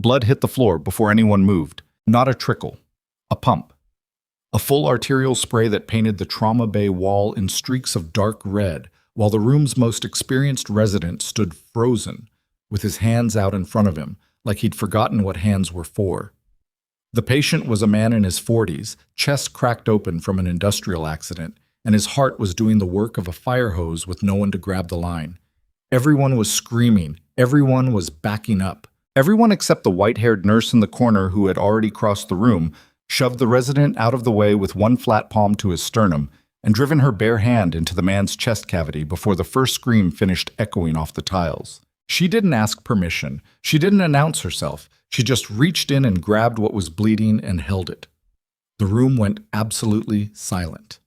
Blood hit the floor before anyone moved. Not a trickle. A pump. A full arterial spray that painted the trauma bay wall in streaks of dark red, while the room's most experienced resident stood frozen, with his hands out in front of him, like he'd forgotten what hands were for. The patient was a man in his 40s, chest cracked open from an industrial accident, and his heart was doing the work of a fire hose with no one to grab the line. Everyone was screaming. Everyone was backing up. Everyone except the white-haired nurse in the corner who had already crossed the room shoved the resident out of the way with one flat palm to his sternum and driven her bare hand into the man's chest cavity before the first scream finished echoing off the tiles. She didn't ask permission. She didn't announce herself. She just reached in and grabbed what was bleeding and held it. The room went absolutely silent.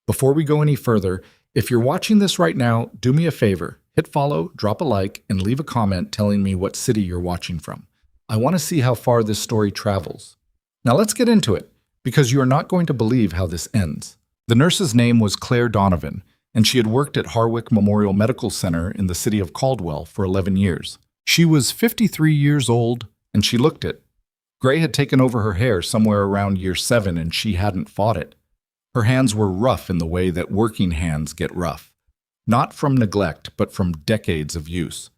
Before we go any further, if you're watching this right now, do me a favor. Hit follow, drop a like, and leave a comment telling me what city you're watching from. I want to see how far this story travels. Now let's get into it, because you are not going to believe how this ends. The nurse's name was Claire Donovan, and she had worked at Harwick Memorial Medical Center in the city of Caldwell for 11 years. She was 53 years old, and she looked it. Gray had taken over her hair somewhere around year 7, and she hadn't fought it. Her hands were rough in the way that working hands get rough. Not from neglect, but from decades of use.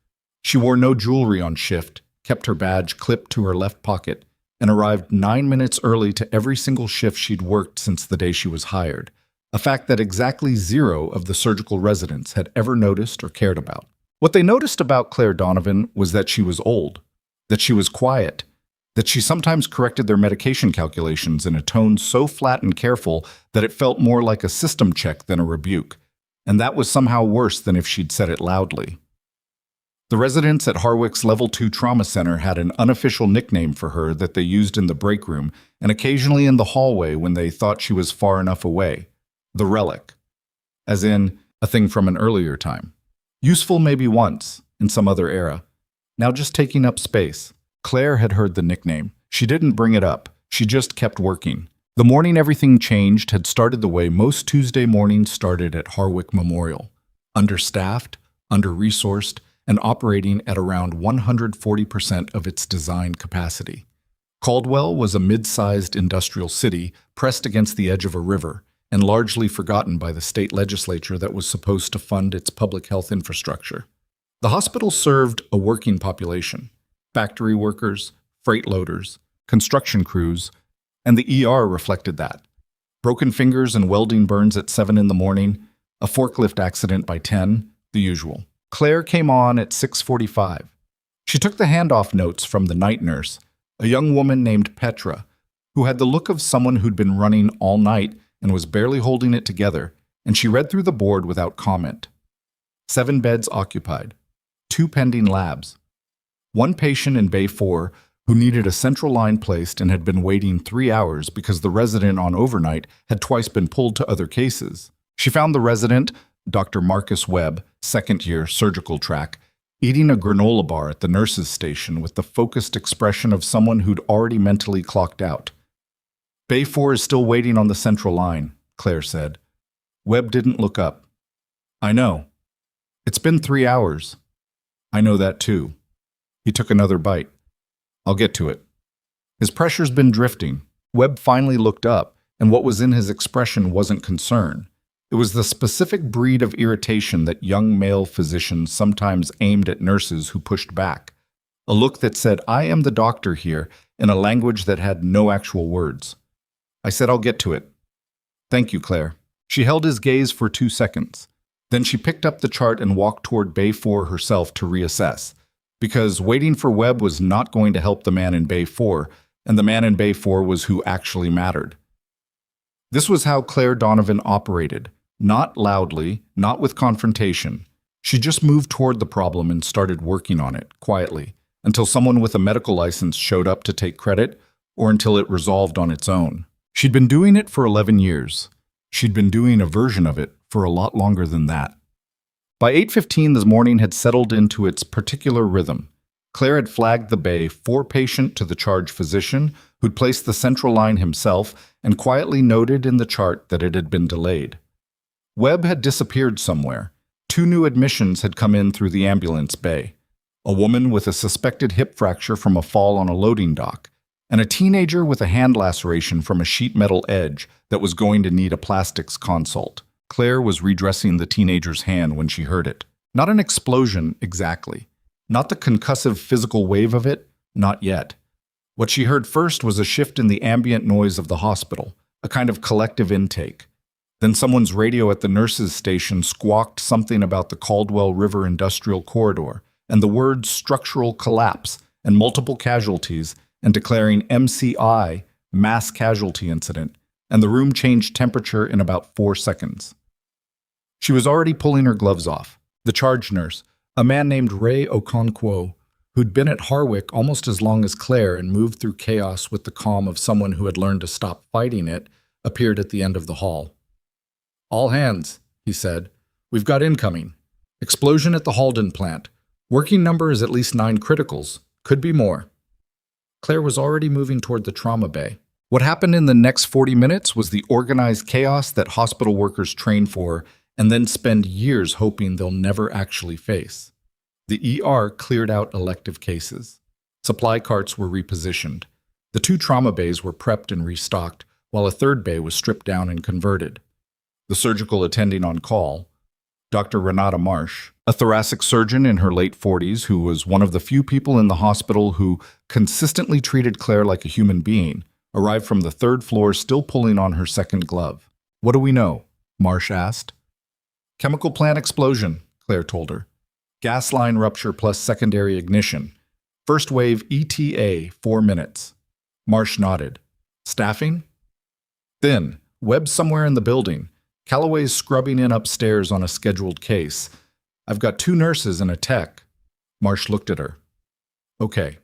She wore no jewelry on shift, kept her badge clipped to her left pocket, and arrived 9 minutes early to every single shift she'd worked since the day she was hired, a fact that exactly 0 of the surgical residents had ever noticed or cared about. What they noticed about Claire Donovan was that she was old, that she was quiet, that she sometimes corrected their medication calculations in a tone so flat and careful that it felt more like a system check than a rebuke, and that was somehow worse than if she'd said it loudly. The residents at Harwick's Level 2 Trauma Center had an unofficial nickname for her that they used in the break room and occasionally in the hallway when they thought she was far enough away. The Relic. As in, a thing from an earlier time. Useful maybe once, in some other era. Now just taking up space. Claire had heard the nickname. She didn't bring it up. She just kept working. The morning everything changed had started the way most Tuesday mornings started at Harwick Memorial. Understaffed, under-resourced, and operating at around 140% of its design capacity. Caldwell was a mid-sized industrial city pressed against the edge of a river and largely forgotten by the state legislature that was supposed to fund its public health infrastructure. The hospital served a working population: factory workers, freight loaders, construction crews, and the ER reflected that. Broken fingers and welding burns at 7 in the morning, a forklift accident by 10, the usual. Claire came on at 6:45. She took the handoff notes from the night nurse, a young woman named Petra, who had the look of someone who'd been running all night and was barely holding it together, and she read through the board without comment. 7 beds occupied, 2 pending labs. 1 patient in Bay 4 who needed a central line placed and had been waiting 3 hours because the resident on overnight had twice been pulled to other cases. She found the resident, Dr. Marcus Webb, second-year surgical track, eating a granola bar at the nurse's station with the focused expression of someone who'd already mentally clocked out. Bay 4 is still waiting on the central line, Claire said. Webb didn't look up. I know. It's been 3 hours. I know that too. He took another bite. I'll get to it. His pressure's been drifting. Webb finally looked up, and what was in his expression wasn't concern. It was the specific breed of irritation that young male physicians sometimes aimed at nurses who pushed back. A look that said, I am the doctor here, in a language that had no actual words. I said, I'll get to it. Thank you, Claire. She held his gaze for 2 seconds. Then she picked up the chart and walked toward Bay 4 herself to reassess, because waiting for Webb was not going to help the man in Bay 4, and the man in Bay 4 was who actually mattered. This was how Claire Donovan operated. Not loudly, not with confrontation. She just moved toward the problem and started working on it, quietly, until someone with a medical license showed up to take credit, or until it resolved on its own. She'd been doing it for 11 years. She'd been doing a version of it for a lot longer than that. By 8:15, the morning had settled into its particular rhythm. Claire had flagged the Bay 4 patient to the charge physician, who'd placed the central line himself, and quietly noted in the chart that it had been delayed. Webb had disappeared somewhere. 2 new admissions had come in through the ambulance bay. a woman with a suspected hip fracture from a fall on a loading dock, and a teenager with a hand laceration from a sheet metal edge that was going to need a plastics consult. Claire was redressing the teenager's hand when she heard it. Not an explosion, exactly. Not the concussive physical wave of it, not yet. What she heard first was a shift in the ambient noise of the hospital, a kind of collective intake. Then someone's radio at the nurses' station squawked something about the Caldwell River Industrial Corridor, and the words structural collapse and multiple casualties, and declaring MCI, mass casualty incident, and the room changed temperature in about 4 seconds. She was already pulling her gloves off. The charge nurse, a man named Ray Okonkwo, who'd been at Harwick almost as long as Claire and moved through chaos with the calm of someone who had learned to stop fighting it, appeared at the end of the hall. "All hands," he said. "We've got incoming. Explosion at the Halden plant. Working number is at least 9 criticals. Could be more." Claire was already moving toward the trauma bay. What happened in the next 40 minutes was the organized chaos that hospital workers train for and then spend years hoping they'll never actually face. The ER cleared out elective cases. Supply carts were repositioned. The 2 trauma bays were prepped and restocked, while a 3rd bay was stripped down and converted. The surgical attending on call, Dr. Renata Marsh, a thoracic surgeon in her late 40s who was one of the few people in the hospital who consistently treated Claire like a human being, arrived from the 3rd floor still pulling on her 2nd glove. "What do we know?" Marsh asked. "Chemical plant explosion," Claire told her. "Gas line rupture plus secondary ignition. First wave ETA, 4 minutes. Marsh nodded. "Staffing?" "Thin. Webb somewhere in the building. Calloway's scrubbing in upstairs on a scheduled case. I've got 2 nurses and a tech." Marsh looked at her. "Okay.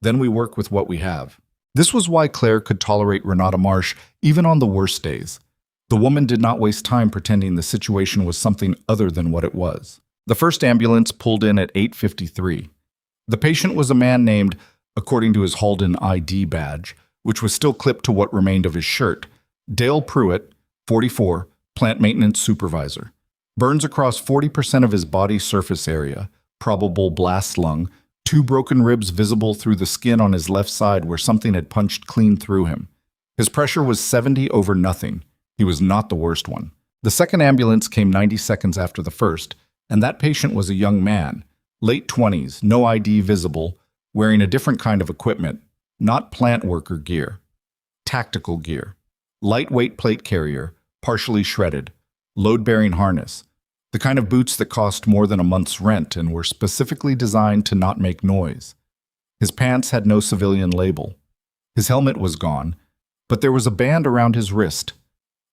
Then we work with what we have." This was why Claire could tolerate Renata Marsh even on the worst days. The woman did not waste time pretending the situation was something other than what it was. The first ambulance pulled in at 8:53. The patient was a man named, according to his Halden ID badge, which was still clipped to what remained of his shirt, Dale Pruitt, 44, plant maintenance supervisor. Burns across 40% of his body surface area, probable blast lung, 2 broken ribs visible through the skin on his left side where something had punched clean through him. His pressure was 70 over nothing. He was not the worst one. The second ambulance came 90 seconds after the first, and that patient was a young man, late 20s, no ID visible, wearing a different kind of equipment, not plant worker gear. Tactical gear. Lightweight plate carrier, partially shredded. Load-bearing harness. The kind of boots that cost more than a month's rent and were specifically designed to not make noise. His pants had no civilian label. His helmet was gone, but there was a band around his wrist.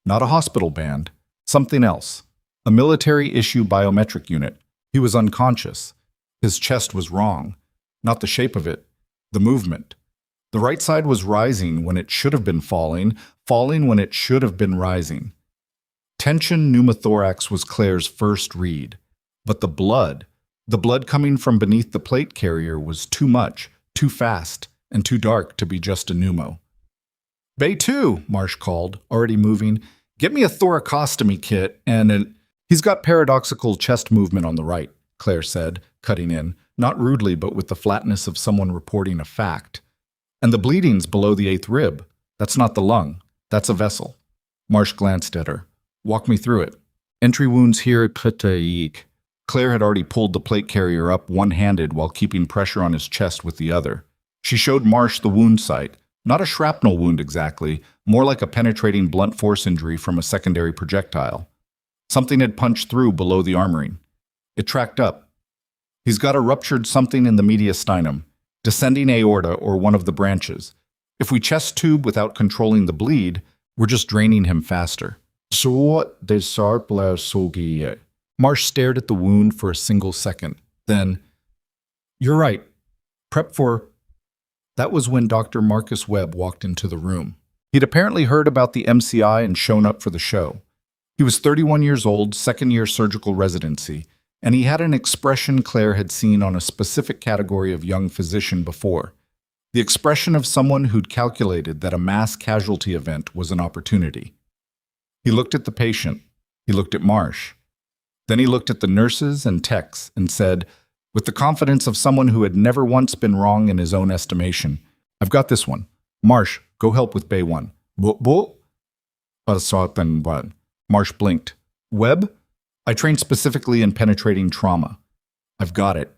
Not a hospital band. Something else. A military-issue biometric unit. He was unconscious. His chest was wrong. Not the shape of it. The movement. The right side was rising when it should have been falling, falling when it should have been rising. Tension pneumothorax was Claire's first read. But the blood coming from beneath the plate carrier was too much, too fast, and too dark to be just a pneumo. "Bay 2, Marsh called, already moving. "Get me a thoracostomy kit and He's got paradoxical chest movement on the right," Claire said, cutting in, not rudely but with the flatness of someone reporting a fact. "And the bleeding's below the 8th rib. That's not the lung. That's a vessel." Marsh glanced at her. "Walk me through it." "Entry wounds here, petaik." Claire had already pulled the plate carrier up one-handed while keeping pressure on his chest with the other. She showed Marsh the wound site. Not a shrapnel wound exactly, more like a penetrating blunt force injury from a secondary projectile. Something had punched through below the armoring. It tracked up. "He's got a ruptured something in the mediastinum, descending aorta or one of the branches. If we chest tube without controlling the bleed, we're just draining him faster." Marsh stared at the wound for a single second. Then, "You're right. Prep for..." That was when Dr. Marcus Webb walked into the room. He'd apparently heard about the MCI and shown up for the show. He was 31 years old, 2nd-year surgical residency, and he had an expression Claire had seen on a specific category of young physician before. The expression of someone who'd calculated that a mass casualty event was an opportunity. He looked at the patient. He looked at Marsh. Then he looked at the nurses and techs and said, with the confidence of someone who had never once been wrong in his own estimation. "I've got this one. Marsh, go help with Bay 1. Bo? What? Marsh blinked. "Webb? I trained specifically in penetrating trauma. I've got it."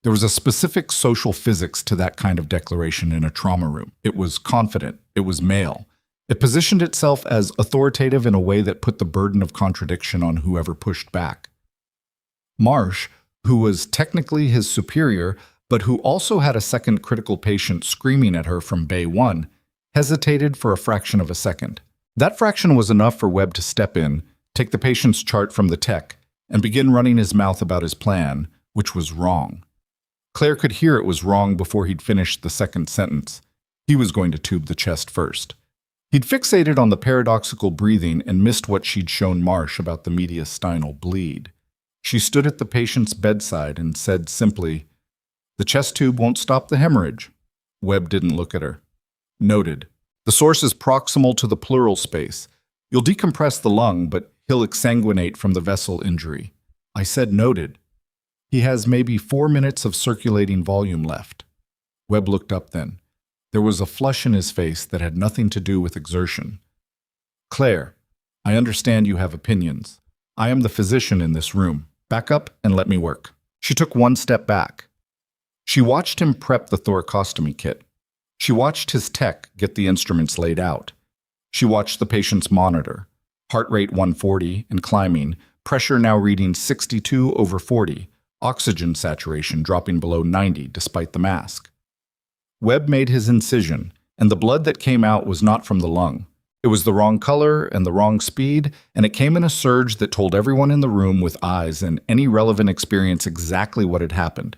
There was a specific social physics to that kind of declaration in a trauma room. It was confident. It was male. It positioned itself as authoritative in a way that put the burden of contradiction on whoever pushed back. Marsh, who was technically his superior, but who also had a second critical patient screaming at her from Bay 1, hesitated for a fraction of a second. That fraction was enough for Webb to step in, take the patient's chart from the tech, and begin running his mouth about his plan, which was wrong. Claire could hear it was wrong before he'd finished the second sentence. He was going to tube the chest first. He'd fixated on the paradoxical breathing and missed what she'd shown Marsh about the mediastinal bleed. She stood at the patient's bedside and said simply, "The chest tube won't stop the hemorrhage." Webb didn't look at her. "Noted. The source is proximal to the pleural space. You'll decompress the lung, but he'll exsanguinate from the vessel injury." I said noted. "He has maybe 4 minutes of circulating volume left." Webb looked up then. There was a flush in his face that had nothing to do with exertion. "Claire, I understand you have opinions. I am the physician in this room. Back up and let me work." She took one step back. She watched him prep the thoracostomy kit. She watched his tech get the instruments laid out. She watched the patient's monitor, heart rate 140 and climbing, pressure now reading 62/40, oxygen saturation dropping below 90 despite the mask. Webb made his incision, and the blood that came out was not from the lung. It was the wrong color and the wrong speed, and it came in a surge that told everyone in the room with eyes and any relevant experience exactly what had happened.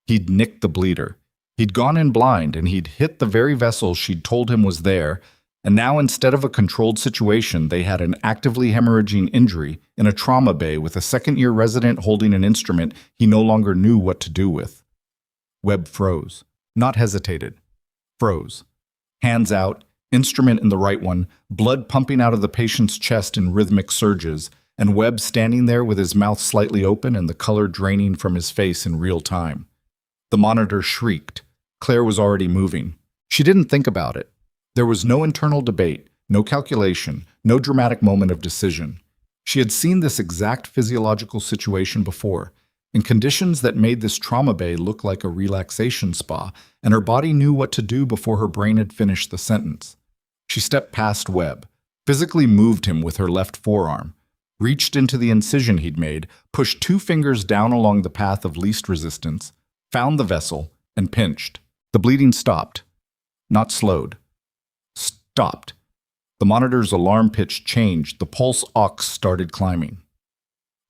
He'd nicked the bleeder. He'd gone in blind, and he'd hit the very vessel she'd told him was there, and now instead of a controlled situation, they had an actively hemorrhaging injury in a trauma bay with a second-year resident holding an instrument he no longer knew what to do with. Webb froze. Not hesitated. Froze. Hands out, instrument in the right one, blood pumping out of the patient's chest in rhythmic surges, and Webb standing there with his mouth slightly open and the color draining from his face in real time. The monitor shrieked. Claire was already moving. She didn't think about it. There was no internal debate, no calculation, no dramatic moment of decision. She had seen this exact physiological situation before, in conditions that made this trauma bay look like a relaxation spa, and her body knew what to do before her brain had finished the sentence. She stepped past Webb, physically moved him with her left forearm, reached into the incision he'd made, pushed 2 fingers down along the path of least resistance, found the vessel, and pinched. The bleeding stopped. Not slowed. Stopped. The monitor's alarm pitch changed. The pulse ox started climbing.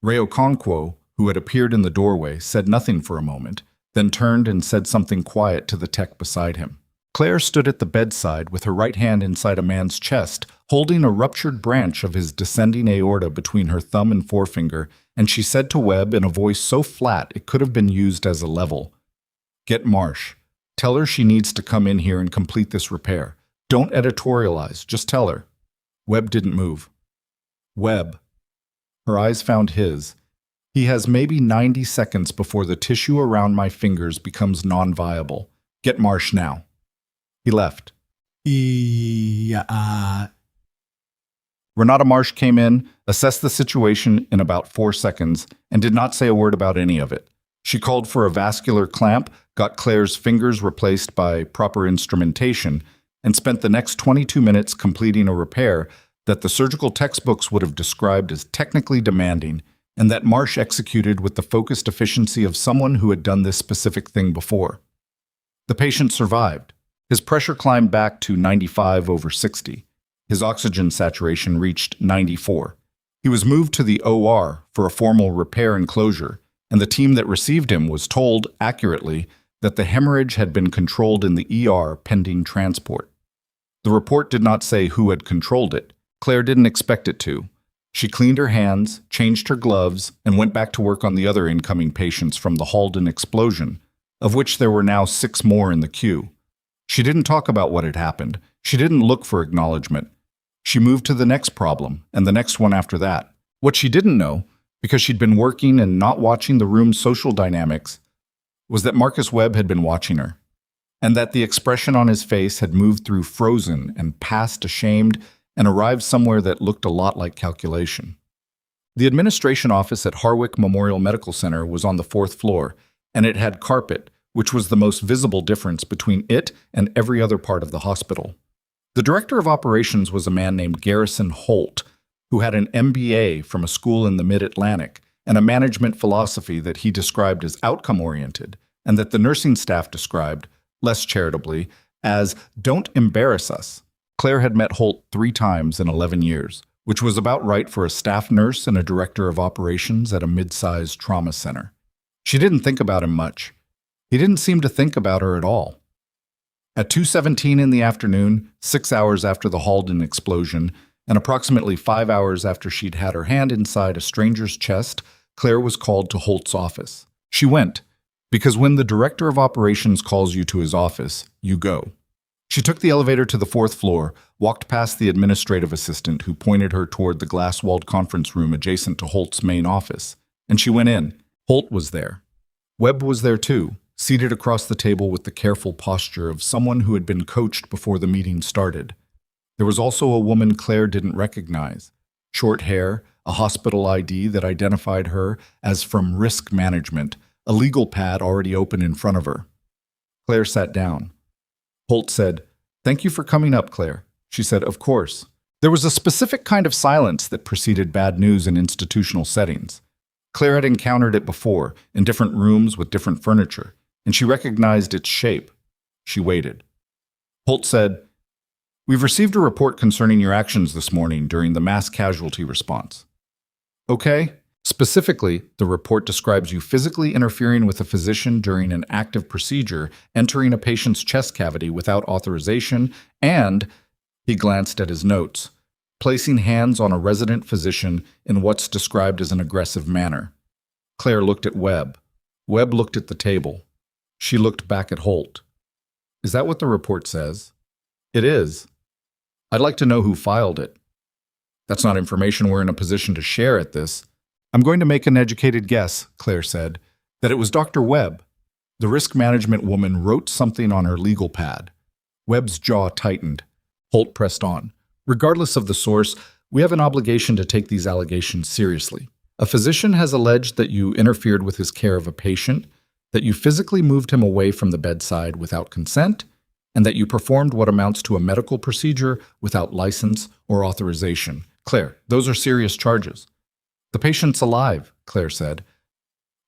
Reoconquo, who had appeared in the doorway, said nothing for a moment, then turned and said something quiet to the tech beside him. Claire stood at the bedside with her right hand inside a man's chest, holding a ruptured branch of his descending aorta between her thumb and forefinger, and she said to Webb in a voice so flat it could have been used as a level, "Get Marsh. Tell her she needs to come in here and complete this repair. Don't editorialize, just tell her." Webb didn't move. "Webb." Her eyes found his. "He has maybe 90 seconds before the tissue around my fingers becomes non-viable. Get Marsh now." He left. Renata Marsh came in, assessed the situation in about 4 seconds, and did not say a word about any of it. She called for a vascular clamp, got Claire's fingers replaced by proper instrumentation, and spent the next 22 minutes completing a repair that the surgical textbooks would have described as technically demanding, and that Marsh executed with the focused efficiency of someone who had done this specific thing before. The patient survived. His pressure climbed back to 95/60. His oxygen saturation reached 94. He was moved to the OR for a formal repair and closure, and the team that received him was told, accurately, that the hemorrhage had been controlled in the ER pending transport. The report did not say who had controlled it. Claire didn't expect it to. She cleaned her hands, changed her gloves, and went back to work on the other incoming patients from the Halden explosion, of which there were now 6 more in the queue. She didn't talk about what had happened. She didn't look for acknowledgement. She moved to the next problem, and the next one after that. What she didn't know, because she'd been working and not watching the room's social dynamics, was that Marcus Webb had been watching her, and that the expression on his face had moved through frozen and past ashamed and arrived somewhere that looked a lot like calculation. The administration office at Harwick Memorial Medical Center was on the 4th floor, and it had carpet, which was the most visible difference between it and every other part of the hospital. The director of operations was a man named Garrison Holt, who had an MBA from a school in the Mid-Atlantic and a management philosophy that he described as outcome-oriented, and that the nursing staff described, less charitably, as "don't embarrass us." Claire had met Holt 3 times in 11 years, which was about right for a staff nurse and a director of operations at a mid-sized trauma center. She didn't think about him much. He didn't seem to think about her at all. At 2:17 in the afternoon, 6 hours after the Halden explosion, and approximately 5 hours after she'd had her hand inside a stranger's chest, Claire was called to Holt's office. She went, because when the director of operations calls you to his office, you go. She took the elevator to the 4th floor, walked past the administrative assistant who pointed her toward the glass-walled conference room adjacent to Holt's main office, and she went in. Holt was there. Webb was there too, seated across the table with the careful posture of someone who had been coached before the meeting started. There was also a woman Claire didn't recognize. Short hair, a hospital ID that identified her as from risk management, a legal pad already open in front of her. Claire sat down. Holt said, "Thank you for coming up, Claire." She said, "Of course." There was a specific kind of silence that preceded bad news in institutional settings. Claire had encountered it before, in different rooms with different furniture, and she recognized its shape. She waited. Holt said, "We've received a report concerning your actions this morning during the mass casualty response." "Okay." Specifically, the report describes you physically interfering with a physician during an active procedure, entering a patient's chest cavity without authorization, and, he glanced at his notes, placing hands on a resident physician in what's described as an aggressive manner. Claire looked at Webb. Webb looked at the table. She looked back at Holt. "Is that what the report says?" "It is." "I'd like to know who filed it." "That's not information we're in a position to share at this." "I'm going to make an educated guess," Claire said, "that it was Dr. Webb." The risk management woman wrote something on her legal pad. Webb's jaw tightened. Holt pressed on. "Regardless of the source, we have an obligation to take these allegations seriously. A physician has alleged that you interfered with his care of a patient, that you physically moved him away from the bedside without consent, and that you performed what amounts to a medical procedure without license or authorization. Claire, those are serious charges." "The patient's alive," Claire said.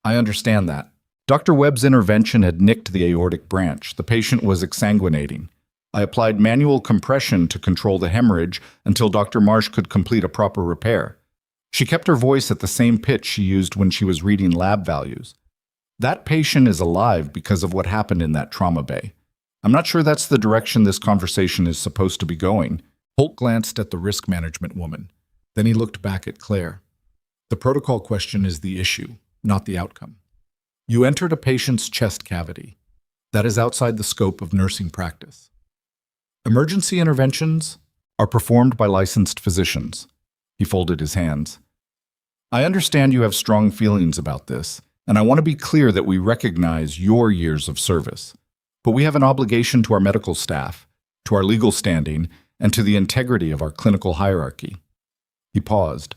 "I understand that." Dr. Webb's intervention had nicked the aortic branch. The patient was exsanguinating. I applied manual compression to control the hemorrhage until Dr. Marsh could complete a proper repair. She kept her voice at the same pitch she used when she was reading lab values. "That patient is alive because of what happened in that trauma bay. I'm not sure that's the direction this conversation is supposed to be going." Holt glanced at the risk management woman. Then he looked back at Claire. "The protocol question is the issue, not the outcome. You entered a patient's chest cavity. That is outside the scope of nursing practice. Emergency interventions are performed by licensed physicians." He folded his hands. "I understand you have strong feelings about this, and I want to be clear that we recognize your years of service. But we have an obligation to our medical staff, to our legal standing, and to the integrity of our clinical hierarchy." He paused.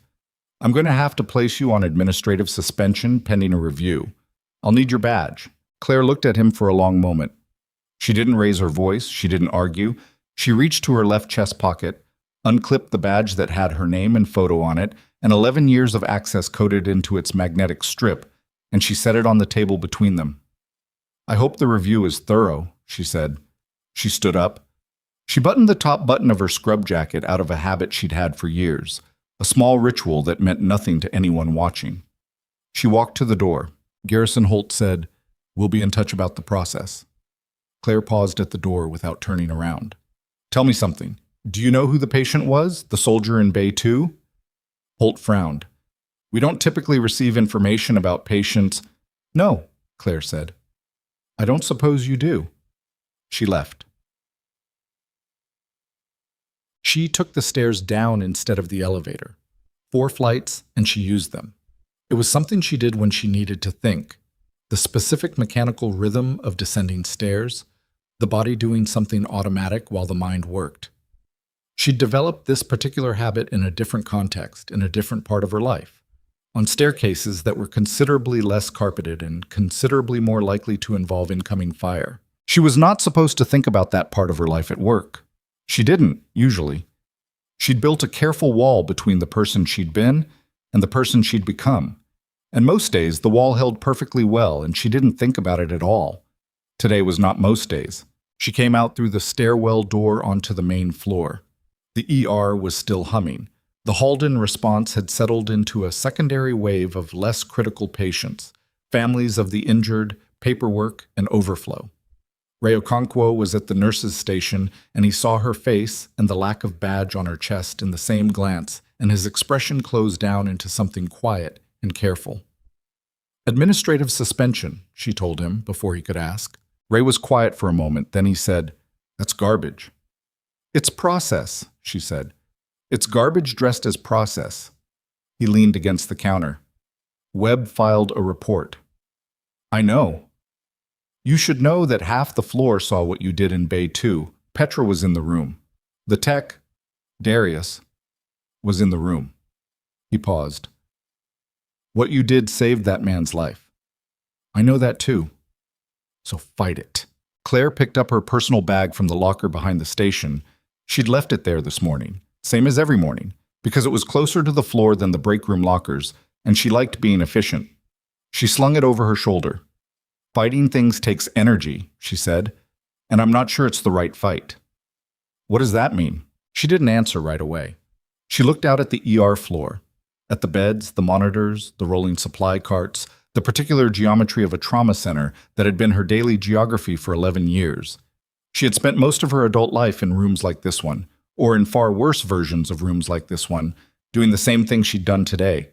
"I'm going to have to place you on administrative suspension pending a review. I'll need your badge." Claire looked at him for a long moment. She didn't raise her voice. She didn't argue. She reached to her left chest pocket, unclipped the badge that had her name and photo on it, and 11 years of access coded into its magnetic strip, and she set it on the table between them. "I hope the review is thorough," she said. She stood up. She buttoned the top button of her scrub jacket out of a habit she'd had for years, a small ritual that meant nothing to anyone watching. She walked to the door. Garrison Holt said, "We'll be in touch about the process." Claire paused at the door without turning around. "Tell me something. Do you know who the patient was, the soldier in Bay 2? Holt frowned. "We don't typically receive information about patients." "No," Claire said. "I don't suppose you do." She left. She took the stairs down instead of the elevator. 4 flights, and she used them. It was something she did when she needed to think. the specific mechanical rhythm of descending stairs, the body doing something automatic while the mind worked. She'd developed this particular habit in a different context, in a different part of her life, on staircases that were considerably less carpeted and considerably more likely to involve incoming fire. She was not supposed to think about that part of her life at work. She didn't, usually. She'd built a careful wall between the person she'd been and the person she'd become. And most days, the wall held perfectly well, and she didn't think about it at all. Today was not most days. She came out through the stairwell door onto the main floor. The ER was still humming. The Halden response had settled into a secondary wave of less critical patients, families of the injured, paperwork, and overflow. Ray Okonkwo was at the nurse's station, and he saw her face and the lack of badge on her chest in the same glance, and his expression closed down into something quiet and careful. "Administrative suspension," she told him before he could ask. Ray was quiet for a moment, then he said, "That's garbage." "It's process," she said. "It's garbage dressed as process." He leaned against the counter. Webb filed a report. "I know. You should know that half the floor saw what you did in Bay 2. Petra was in the room. The tech, Darius, was in the room." He paused. "What you did saved that man's life. I know that too. So fight it." Claire picked up her personal bag from the locker behind the station. She'd left it there this morning, same as every morning, because it was closer to the floor than the break room lockers, and she liked being efficient. She slung it over her shoulder. "Fighting things takes energy," she said, "and I'm not sure it's the right fight." "What does that mean?" She didn't answer right away. She looked out at the ER floor, at the beds, the monitors, the rolling supply carts, the particular geometry of a trauma center that had been her daily geography for 11 years. She had spent most of her adult life in rooms like this one, or in far worse versions of rooms like this one, doing the same thing she'd done today.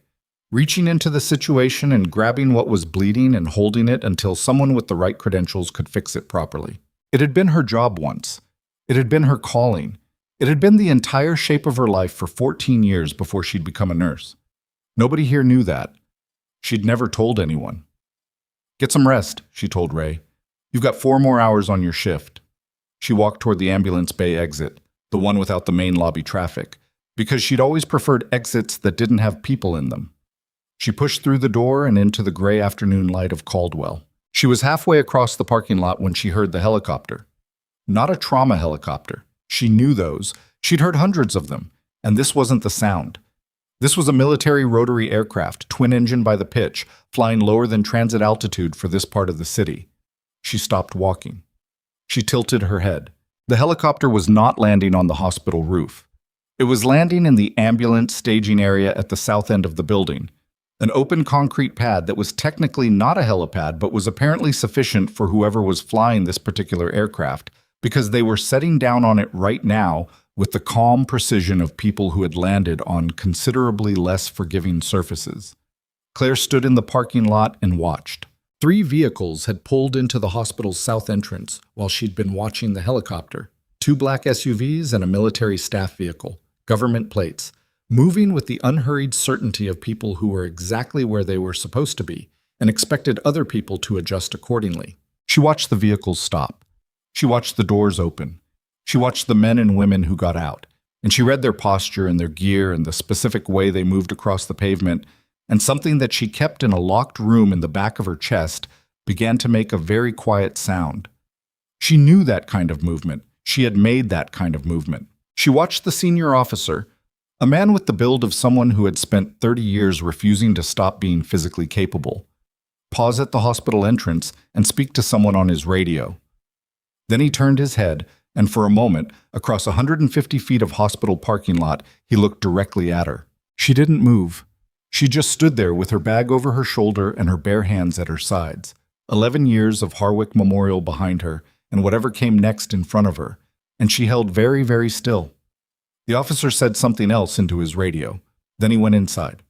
Reaching into the situation and grabbing what was bleeding and holding it until someone with the right credentials could fix it properly. It had been her job once. It had been her calling. It had been the entire shape of her life for 14 years before she'd become a nurse. Nobody here knew that. She'd never told anyone. "Get some rest," she told Ray. "You've got 4 more hours on your shift." She walked toward the ambulance bay exit, the one without the main lobby traffic, because she'd always preferred exits that didn't have people in them. She pushed through the door and into the gray afternoon light of Caldwell. She was halfway across the parking lot when she heard the helicopter. Not a trauma helicopter. She knew those. She'd heard hundreds of them, and this wasn't the sound. This was a military rotary aircraft, twin-engine by the pitch, flying lower than transit altitude for this part of the city. She stopped walking. She tilted her head. The helicopter was not landing on the hospital roof. It was landing in the ambulance staging area at the south end of the building, an open concrete pad that was technically not a helipad but was apparently sufficient for whoever was flying this particular aircraft, because they were setting down on it right now with the calm precision of people who had landed on considerably less forgiving surfaces. Claire stood in the parking lot and watched. 3 vehicles had pulled into the hospital's south entrance while she'd been watching the helicopter. 2 black SUVs and a military staff vehicle, government plates, moving with the unhurried certainty of people who were exactly where they were supposed to be and expected other people to adjust accordingly. She watched the vehicles stop. She watched the doors open. She watched the men and women who got out, and she read their posture and their gear and the specific way they moved across the pavement, and something that she kept in a locked room in the back of her chest began to make a very quiet sound. She knew that kind of movement. She had made that kind of movement. She watched the senior officer, a man with the build of someone who had spent 30 years refusing to stop being physically capable, pause at the hospital entrance and speak to someone on his radio. Then he turned his head, and for a moment, across 150 feet of hospital parking lot, he looked directly at her. She didn't move. She just stood there with her bag over her shoulder and her bare hands at her sides, 11 years of Harwick Memorial behind her, and whatever came next in front of her, and she held very, very still. The officer said something else into his radio. Then he went inside.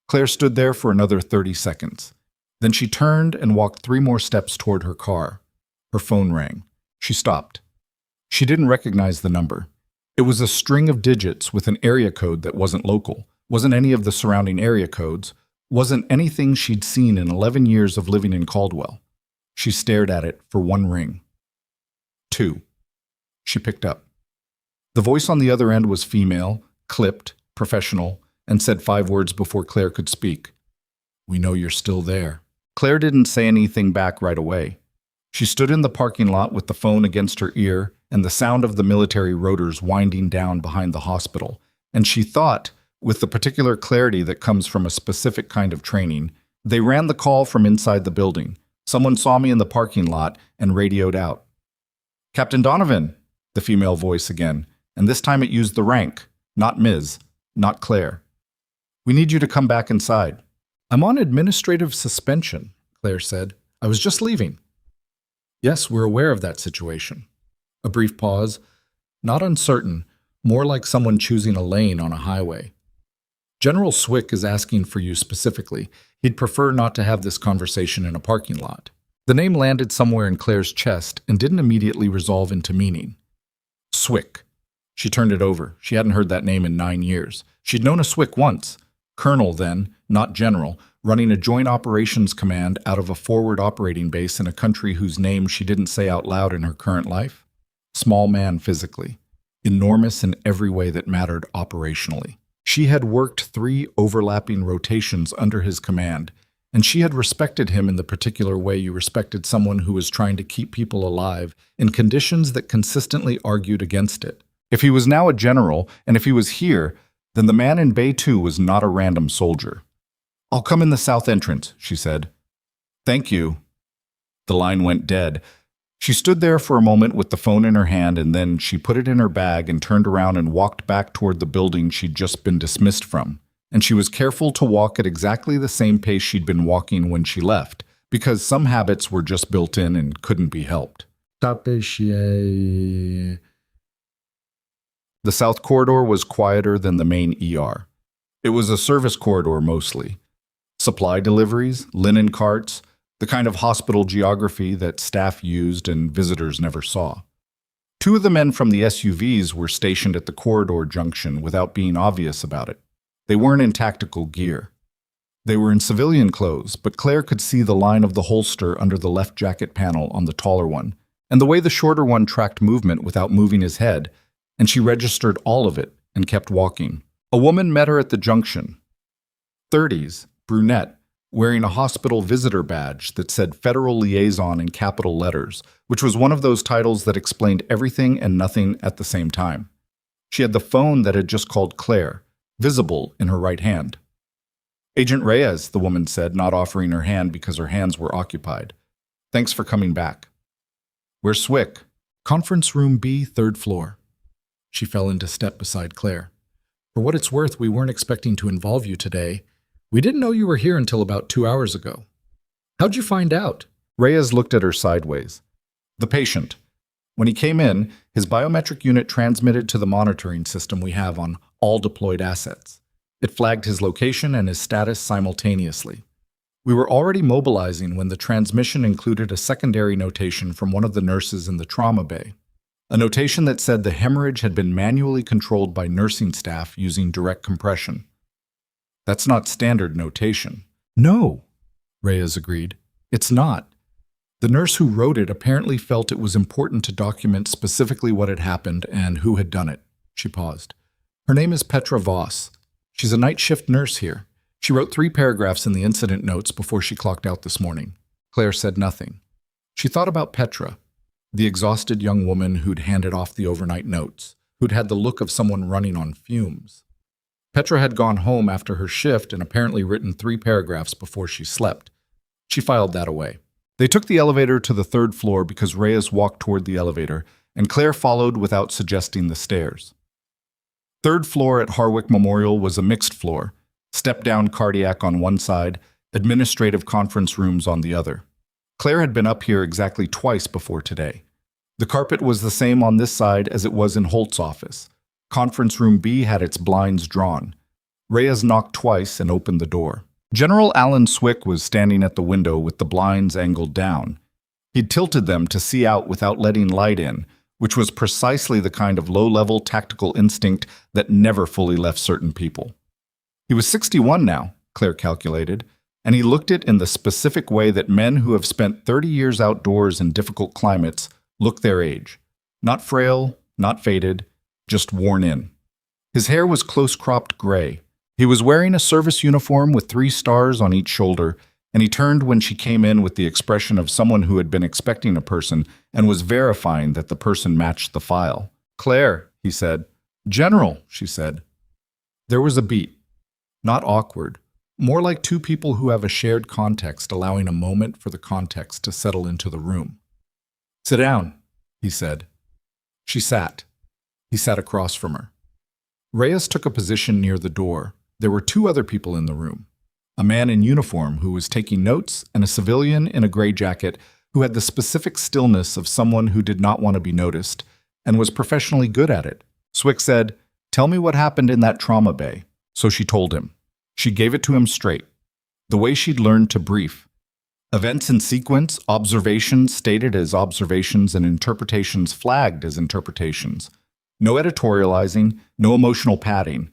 Claire stood there for another 30 seconds. Then she turned and walked 3 more steps toward her car. Her phone rang. She stopped. She didn't recognize the number. It was a string of digits with an area code that wasn't local, wasn't any of the surrounding area codes, wasn't anything she'd seen in 11 years of living in Caldwell. She stared at it for one ring. 2. She picked up. The voice on the other end was female, clipped, professional, and said 5 words before Claire could speak. "We know you're still there." Claire didn't say anything back right away. She stood in the parking lot with the phone against her ear and the sound of the military rotors winding down behind the hospital, and she thought, with the particular clarity that comes from a specific kind of training, "They ran the call from inside the building. Someone saw me in the parking lot and radioed out." "Captain Donovan," the female voice again, and this time it used the rank, not Ms., not Claire. "We need you to come back inside." "I'm on administrative suspension," Claire said. "I was just leaving." "Yes, we're aware of that situation." A brief pause. Not uncertain, more like someone choosing a lane on a highway. "General Swick is asking for you specifically. He'd prefer not to have this conversation in a parking lot." The name landed somewhere in Claire's chest and didn't immediately resolve into meaning. Swick. She turned it over. She hadn't heard that name in 9 years. She'd known a Swick once. Colonel then, not general, running a joint operations command out of a forward operating base in a country whose name she didn't say out loud in her current life. Small man physically. Enormous in every way that mattered operationally. She had worked 3 overlapping rotations under his command, and she had respected him in the particular way you respected someone who was trying to keep people alive in conditions that consistently argued against it. If he was now a general, and if he was here, then the man in Bay 2 was not a random soldier. "I'll come in the south entrance," she said. "Thank you." The line went dead. She stood there for a moment with the phone in her hand, and then she put it in her bag and turned around and walked back toward the building she'd just been dismissed from. And she was careful to walk at exactly the same pace she'd been walking when she left, because some habits were just built in and couldn't be helped. The south corridor was quieter than the main ER. It was a service corridor mostly. Supply deliveries, linen carts, the kind of hospital geography that staff used and visitors never saw. 2 of the men from the SUVs were stationed at the corridor junction without being obvious about it. They weren't in tactical gear. They were in civilian clothes, but Claire could see the line of the holster under the left jacket panel on the taller one, and the way the shorter one tracked movement without moving his head, and she registered all of it and kept walking. A woman met her at the junction. 30s, brunette, wearing a hospital visitor badge that said Federal Liaison in capital letters, which was one of those titles that explained everything and nothing at the same time. She had the phone that had just called Claire, visible in her right hand. "Agent Reyes," the woman said, not offering her hand because her hands were occupied. "Thanks for coming back." "Where's Swick?" "Conference room B, 3rd floor." She fell into step beside Claire. "For what it's worth, we weren't expecting to involve you today. We didn't know you were here until about 2 hours ago." "How'd you find out?" Reyes looked at her sideways. "The patient. When he came in, his biometric unit transmitted to the monitoring system we have on all deployed assets. It flagged his location and his status simultaneously. We were already mobilizing when the transmission included a secondary notation from one of the nurses in the trauma bay. A notation that said the hemorrhage had been manually controlled by nursing staff using direct compression. That's not standard notation. "No," Reyes agreed. "It's not. The nurse who wrote it apparently felt it was important to document specifically what had happened and who had done it." She paused. "Her name is Petra Voss. She's a night shift nurse here. She wrote 3 paragraphs in the incident notes before she clocked out this morning." Claire said nothing. She thought about Petra, the exhausted young woman who'd handed off the overnight notes, who'd had the look of someone running on fumes. Petra had gone home after her shift and apparently written 3 paragraphs before she slept. She filed that away. They took the elevator to the 3rd floor because Reyes walked toward the elevator, and Claire followed without suggesting the stairs. 3rd floor at Harwick Memorial was a mixed floor, step-down cardiac on one side, administrative conference rooms on the other. Claire had been up here exactly twice before today. The carpet was the same on this side as it was in Holt's office. Conference room B had its blinds drawn. Reyes knocked twice and opened the door. General Alan Swick was standing at the window with the blinds angled down. He'd tilted them to see out without letting light in, which was precisely the kind of low-level tactical instinct that never fully left certain people. He was 61 now, Claire calculated, and he looked it in the specific way that men who have spent 30 years outdoors in difficult climates look their age. Not frail, not faded, just worn in. His hair was close-cropped gray. He was wearing a service uniform with 3 stars on each shoulder, and he turned when she came in with the expression of someone who had been expecting a person and was verifying that the person matched the file. "Claire," he said. "General," she said. There was a beat. Not awkward. More like two people who have a shared context, allowing a moment for the context to settle into the room. "Sit down," he said. She sat. He sat across from her. Reyes took a position near the door. There were 2 other people in the room. A man in uniform who was taking notes and a civilian in a gray jacket who had the specific stillness of someone who did not want to be noticed and was professionally good at it. Swick said, "Tell me what happened in that trauma bay." So she told him. She gave it to him straight, the way she'd learned to brief. Events in sequence, observations stated as observations, and interpretations flagged as interpretations. No editorializing, no emotional padding.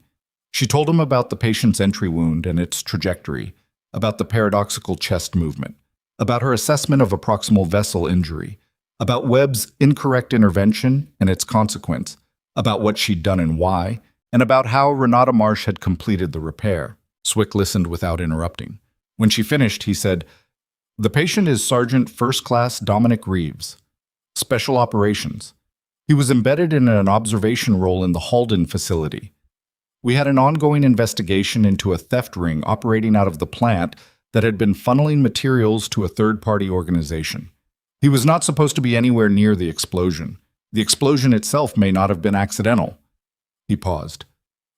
She told him about the patient's entry wound and its trajectory, about the paradoxical chest movement, about her assessment of a proximal vessel injury, about Webb's incorrect intervention and its consequence, about what she'd done and why, and about how Renata Marsh had completed the repair. Swick listened without interrupting. When she finished, he said, "The patient is Sergeant First Class Dominic Reeves, Special Operations. He was embedded in an observation role in the Halden facility. We had an ongoing investigation into a theft ring operating out of the plant that had been funneling materials to a third-party organization. He was not supposed to be anywhere near the explosion. The explosion itself may not have been accidental." He paused.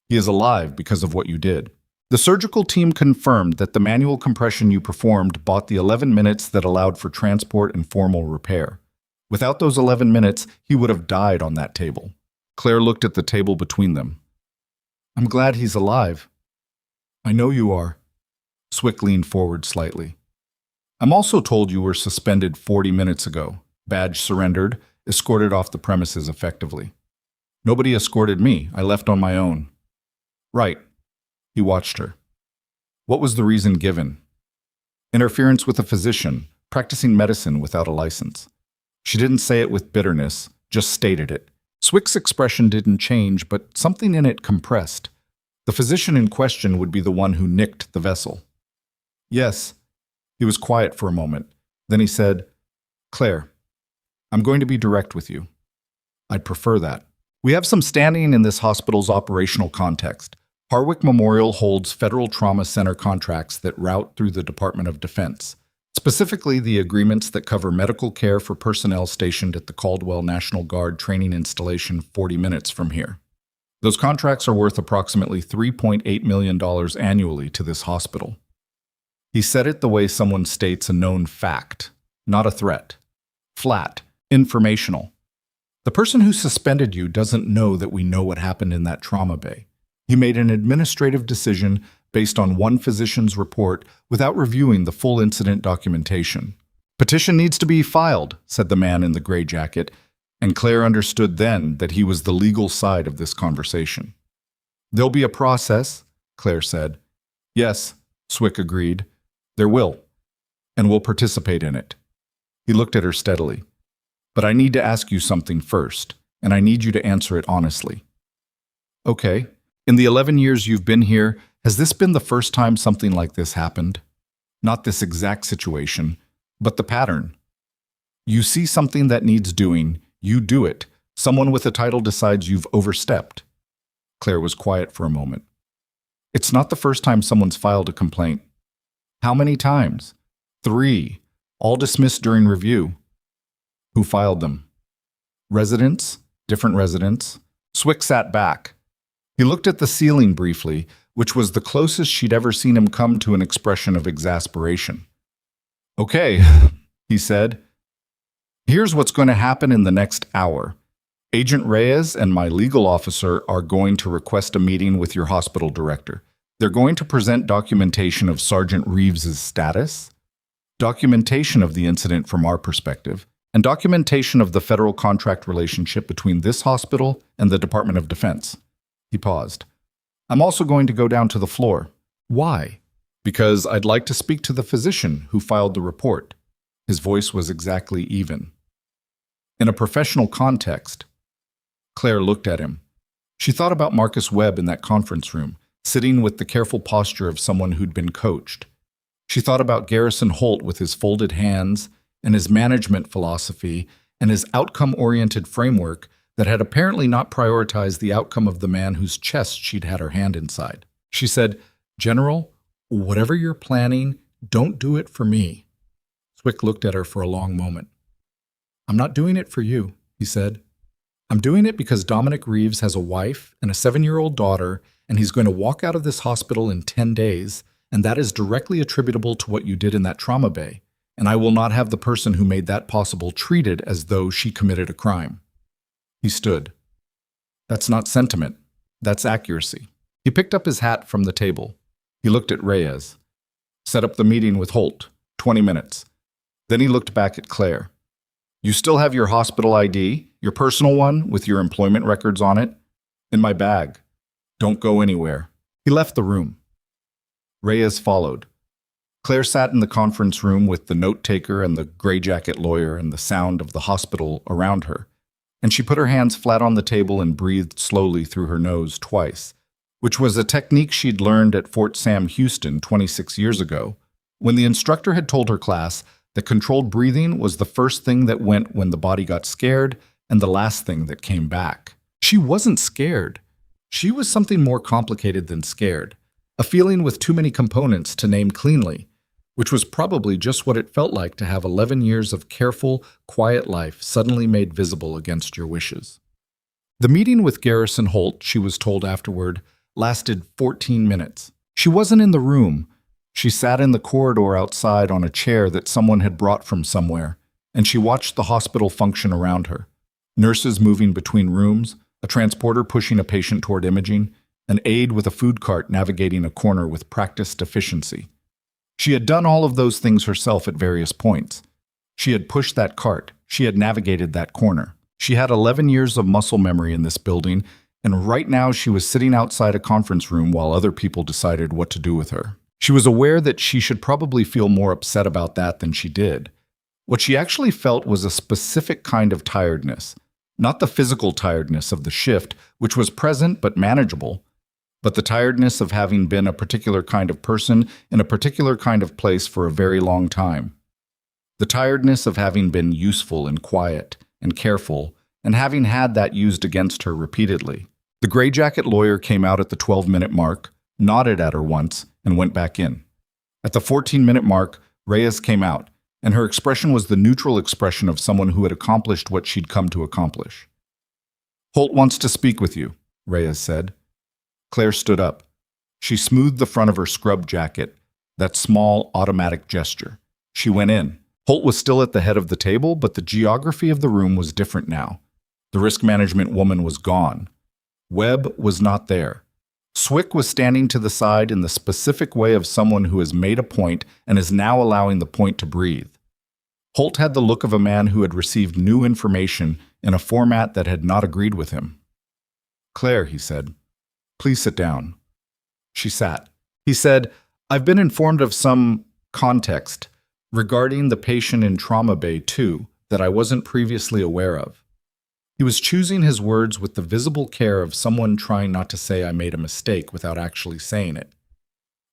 "He is alive because of what you did. The surgical team confirmed that the manual compression you performed bought the 11 minutes that allowed for transport and formal repair. Without those 11 minutes, he would have died on that table." Claire looked at the table between them. "I'm glad he's alive." "I know you are." Swick leaned forward slightly. "I'm also told you were suspended 40 minutes ago. Badge surrendered, escorted off the premises effectively." "Nobody escorted me. I left on my own." "Right." He watched her. "What was the reason given?" "Interference with a physician, practicing medicine without a license." She didn't say it with bitterness, just stated it. Swick's expression didn't change, but something in it compressed. The physician in question would be the one who nicked the vessel. "Yes." He was quiet for a moment. Then he said, "Claire, I'm going to be direct with you. I'd prefer that. We have some standing in this hospital's operational context. Harwick Memorial holds federal trauma center contracts that route through the Department of Defense, specifically the agreements that cover medical care for personnel stationed at the Caldwell National Guard training installation 40 minutes from here. Those contracts are worth approximately $3.8 million annually to this hospital." He said it the way someone states a known fact, not a threat. Flat, informational. "The person who suspended you doesn't know that we know what happened in that trauma bay. He made an administrative decision based on one physician's report without reviewing the full incident documentation. Petition needs to be filed," said the man in the gray jacket, and Claire understood then that he was the legal side of this conversation. "There'll be a process," Claire said. "Yes," Swick agreed. "There will, and we'll participate in it." He looked at her steadily. "But I need to ask you something first, and I need you to answer it honestly." "Okay. In the 11 years you've been here, has this been the first time something like this happened? Not this exact situation, but the pattern. You see something that needs doing, you do it. Someone with a title decides you've overstepped." Claire was quiet for a moment. "It's not the first time someone's filed a complaint." "How many times?" 3, all dismissed during review." "Who filed them?" "Residents, different residents." Swick sat back. He looked at the ceiling briefly, which was the closest she'd ever seen him come to an expression of exasperation. "Okay," he said. "Here's what's going to happen in the next hour. Agent Reyes and my legal officer are going to request a meeting with your hospital director. They're going to present documentation of Sergeant Reeves's status, documentation of the incident from our perspective, and documentation of the federal contract relationship between this hospital and the Department of Defense." He paused. "I'm also going to go down to the floor." "Why?" Because I'd like to speak to the physician who filed the report. His voice was exactly even. In a professional context, Claire looked at him. She thought about Marcus Webb in that conference room, sitting with the careful posture of someone who'd been coached. She thought about Garrison Holt with his folded hands and his management philosophy and his outcome-oriented framework that had apparently not prioritized the outcome of the man whose chest she'd had her hand inside. She said, "General, whatever you're planning, don't do it for me." Swick looked at her for a long moment. "I'm not doing it for you," he said. "I'm doing it because Dominic Reeves has a wife and a 7-year-old daughter, and he's going to walk out of this hospital in 10 days, and that is directly attributable to what you did in that trauma bay, and I will not have the person who made that possible treated as though she committed a crime." He stood. "That's not sentiment. That's accuracy." He picked up his hat from the table. He looked at Reyes. "Set up the meeting with Holt. 20 minutes. Then he looked back at Claire. "You still have your hospital ID, your personal one with your employment records on it? In my bag. Don't go anywhere." He left the room. Reyes followed. Claire sat in the conference room with the note-taker and the gray jacket lawyer and the sound of the hospital around her, and she put her hands flat on the table and breathed slowly through her nose twice, which was a technique she'd learned at Fort Sam Houston 26 years ago, when the instructor had told her class that controlled breathing was the first thing that went when the body got scared and the last thing that came back. She wasn't scared. She was something more complicated than scared, a feeling with too many components to name cleanly, which was probably just what it felt like to have 11 years of careful, quiet life suddenly made visible against your wishes. The meeting with Garrison Holt, she was told afterward, lasted 14 minutes. She wasn't in the room. She sat in the corridor outside on a chair that someone had brought from somewhere, and she watched the hospital function around her. Nurses moving between rooms, a transporter pushing a patient toward imaging, an aide with a food cart navigating a corner with practiced efficiency. She had done all of those things herself at various points. She had pushed that cart. She had navigated that corner. She had 11 years of muscle memory in this building, and right now she was sitting outside a conference room while other people decided what to do with her. She was aware that she should probably feel more upset about that than she did. What she actually felt was a specific kind of tiredness, not the physical tiredness of the shift, which was present but manageable, but the tiredness of having been a particular kind of person in a particular kind of place for a very long time. The tiredness of having been useful and quiet and careful, and having had that used against her repeatedly. The gray jacket lawyer came out at the 12-minute mark, nodded at her once, and went back in. At the 14-minute mark, Reyes came out, and her expression was the neutral expression of someone who had accomplished what she'd come to accomplish. "Holt wants to speak with you," Reyes said. Claire stood up. She smoothed the front of her scrub jacket, that small, automatic gesture. She went in. Holt was still at the head of the table, but the geography of the room was different now. The risk management woman was gone. Webb was not there. Swick was standing to the side in the specific way of someone who has made a point and is now allowing the point to breathe. Holt had the look of a man who had received new information in a format that had not agreed with him. "Claire," he said, "please sit down." She sat. He said, "I've been informed of some context regarding the patient in Trauma Bay 2 that I wasn't previously aware of." He was choosing his words with the visible care of someone trying not to say I made a mistake without actually saying it.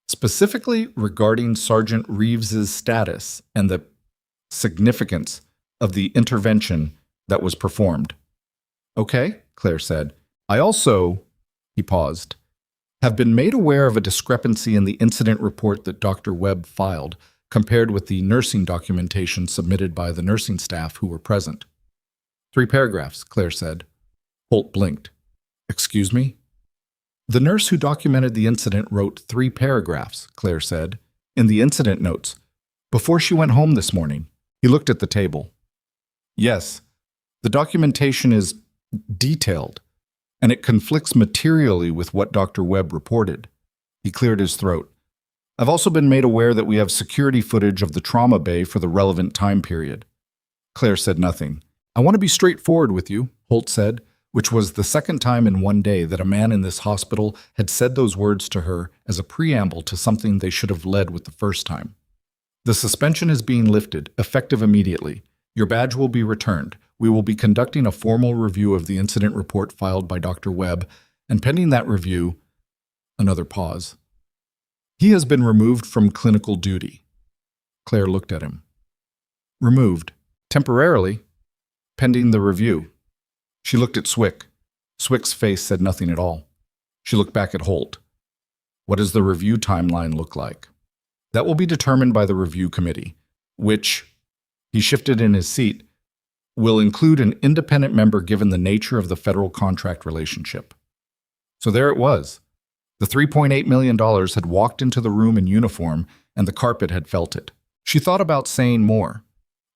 Specifically regarding Sergeant Reeves's status and the significance of the intervention that was performed. "Okay," Claire said. "I also," he paused, "have been made aware of a discrepancy in the incident report that Dr. Webb filed compared with the nursing documentation submitted by the nursing staff who were present." 3 paragraphs, Claire said. Holt blinked. "Excuse me?" "The nurse who documented the incident wrote 3 paragraphs, Claire said, in the incident notes, before she went home this morning." He looked at the table. "Yes, the documentation is detailed, and it conflicts materially with what Dr. Webb reported." He cleared his throat. "I've also been made aware that we have security footage of the trauma bay for the relevant time period." Claire said nothing. "I want to be straightforward with you," Holt said. which was the second time in one day that a man in this hospital had said those words to her as a preamble to something they should have led with the first time. The suspension is being lifted, effective immediately. Your badge will be returned. We will be conducting a formal review of the incident report filed by Dr. Webb, and pending that review, another pause. He has been removed from clinical duty. Claire looked at him. Removed. Temporarily. Pending the review. She looked at Swick. Swick's face said nothing at all. She looked back at Holt. What does the review timeline look like? That will be determined by the review committee, which, he shifted in his seat, will include an independent member given the nature of the federal contract relationship. So there it was. The $3.8 million had walked into the room in uniform, and the carpet had felt it. She thought about saying more.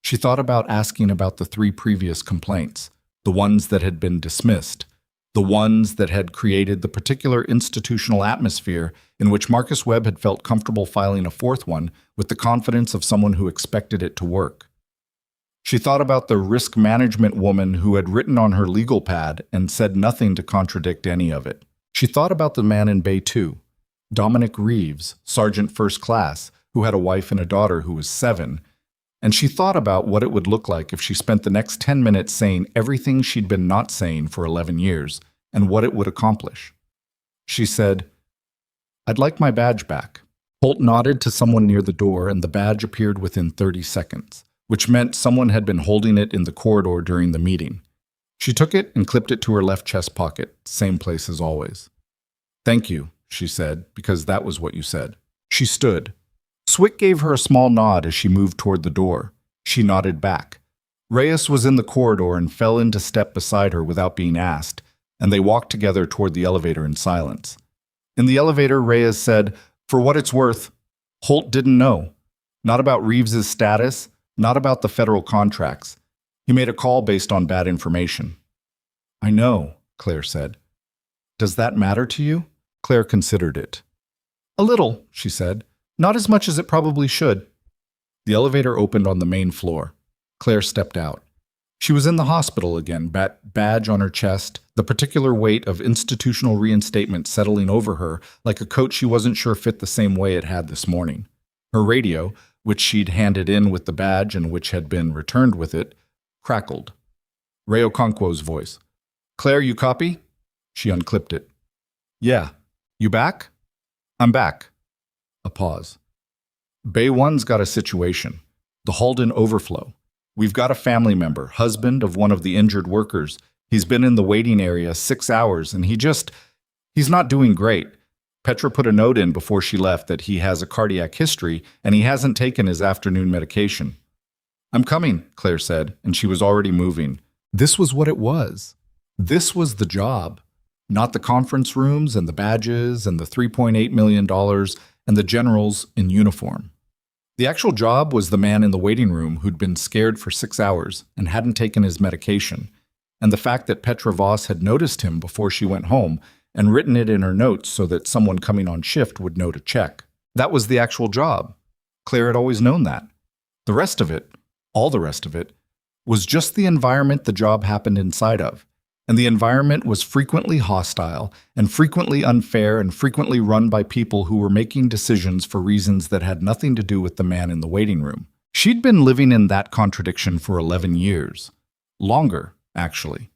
She thought about asking about the 3 previous complaints, the ones that had been dismissed, the ones that had created the particular institutional atmosphere in which Marcus Webb had felt comfortable filing a 4th one with the confidence of someone who expected it to work. She thought about the risk management woman who had written on her legal pad and said nothing to contradict any of it. She thought about the man in Bay 2, Dominic Reeves, Sergeant First Class, who had a wife and a daughter who was 7, and she thought about what it would look like if she spent the next 10 minutes saying everything she'd been not saying for 11 years, and what it would accomplish. She said, "I'd like my badge back." Holt nodded to someone near the door, and the badge appeared within 30 seconds, which meant someone had been holding it in the corridor during the meeting. She took it and clipped it to her left chest pocket, same place as always. "Thank you," she said, because that was what you said. She stood. Swick gave her a small nod as she moved toward the door. She nodded back. Reyes was in the corridor and fell into step beside her without being asked, and they walked together toward the elevator in silence. In the elevator, Reyes said, "For what it's worth, Holt didn't know. Not about Reeves's status, not about the federal contracts. He made a call based on bad information." "I know," Claire said. "Does that matter to you?" Claire considered it. "A little," she said. "Not as much as it probably should." The elevator opened on the main floor. Claire stepped out. She was in the hospital again, badge on her chest, the particular weight of institutional reinstatement settling over her like a coat she wasn't sure fit the same way it had this morning. Her radio, which she'd handed in with the badge and which had been returned with it, crackled. Ray Okonkwo's voice. "Claire, you copy?" She unclipped it. "Yeah. You back?" "I'm back." A pause. "Bay 1's got a situation. The Halden overflow. We've got a family member, husband of one of the injured workers. He's been in the waiting area 6 hours, and he's not doing great. Petra put a note in before she left that he has a cardiac history, and he hasn't taken his afternoon medication." "I'm coming," Claire said, and she was already moving. This was what it was. This was the job. Not the conference rooms and the badges and the $3.8 million and the generals in uniform. The actual job was the man in the waiting room who'd been scared for 6 hours and hadn't taken his medication, and the fact that Petra Voss had noticed him before she went home and written it in her notes so that someone coming on shift would know to check. That was the actual job. Claire had always known that. The rest of it, all the rest of it, was just the environment the job happened inside of. And the environment was frequently hostile and frequently unfair and frequently run by people who were making decisions for reasons that had nothing to do with the man in the waiting room. She'd been living in that contradiction for 11 years. Longer, actually.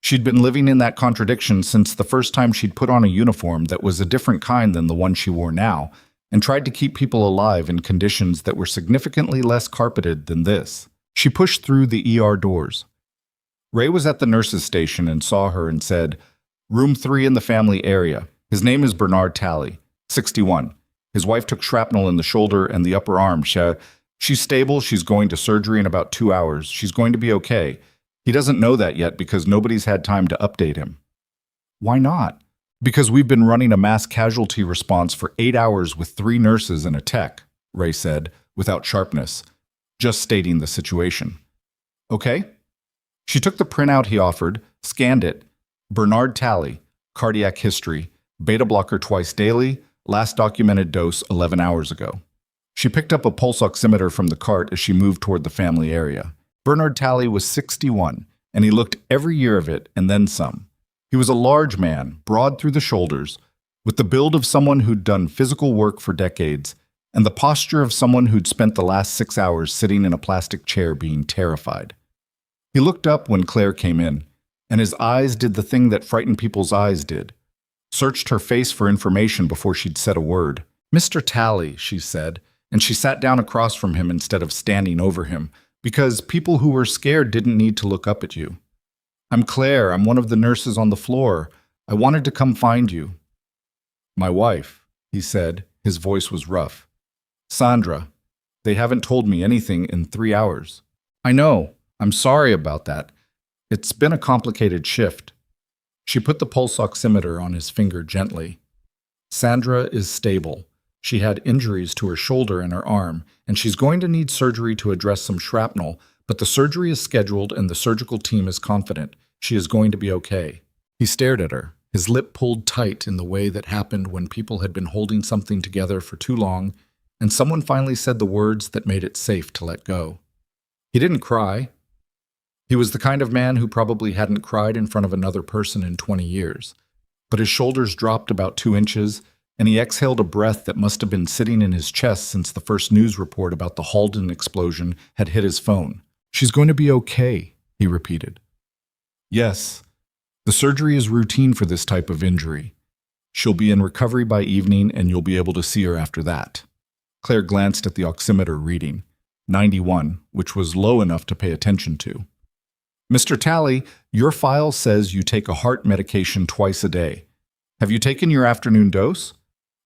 She'd been living in that contradiction since the first time she'd put on a uniform that was a different kind than the one she wore now, and tried to keep people alive in conditions that were significantly less carpeted than this. She pushed through the ER doors. Ray was at the nurse's station and saw her and said, "Room 3 in the family area. His name is Bernard Talley, 61. His wife took shrapnel in the shoulder and the upper arm. She's stable. She's going to surgery in about 2 hours. She's going to be okay. He doesn't know that yet because nobody's had time to update him." "Why not?" "Because we've been running a mass casualty response for 8 hours with 3 nurses and a tech," Ray said, without sharpness, just stating the situation. "Okay." She took the printout he offered, scanned it. Bernard Talley, cardiac history, beta blocker twice daily, last documented dose 11 hours ago. She picked up a pulse oximeter from the cart as she moved toward the family area. Bernard Talley was 61. and he looked every year of it and then some. He was a large man, broad through the shoulders, with the build of someone who'd done physical work for decades, and the posture of someone who'd spent the last 6 hours sitting in a plastic chair being terrified. He looked up when Claire came in, and his eyes did the thing that frightened people's eyes did. Searched her face for information before she'd said a word. "Mr. Talley," she said, and she sat down across from him instead of standing over him, because people who were scared didn't need to look up at you. "I'm Claire. I'm one of the nurses on the floor. I wanted to come find you." "My wife," he said. His voice was rough. "Sandra. They haven't told me anything in 3 hours." "I know. I'm sorry about that. It's been a complicated shift." She put the pulse oximeter on his finger gently. "Sandra is stable. She had injuries to her shoulder and her arm, and she's going to need surgery to address some shrapnel, but the surgery is scheduled and the surgical team is confident. She is going to be okay." He stared at her, his lip pulled tight in the way that happened when people had been holding something together for too long, and someone finally said the words that made it safe to let go. He didn't cry. He was the kind of man who probably hadn't cried in front of another person in 20 years. But his shoulders dropped about 2 inches, and he exhaled a breath that must have been sitting in his chest since the first news report about the Halden explosion had hit his phone. "She's going to be okay," he repeated. "Yes. The surgery is routine for this type of injury. She'll be in recovery by evening, and you'll be able to see her after that." Claire glanced at the oximeter reading, 91, which was low enough to pay attention to. "Mr. Talley, your file says you take a heart medication twice a day. Have you taken your afternoon dose?"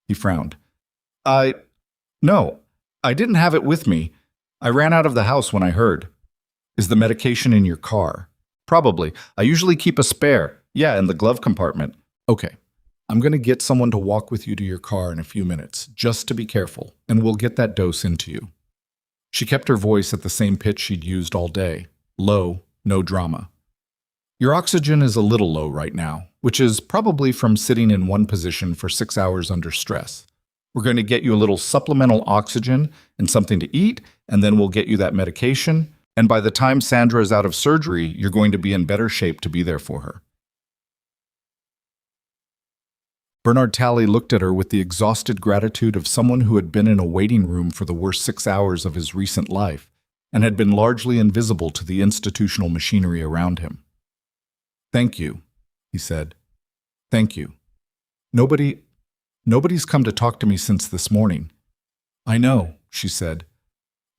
He frowned. No, I didn't have it with me. I ran out of the house when I heard." "Is the medication in your car?" "Probably. I usually keep a spare. Yeah, in the glove compartment." "Okay. I'm going to get someone to walk with you to your car in a few minutes, just to be careful, and we'll get that dose into you." She kept her voice at the same pitch she'd used all day. Low, no drama. "Your oxygen is a little low right now, which is probably from sitting in one position for 6 hours under stress. We're going to get you a little supplemental oxygen and something to eat, and then we'll get you that medication. And by the time Sandra is out of surgery, you're going to be in better shape to be there for her." Bernard Talley looked at her with the exhausted gratitude of someone who had been in a waiting room for the worst 6 hours of his recent life and had been largely invisible to the institutional machinery around him. "Thank you," he said. "Thank you. Nobody's come to talk to me since this morning." "I know," she said.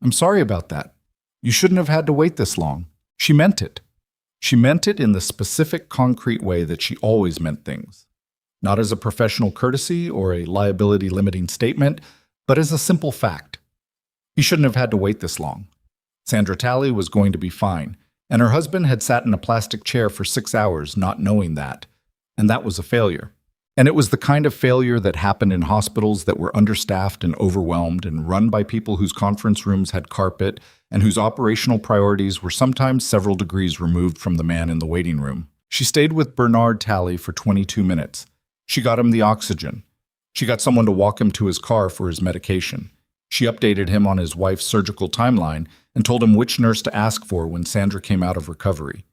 "I'm sorry about that. You shouldn't have had to wait this long." She meant it. She meant it in the specific, concrete way that she always meant things. Not as a professional courtesy or a liability-limiting statement, but as a simple fact. He shouldn't have had to wait this long. Sandra Talley was going to be fine, and her husband had sat in a plastic chair for 6 hours not knowing that, and that was a failure. And it was the kind of failure that happened in hospitals that were understaffed and overwhelmed and run by people whose conference rooms had carpet and whose operational priorities were sometimes several degrees removed from the man in the waiting room. She stayed with Bernard Talley for 22 minutes. She got him the oxygen. She got someone to walk him to his car for his medication. She updated him on his wife's surgical timeline and told him which nurse to ask for when Sandra came out of recovery.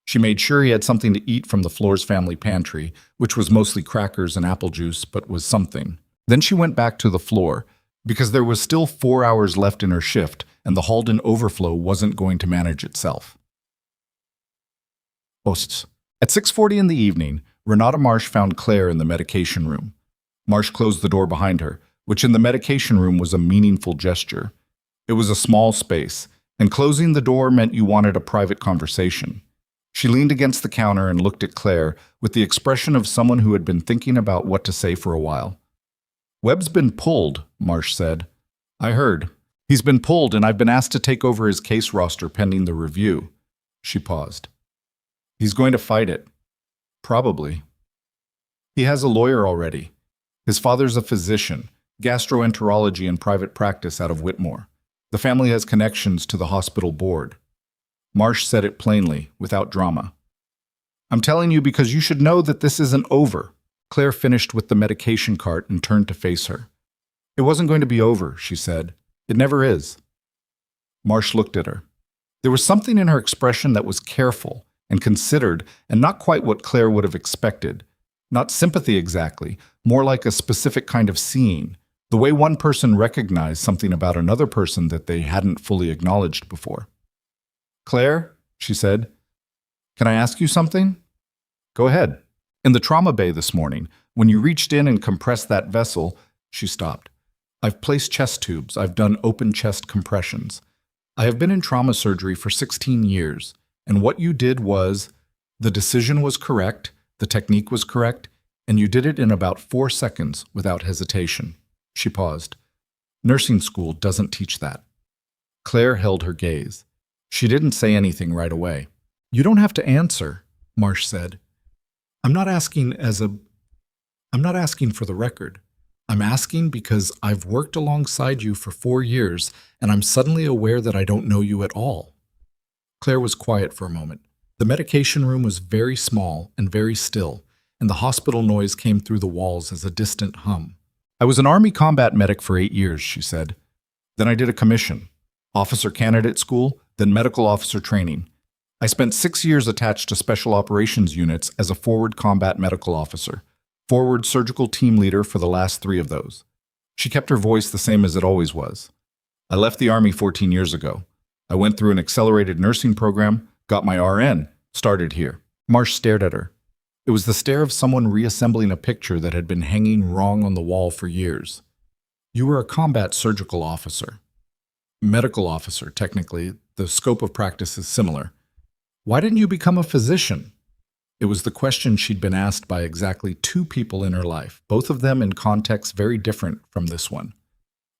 She made sure he had something to eat from the Floors family pantry, which was mostly crackers and apple juice, but was something. Then she went back to the floor, because there was still 4 hours left in her shift, and the Halden overflow wasn't going to manage itself. Posts. At 6:40 in the evening, Renata Marsh found Claire in the medication room. Marsh closed the door behind her, which in the medication room was a meaningful gesture. It was a small space, and closing the door meant you wanted a private conversation. She leaned against the counter and looked at Claire with the expression of someone who had been thinking about what to say for a while. "Webb's been pulled," Marsh said. "I heard. He's been pulled, and I've been asked to take over his case roster pending the review." She paused. "He's going to fight it." "Probably." "He has a lawyer already. His father's a physician, gastroenterology and private practice out of Whitmore. The family has connections to the hospital board." Marsh said it plainly, without drama. "I'm telling you because you should know that this isn't over." Claire finished with the medication cart and turned to face her. "It wasn't going to be over," she said. "It never is." Marsh looked at her. There was something in her expression that was careful, and considered, and not quite what Claire would have expected. Not sympathy exactly, more like a specific kind of seeing, the way one person recognized something about another person that they hadn't fully acknowledged before. "Claire," she said, "can I ask you something?" "Go ahead." "In the trauma bay this morning, when you reached in and compressed that vessel," she stopped. "I've placed chest tubes. I've done open chest compressions. I have been in trauma surgery for 16 years, and what you did was, the decision was correct, the technique was correct, and you did it in about 4 seconds without hesitation." She paused. "Nursing school doesn't teach that." Claire held her gaze. She didn't say anything right away. "You don't have to answer," Marsh said. I'm not asking for the record. I'm asking because I've worked alongside you for 4 years, and I'm suddenly aware that I don't know you at all." Claire was quiet for a moment. The medication room was very small and very still, and the hospital noise came through the walls as a distant hum. "I was an Army combat medic for 8 years, she said. "Then I did a commission, officer candidate school, then medical officer training. I spent 6 years attached to special operations units as a forward combat medical officer, forward surgical team leader for the last 3 of those." She kept her voice the same as it always was. "I left the Army 14 years ago. I went through an accelerated nursing program, got my RN, started here." Marsh stared at her. It was the stare of someone reassembling a picture that had been hanging wrong on the wall for years. "You were a combat surgical officer. Medical officer, technically. The scope of practice is similar. Why didn't you become a physician?" It was the question she'd been asked by exactly 2 people in her life, both of them in contexts very different from this one.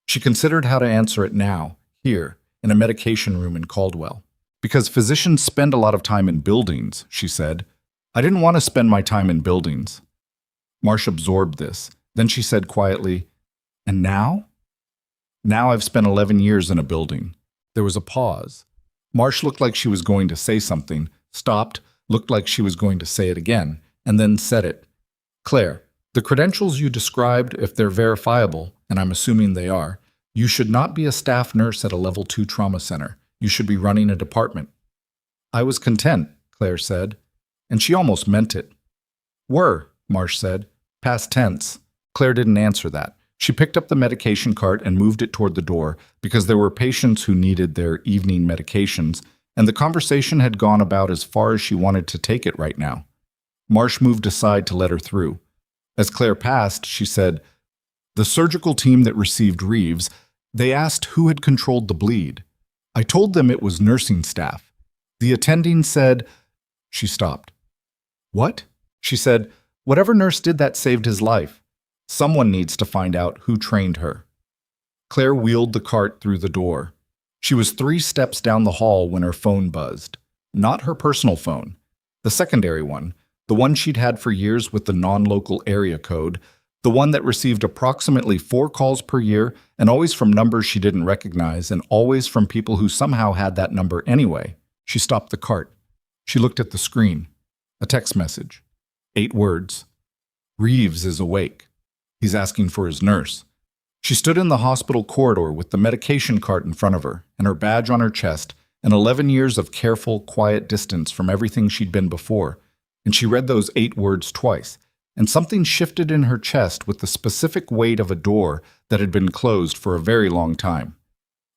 She considered how to answer it now, here, in a medication room in Caldwell. "Because physicians spend a lot of time in buildings," she said. "I didn't want to spend my time in buildings." Marsh absorbed this. Then she said quietly, "And now?" "Now I've spent 11 years in a building." There was a pause. Marsh looked like she was going to say something, stopped, looked like she was going to say it again, and then said it. "Claire, the credentials you described, if they're verifiable, and I'm assuming they are, you should not be a staff nurse at a level 2 trauma center. You should be running a department." "I was content," Claire said, and she almost meant it. "Were," Marsh said, past tense. Claire didn't answer that. She picked up the medication cart and moved it toward the door because there were patients who needed their evening medications, and the conversation had gone about as far as she wanted to take it right now. Marsh moved aside to let her through. As Claire passed, she said, "The surgical team that received Reeves, they asked who had controlled the bleed. I told them it was nursing staff. The attending said—" She stopped. "What?" She said, "Whatever nurse did that saved his life. Someone needs to find out who trained her." Claire wheeled the cart through the door. She was 3 steps down the hall when her phone buzzed. Not her personal phone. The secondary one, the one she'd had for years with the non-local area code, the one that received approximately 4 calls per year and always from numbers she didn't recognize and always from people who somehow had that number anyway. She stopped the cart. She looked at the screen. A text message. 8 words. "Reeves is awake. He's asking for his nurse." She stood in the hospital corridor with the medication cart in front of her and her badge on her chest and 11 years of careful, quiet distance from everything she'd been before, and she read those 8 words twice, and something shifted in her chest with the specific weight of a door that had been closed for a very long time,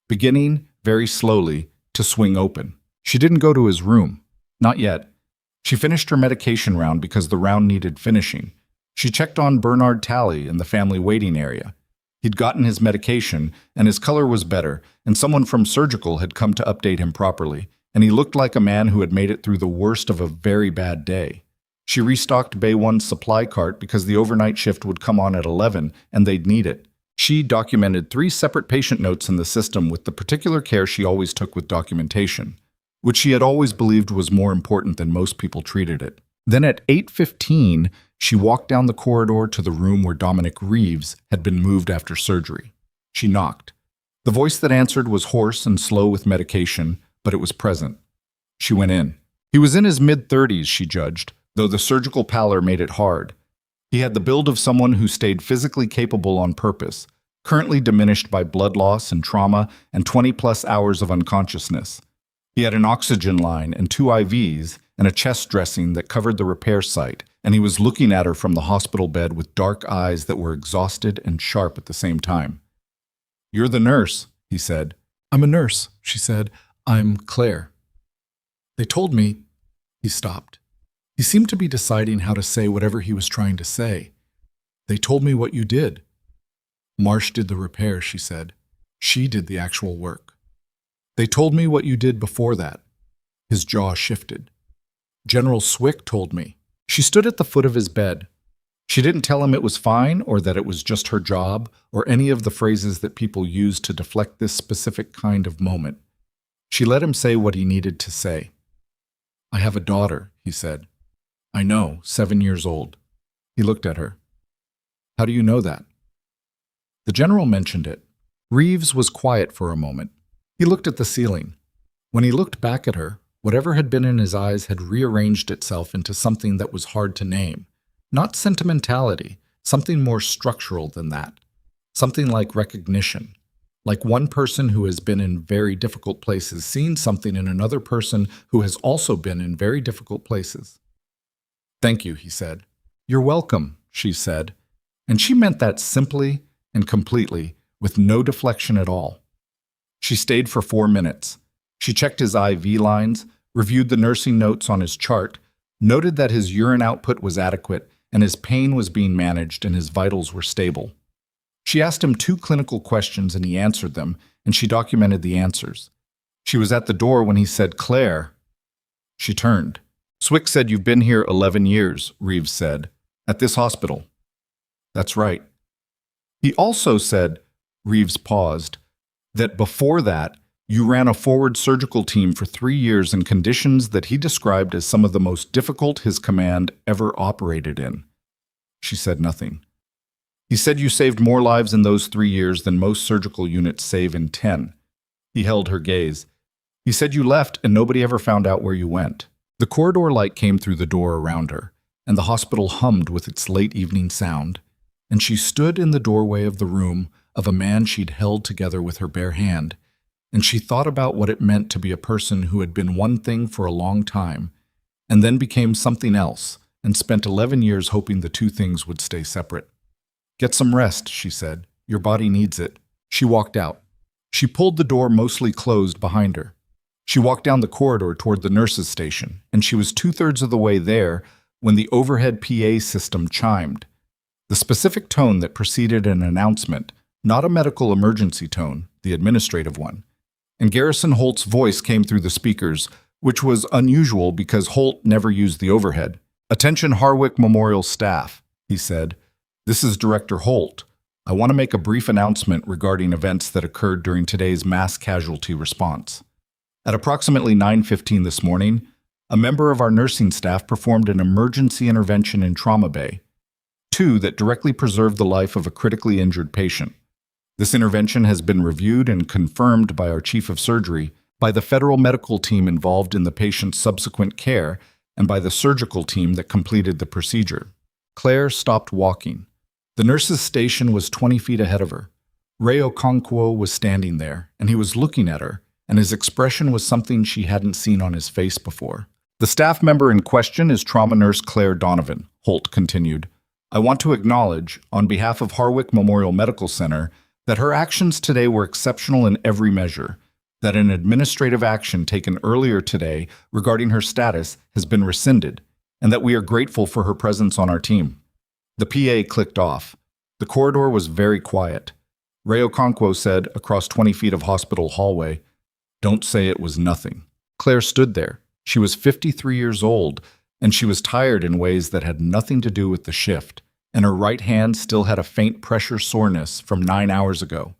beginning, very slowly, to swing open. She didn't go to his room. Not yet. She finished her medication round because the round needed finishing. She checked on Bernard Talley in the family waiting area. He'd gotten his medication, and his color was better, and someone from surgical had come to update him properly, and he looked like a man who had made it through the worst of a very bad day. She restocked Bay 1's supply cart because the overnight shift would come on at 11, and they'd need it. She documented 3 separate patient notes in the system with the particular care she always took with documentation, which she had always believed was more important than most people treated it. Then at 8:15, she walked down the corridor to the room where Dominic Reeves had been moved after surgery. She knocked. The voice that answered was hoarse and slow with medication, but it was present. She went in. He was in his mid-30s, she judged, though the surgical pallor made it hard. He had the build of someone who stayed physically capable on purpose, currently diminished by blood loss and trauma and 20-plus hours of unconsciousness. He had an oxygen line and 2 IVs, and a chest dressing that covered the repair site, and he was looking at her from the hospital bed with dark eyes that were exhausted and sharp at the same time. "You're the nurse," he said. "I'm a nurse," she said. "I'm Claire." "They told me—" He stopped. He seemed to be deciding how to say whatever he was trying to say. "They told me what you did." "Marsh did the repair," she said. "She did the actual work." "They told me what you did before that." His jaw shifted. "General Swick told me." She stood at the foot of his bed. She didn't tell him it was fine or that it was just her job or any of the phrases that people use to deflect this specific kind of moment. She let him say what he needed to say. "I have a daughter," he said. "I know, 7 years old." He looked at her. "How do you know that?" The general mentioned it. Reeves was quiet for a moment. He looked at the ceiling. When he looked back at her, whatever had been in his eyes had rearranged itself into something that was hard to name. Not sentimentality, something more structural than that. Something like recognition. Like one person who has been in very difficult places seeing something in another person who has also been in very difficult places. "Thank you," he said. "You're welcome," she said. And she meant that simply and completely, with no deflection at all. She stayed for 4 minutes. She checked his IV lines, reviewed the nursing notes on his chart, noted that his urine output was adequate and his pain was being managed and his vitals were stable. She asked him 2 clinical questions and he answered them, and she documented the answers. She was at the door when he said, "Claire." She turned. "Swick said you've been here 11 years, Reeves said. "At this hospital." "That's right." He also said, Reeves paused, "that before that, you ran a forward surgical team for 3 years in conditions that he described as some of the most difficult his command ever operated in." She said nothing. "He said you saved more lives in those 3 years than most surgical units save in 10. He held her gaze. "He said you left and nobody ever found out where you went." The corridor light came through the door around her, and the hospital hummed with its late evening sound, and she stood in the doorway of the room of a man she'd held together with her bare hand, and she thought about what it meant to be a person who had been one thing for a long time, and then became something else, and spent 11 years hoping the 2 things would stay separate. "Get some rest," she said. "Your body needs it." She walked out. She pulled the door mostly closed behind her. She walked down the corridor toward the nurses' station, and she was 2/3 of the way there when the overhead PA system chimed. The specific tone that preceded an announcement, not a medical emergency tone, the administrative one. And Garrison Holt's voice came through the speakers, which was unusual because Holt never used the overhead. "Attention Harwick Memorial staff," he said. "This is Director Holt. I want to make a brief announcement regarding events that occurred during today's mass casualty response. At approximately 9:15 this morning, a member of our nursing staff performed an emergency intervention in Trauma Bay, 2 that directly preserved the life of a critically injured patient. This intervention has been reviewed and confirmed by our chief of surgery, by the federal medical team involved in the patient's subsequent care, and by the surgical team that completed the procedure." Claire stopped walking. The nurse's station was 20 feet ahead of her. Ray Okonkwo was standing there, and he was looking at her, and his expression was something she hadn't seen on his face before. "The staff member in question is trauma nurse Claire Donovan," Holt continued. "I want to acknowledge, on behalf of Harwick Memorial Medical Center, that her actions today were exceptional in every measure, that an administrative action taken earlier today regarding her status has been rescinded, and that we are grateful for her presence on our team." The PA clicked off. The corridor was very quiet. Ray Okonkwo said, across 20 feet of hospital hallway, "Don't say it was nothing." Claire stood there. She was 53 years old, and she was tired in ways that had nothing to do with the shift, and her right hand still had a faint pressure soreness from 9 hours ago.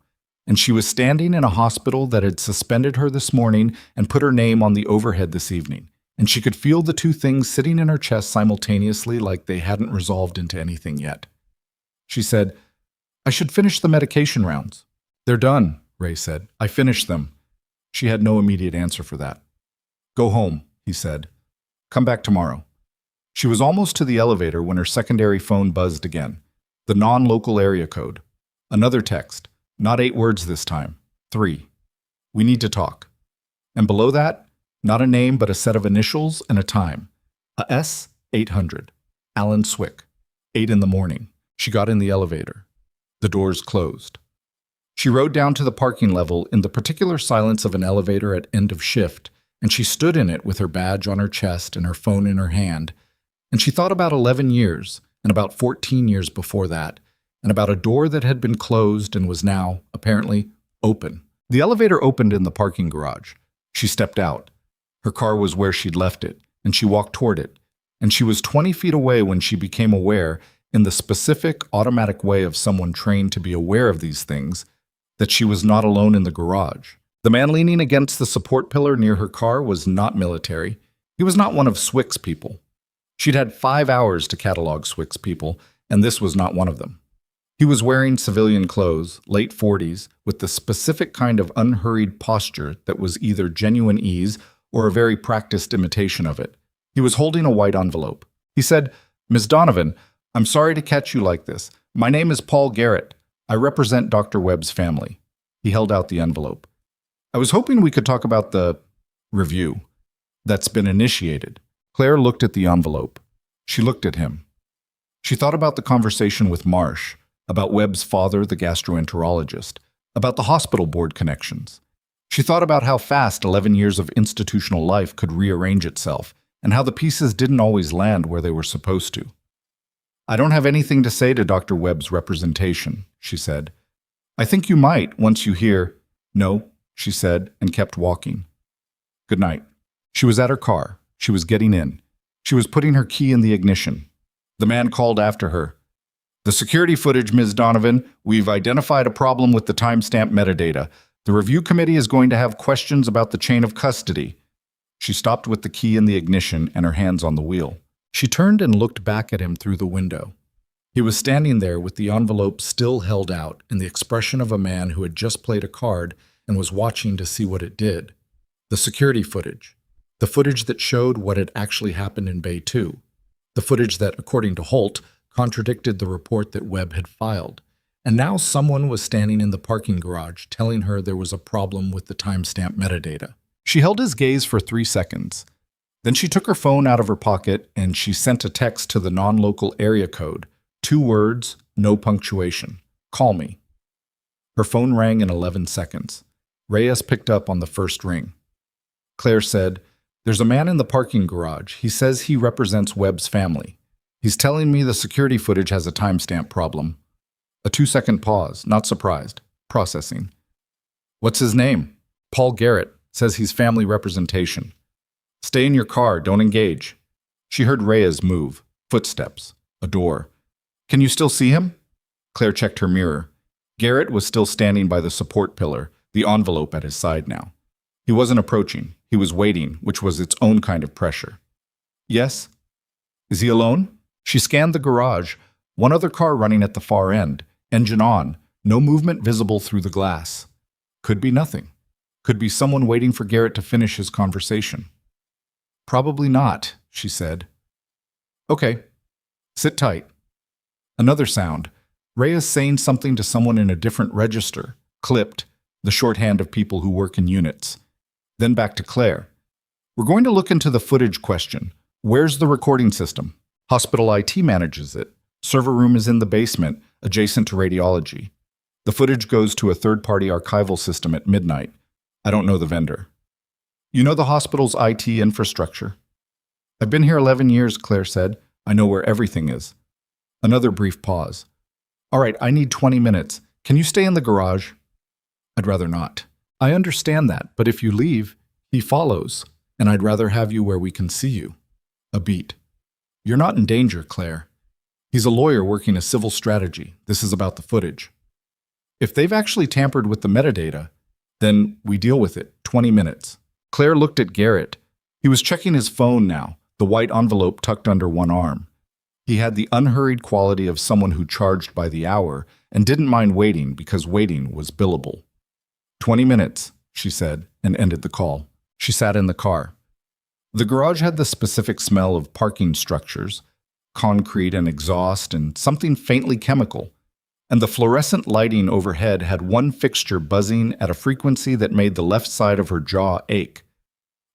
And she was standing in a hospital that had suspended her this morning and put her name on the overhead this evening, and she could feel the 2 things sitting in her chest simultaneously like they hadn't resolved into anything yet. She said, "I should finish the medication rounds." "They're done," Ray said. "I finished them." She had no immediate answer for that. "Go home," he said. "Come back tomorrow." She was almost to the elevator when her secondary phone buzzed again. The non-local area code. Another text. Not 8 words this time. 3. "We need to talk." And below that, not a name but a set of initials and a time. A S-800. Alan Swick. 8 in the morning. She got in the elevator. The doors closed. She rode down to the parking level in the particular silence of an elevator at end of shift, and she stood in it with her badge on her chest and her phone in her hand, and she thought about 11 years, and about 14 years before that, and about a door that had been closed and was now, apparently, open. The elevator opened in the parking garage. She stepped out. Her car was where she'd left it, and she walked toward it, and she was 20 feet away when she became aware, in the specific, automatic way of someone trained to be aware of these things, that she was not alone in the garage. The man leaning against the support pillar near her car was not military. He was not one of Swick's people. She'd had 5 hours to catalog Swick's people, and this was not one of them. He was wearing civilian clothes, late 40s, with the specific kind of unhurried posture that was either genuine ease or a very practiced imitation of it. He was holding a white envelope. He said, "Ms. Donovan, I'm sorry to catch you like this. My name is Paul Garrett. I represent Dr. Webb's family." He held out the envelope. "I was hoping we could talk about the review that's been initiated." Claire looked at the envelope. She looked at him. She thought about the conversation with Marsh, about Webb's father, the gastroenterologist, about the hospital board connections. She thought about how fast 11 years of institutional life could rearrange itself, and how the pieces didn't always land where they were supposed to. "I don't have anything to say to Dr. Webb's representation," she said. "I think you might once you hear—" "No," she said, and kept walking. "Good night." She was at her car. She was getting in. She was putting her key in the ignition. The man called after her. "The security footage, Ms. Donovan. We've identified a problem with the timestamp metadata. The review committee is going to have questions about the chain of custody." She stopped with the key in the ignition and her hands on the wheel. She turned and looked back at him through the window. He was standing there with the envelope still held out and the expression of a man who had just played a card and was watching to see what it did. The security footage. The footage that showed what had actually happened in Bay 2. The footage that, according to Holt, contradicted the report that Webb had filed. And now someone was standing in the parking garage telling her there was a problem with the timestamp metadata. She held his gaze for 3 seconds. Then she took her phone out of her pocket and she sent a text to the non-local area code. 2 words, no punctuation. "Call me." Her phone rang in 11 seconds. Reyes picked up on the first ring. Claire said, "There's a man in the parking garage. He says he represents Webb's family. He's telling me the security footage has a timestamp problem." A 2-second pause, not surprised. Processing. "What's his name?" "Paul Garrett. Says he's family representation." "Stay in your car. Don't engage." She heard Reyes move. Footsteps. A door. "Can you still see him?" Claire checked her mirror. Garrett was still standing by the support pillar, the envelope at his side now. He wasn't approaching. He was waiting, which was its own kind of pressure. "Yes?" "Is he alone?" She scanned the garage. One other car running at the far end. Engine on. No movement visible through the glass. Could be nothing. Could be someone waiting for Garrett to finish his conversation. "Probably not," she said. "Okay. Sit tight." Another sound. Reyes saying something to someone in a different register. Clipped. The shorthand of people who work in units. Then back to Claire. "We're going to look into the footage question. Where's the recording system?" "Hospital IT manages it. Server room is in the basement, adjacent to radiology. The footage goes to a third-party archival system at midnight. I don't know the vendor." "You know the hospital's IT infrastructure?" "I've been here 11 years, Claire said. I know where everything is." Another brief pause. "All right, I need 20 minutes. Can you stay in the garage?" "I'd rather not." "I understand that, but if you leave, he follows, and I'd rather have you where we can see you." A beat. "You're not in danger, Claire. He's a lawyer working a civil strategy. This is about the footage. If they've actually tampered with the metadata, then we deal with it. 20 minutes. Claire looked at Garrett. He was checking his phone now, the white envelope tucked under one arm. He had the unhurried quality of someone who charged by the hour and didn't mind waiting because waiting was billable. 20 minutes, she said, and ended the call. She sat in the car. The garage had the specific smell of parking structures, concrete and exhaust, and something faintly chemical. And the fluorescent lighting overhead had one fixture buzzing at a frequency that made the left side of her jaw ache.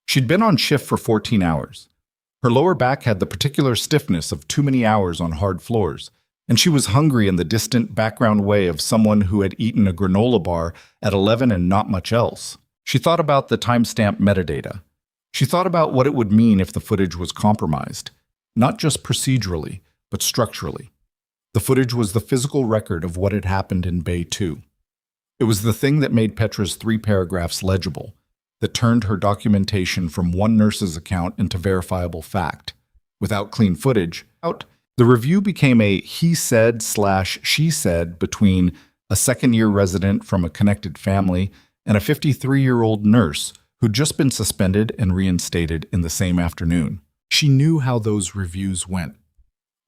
She'd been on shift for 14 hours. Her lower back had the particular stiffness of too many hours on hard floors, and she was hungry in the distant background way of someone who had eaten a granola bar at 11 and not much else. She thought about the timestamp metadata. She thought about what it would mean if the footage was compromised, not just procedurally, but structurally. The footage was the physical record of what had happened in Bay 2. It was the thing that made Petra's 3 paragraphs legible, that turned her documentation from one nurse's account into verifiable fact. Without clean footage, the review became a he said/she said between a second-year resident from a connected family and a 53-year-old nurse who'd just been suspended and reinstated in the same afternoon. She knew how those reviews went.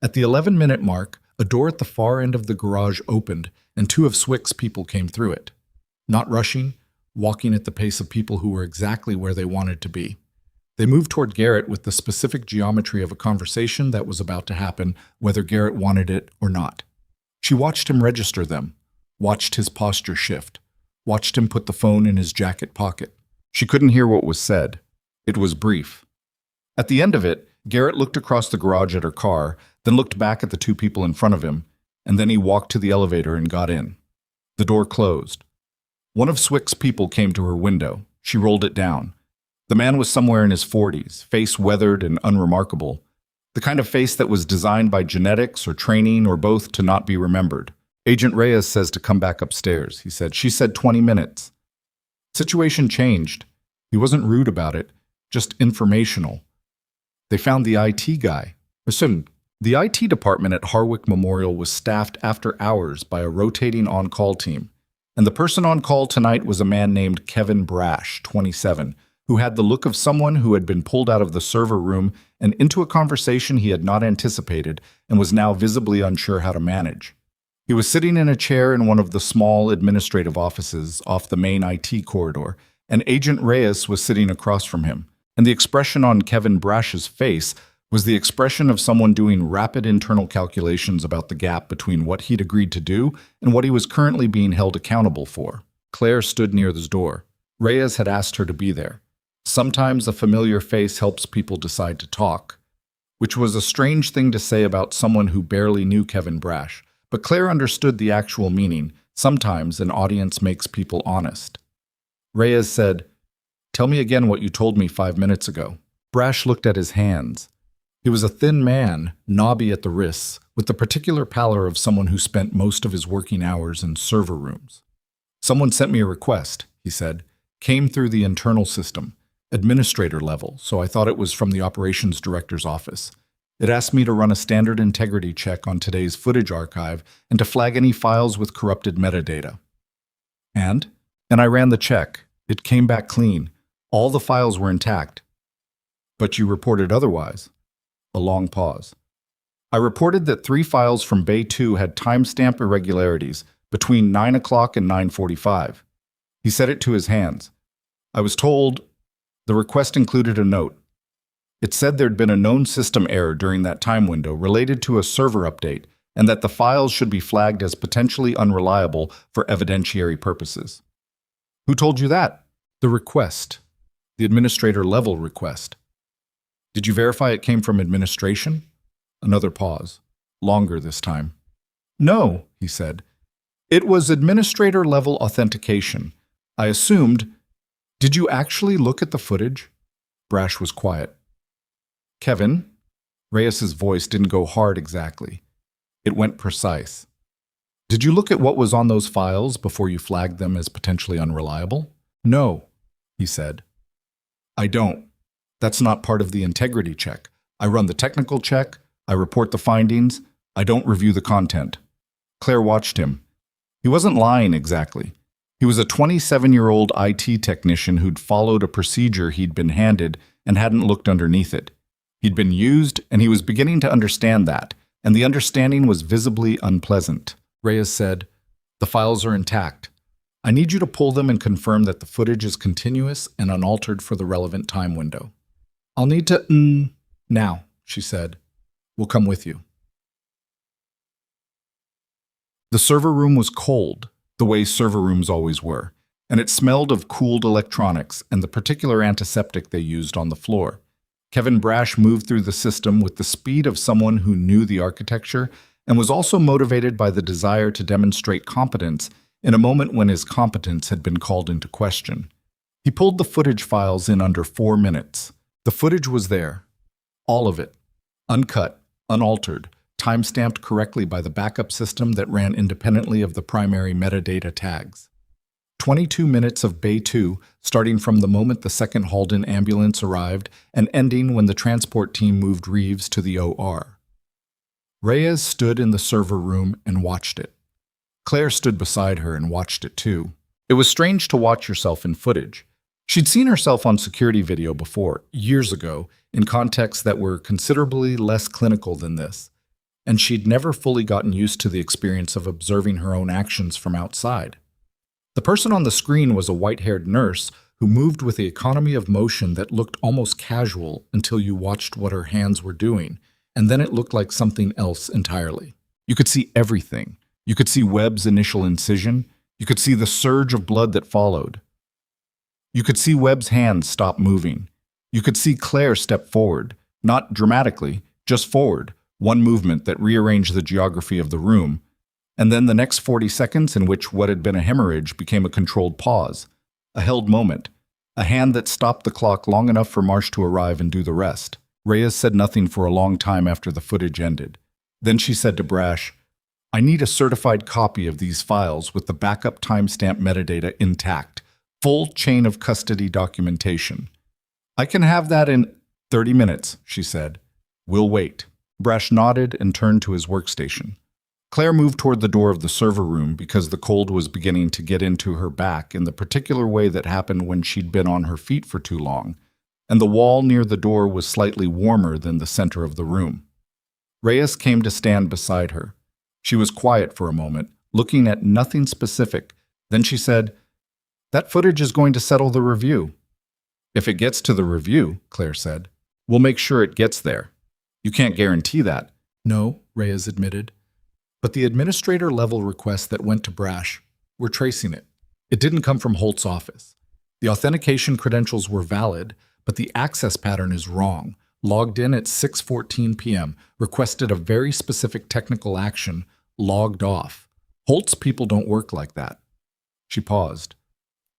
At the 11-minute mark, a door at the far end of the garage opened, and 2 of Swick's people came through it. Not rushing, walking at the pace of people who were exactly where they wanted to be. They moved toward Garrett with the specific geometry of a conversation that was about to happen, whether Garrett wanted it or not. She watched him register them, watched his posture shift, watched him put the phone in his jacket pocket. She couldn't hear what was said. It was brief. At the end of it, Garrett looked across the garage at her car, then looked back at the 2 people in front of him, and then he walked to the elevator and got in. The door closed. One of Swick's people came to her window. She rolled it down. The man was somewhere in his 40s, face weathered and unremarkable, the kind of face that was designed by genetics or training or both to not be remembered. "Agent Reyes says to come back upstairs," he said. "She said 20 minutes. Situation changed. He wasn't rude about it, just informational. They found the IT guy. Listen, the IT department at Harwick Memorial was staffed after hours by a rotating on-call team, and the person on call tonight was a man named Kevin Brash, 27, who had the look of someone who had been pulled out of the server room and into a conversation he had not anticipated and was now visibly unsure how to manage. He was sitting in a chair in one of the small administrative offices off the main IT corridor, and Agent Reyes was sitting across from him, and the expression on Kevin Brash's face was the expression of someone doing rapid internal calculations about the gap between what he'd agreed to do and what he was currently being held accountable for. Claire stood near the door. Reyes had asked her to be there. Sometimes a familiar face helps people decide to talk, which was a strange thing to say about someone who barely knew Kevin Brash, but Claire understood the actual meaning. Sometimes an audience makes people honest. Reyes said, "Tell me again what you told me 5 minutes ago." Brash looked at his hands. He was a thin man, knobby at the wrists, with the particular pallor of someone who spent most of his working hours in server rooms. "Someone sent me a request," he said. "Came through the internal system, administrator level, so I thought it was from the operations director's office. It asked me to run a standard integrity check on today's footage archive and to flag any files with corrupted metadata. And I ran the check. It came back clean. All the files were intact." "But you reported otherwise." A long pause. "I reported that 3 files from Bay 2 had timestamp irregularities between 9 o'clock and 9:45. He set it to his hands. "I was told..." The request included a note. It said there'd been a known system error during that time window related to a server update, and that the files should be flagged as potentially unreliable for evidentiary purposes. "Who told you that?" "The request. The administrator-level request." "Did you verify it came from administration?" Another pause. Longer this time. "No," he said. "It was administrator-level authentication. I assumed..." "Did you actually look at the footage?" Brash was quiet. "Kevin?" Reyes's voice didn't go hard exactly. It went precise. "Did you look at what was on those files before you flagged them as potentially unreliable?" "No," he said. "I don't. That's not part of the integrity check. I run the technical check, I report the findings, I don't review the content." Claire watched him. He wasn't lying exactly. He was a 27-year-old IT technician who'd followed a procedure he'd been handed and hadn't looked underneath it. He'd been used, and he was beginning to understand that, and the understanding was visibly unpleasant. Reyes said, "The files are intact. I need you to pull them and confirm that the footage is continuous and unaltered for the relevant time window." "I'll need to, now," she said. "We'll come with you." The server room was cold, the way server rooms always were, and it smelled of cooled electronics and the particular antiseptic they used on the floor. Kevin Brash moved through the system with the speed of someone who knew the architecture and was also motivated by the desire to demonstrate competence in a moment when his competence had been called into question. He pulled the footage files in under 4 minutes. The footage was there. All of it. Uncut, unaltered, time-stamped correctly by the backup system that ran independently of the primary metadata tags. 22 minutes of Bay 2, starting from the moment the second Halden ambulance arrived and ending when the transport team moved Reeves to the OR. Reyes stood in the server room and watched it. Claire stood beside her and watched it too. It was strange to watch yourself in footage. She'd seen herself on security video before, years ago, in contexts that were considerably less clinical than this, and she'd never fully gotten used to the experience of observing her own actions from outside. The person on the screen was a white-haired nurse who moved with the economy of motion that looked almost casual until you watched what her hands were doing, and then it looked like something else entirely. You could see everything. You could see Webb's initial incision. You could see the surge of blood that followed. You could see Webb's hands stop moving. You could see Claire step forward, not dramatically, just forward, one movement that rearranged the geography of the room, and then the next 40 seconds in which what had been a hemorrhage became a controlled pause, a held moment, a hand that stopped the clock long enough for Marsh to arrive and do the rest. Reyes said nothing for a long time after the footage ended. Then she said to Brash, "I need a certified copy of these files with the backup timestamp metadata intact, full chain of custody documentation." "I can have that in 30 minutes, she said. "We'll wait." Brash nodded and turned to his workstation. Claire moved toward the door of the server room because the cold was beginning to get into her back in the particular way that happened when she'd been on her feet for too long, and the wall near the door was slightly warmer than the center of the room. Reyes came to stand beside her. She was quiet for a moment, looking at nothing specific. Then she said, "That footage is going to settle the review." "If it gets to the review," Claire said, "we'll make sure it gets there." "You can't guarantee that." "No," Reyes admitted. "But the administrator-level requests that went to Brash, we're tracing it. It didn't come from Holt's office. The authentication credentials were valid, but the access pattern is wrong. Logged in at 6:14 p.m., requested a very specific technical action, logged off. Holt's people don't work like that." She paused.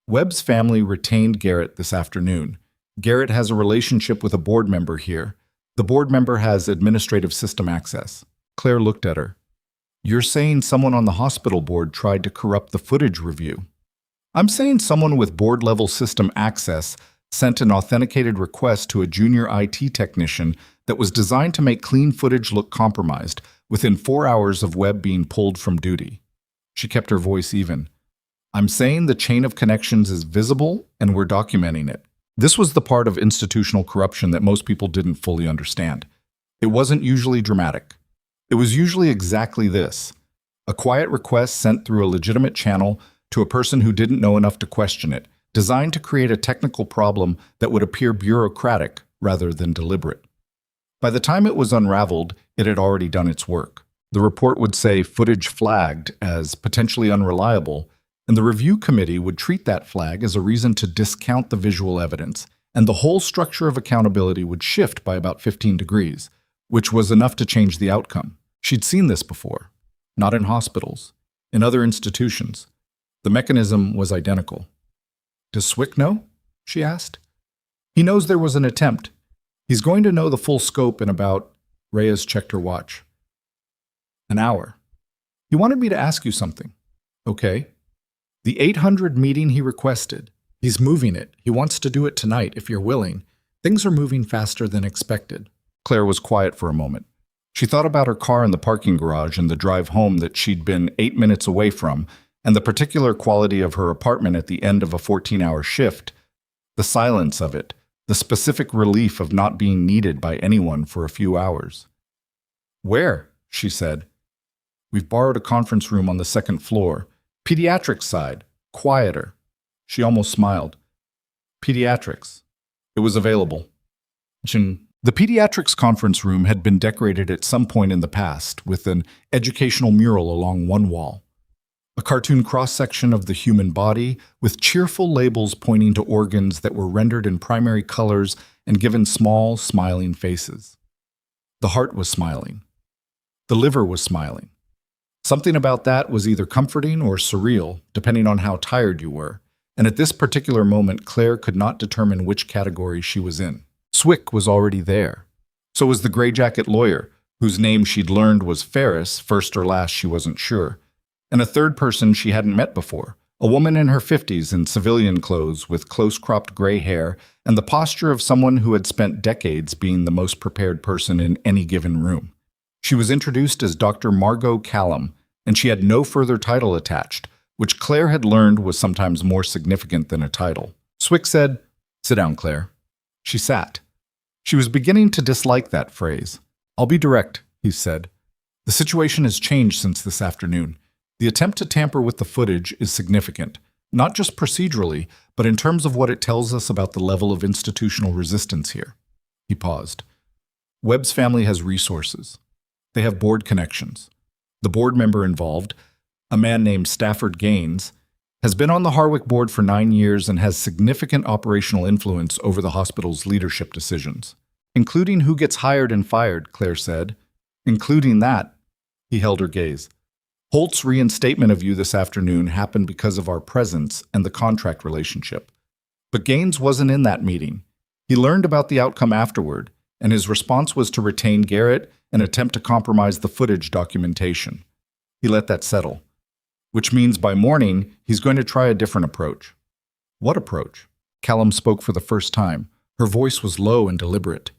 "Webb's family retained Garrett this afternoon. Garrett has a relationship with a board member here. The board member has administrative system access." Claire looked at her. "You're saying someone on the hospital board tried to corrupt the footage review?" "I'm saying someone with board-level system access sent an authenticated request to a junior IT technician that was designed to make clean footage look compromised within 4 hours of Webb being pulled from duty." She kept her voice even. "I'm saying the chain of connections is visible and we're documenting it." This was the part of institutional corruption that most people didn't fully understand. It wasn't usually dramatic. It was usually exactly this: a quiet request sent through a legitimate channel to a person who didn't know enough to question it, designed to create a technical problem that would appear bureaucratic rather than deliberate. By the time it was unraveled, it had already done its work. The report would say footage flagged as potentially unreliable, and the review committee would treat that flag as a reason to discount the visual evidence, and the whole structure of accountability would shift by about 15 degrees, which was enough to change the outcome. She'd seen this before. Not in hospitals. In other institutions. The mechanism was identical. "Does Swick know?" she asked. "He knows there was an attempt. He's going to know the full scope in about..." Reyes checked her watch. "An hour. He wanted me to ask you something." "Okay." "The 800 meeting he requested. He's moving it. He wants to do it tonight, if you're willing. Things are moving faster than expected." Claire was quiet for a moment. She thought about her car in the parking garage and the drive home that she'd been 8 minutes away from, and the particular quality of her apartment at the end of a 14-hour shift, the silence of it, the specific relief of not being needed by anyone for a few hours. "Where?" she said. "We've borrowed a conference room on the second floor. Pediatrics side. Quieter." She almost smiled. "Pediatrics." It was available. The pediatrics conference room had been decorated at some point in the past with an educational mural along one wall. a cartoon cross-section of the human body with cheerful labels pointing to organs that were rendered in primary colors and given small, smiling faces. The heart was smiling. The liver was smiling. Something about that was either comforting or surreal, depending on how tired you were, and at this particular moment Claire could not determine which category she was in. Swick was already there. So was the gray jacket lawyer, whose name she'd learned was Ferris, first or last she wasn't sure, and a third person she hadn't met before, a woman in her 50s in civilian clothes with close-cropped gray hair and the posture of someone who had spent decades being the most prepared person in any given room. She was introduced as Dr. Margot Callum, and she had no further title attached, which Claire had learned was sometimes more significant than a title. Swick said, "Sit down, Claire." She sat. She was beginning to dislike that phrase. "I'll be direct," he said. "The situation has changed since this afternoon. The attempt to tamper with the footage is significant, not just procedurally, but in terms of what it tells us about the level of institutional resistance here." He paused. Webb's family has resources. They have board connections. The board member involved, a man named Stafford Gaines, has been on the Harwick board for 9 years and has significant operational influence over the hospital's leadership decisions. "Including who gets hired and fired," Claire said. "Including that." He held her gaze. "Holt's reinstatement of you this afternoon happened because of our presence and the contract relationship. But Gaines wasn't in that meeting. He learned about the outcome afterward, and his response was to retain Garrett and attempt to compromise the footage documentation. He let that settle. Which means by morning, he's going to try a different approach." "What approach?" Callum spoke for the first time. Her voice was low and deliberate.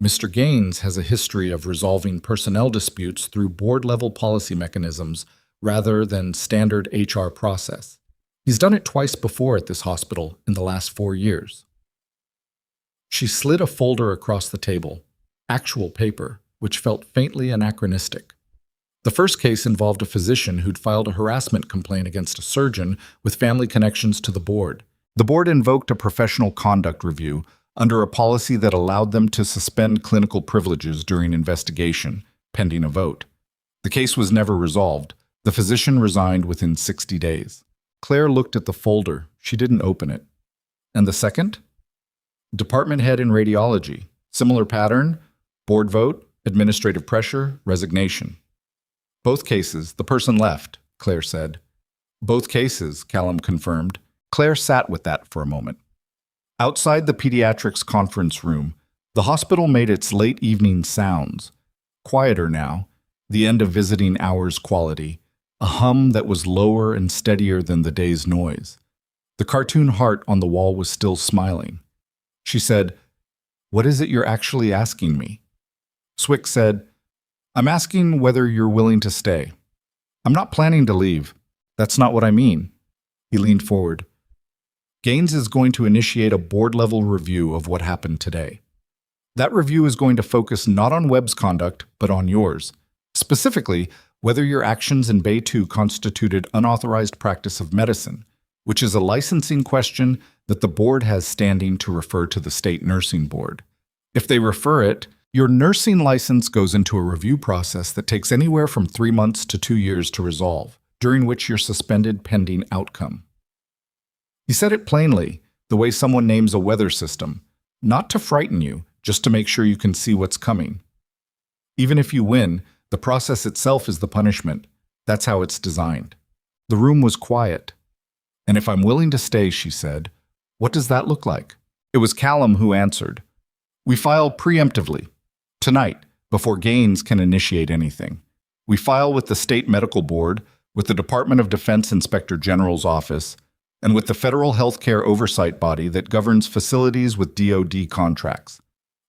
"Mr. Gaines has a history of resolving personnel disputes through board-level policy mechanisms rather than standard HR process. He's done it twice before at this hospital in the last 4 years." She slid a folder across the table, actual paper, which felt faintly anachronistic. The first case involved a physician who'd filed a harassment complaint against a surgeon with family connections to the board. The board invoked a professional conduct review under a policy that allowed them to suspend clinical privileges during investigation, pending a vote. The case was never resolved. The physician resigned within 60 days. Claire looked at the folder. She didn't open it. "And the second?" "Department head in radiology. Similar pattern, board vote, administrative pressure, resignation." "Both cases, the person left," Claire said. "Both cases," Callum confirmed. Claire sat with that for a moment. Outside the pediatrics conference room, the hospital made its late evening sounds. Quieter now, the end of visiting hours quality, a hum that was lower and steadier than the day's noise. The cartoon heart on the wall was still smiling. She said, "What is it you're actually asking me?" Swick said, "I'm asking whether you're willing to stay. I'm not planning to leave. That's not what I mean." He leaned forward. "Gaines is going to initiate a board-level review of what happened today. That review is going to focus not on Webb's conduct, but on yours. Specifically, whether your actions in Bay 2 constituted unauthorized practice of medicine, which is a licensing question that the board has standing to refer to the state nursing board. If they refer it, your nursing license goes into a review process that takes anywhere from 3 months to 2 years to resolve, during which you're suspended pending outcome." He said it plainly, the way someone names a weather system, not to frighten you, just to make sure you can see what's coming. Even if you win, the process itself is the punishment. That's how it's designed. The room was quiet. "And if I'm willing to stay," she said, "what does that look like?" It was Callum who answered. "We file preemptively. Tonight, before Gaines can initiate anything. We file with the State Medical Board, with the Department of Defense Inspector General's office, and with the Federal Healthcare Oversight Body that governs facilities with DoD contracts.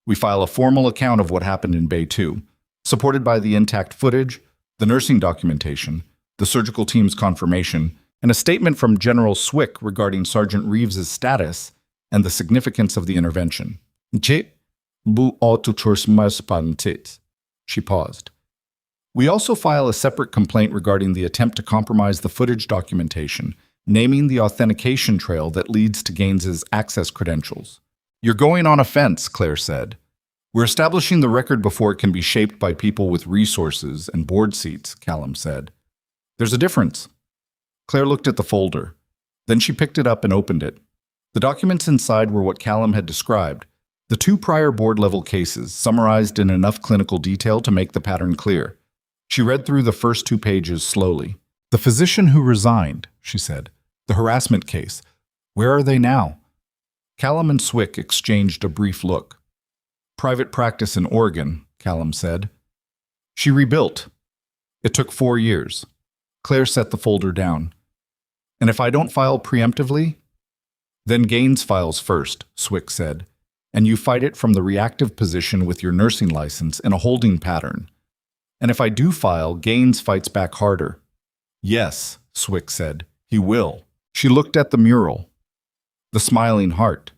We file a formal account of what happened in Bay 2, supported by the intact footage, the nursing documentation, the surgical team's confirmation, and a statement from General Swick regarding Sergeant Reeves's status and the significance of the intervention." She paused. "We also file a separate complaint regarding the attempt to compromise the footage documentation, naming the authentication trail that leads to Gaines's access credentials." "You're going on a fence," Claire said. "We're establishing the record before it can be shaped by people with resources and board seats," Callum said. "There's a difference." Claire looked at the folder. Then she picked it up and opened it. The documents inside were what Callum had described. The 2 prior board-level cases, summarized in enough clinical detail to make the pattern clear. She read through the first 2 pages slowly. The physician who resigned, she said. The harassment case. Where are they now? Callum and Swick exchanged a brief look. Private practice in Oregon, Callum said. She rebuilt. It took 4 years. Claire set the folder down. And if I don't file preemptively? Then Gaines files first, Swick said. And you fight it from the reactive position with your nursing license in a holding pattern. And if I do file, Gaines fights back harder. Yes, Swick said. He will. She looked at the mural. The smiling heart.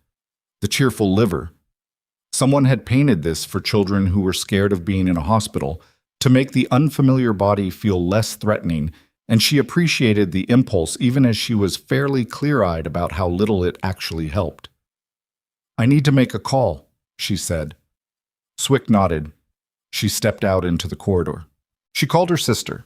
The cheerful liver. Someone had painted this for children who were scared of being in a hospital to make the unfamiliar body feel less threatening, and she appreciated the impulse even as she was fairly clear-eyed about how little it actually helped. I need to make a call, she said. Swick nodded. She stepped out into the corridor. She called her sister.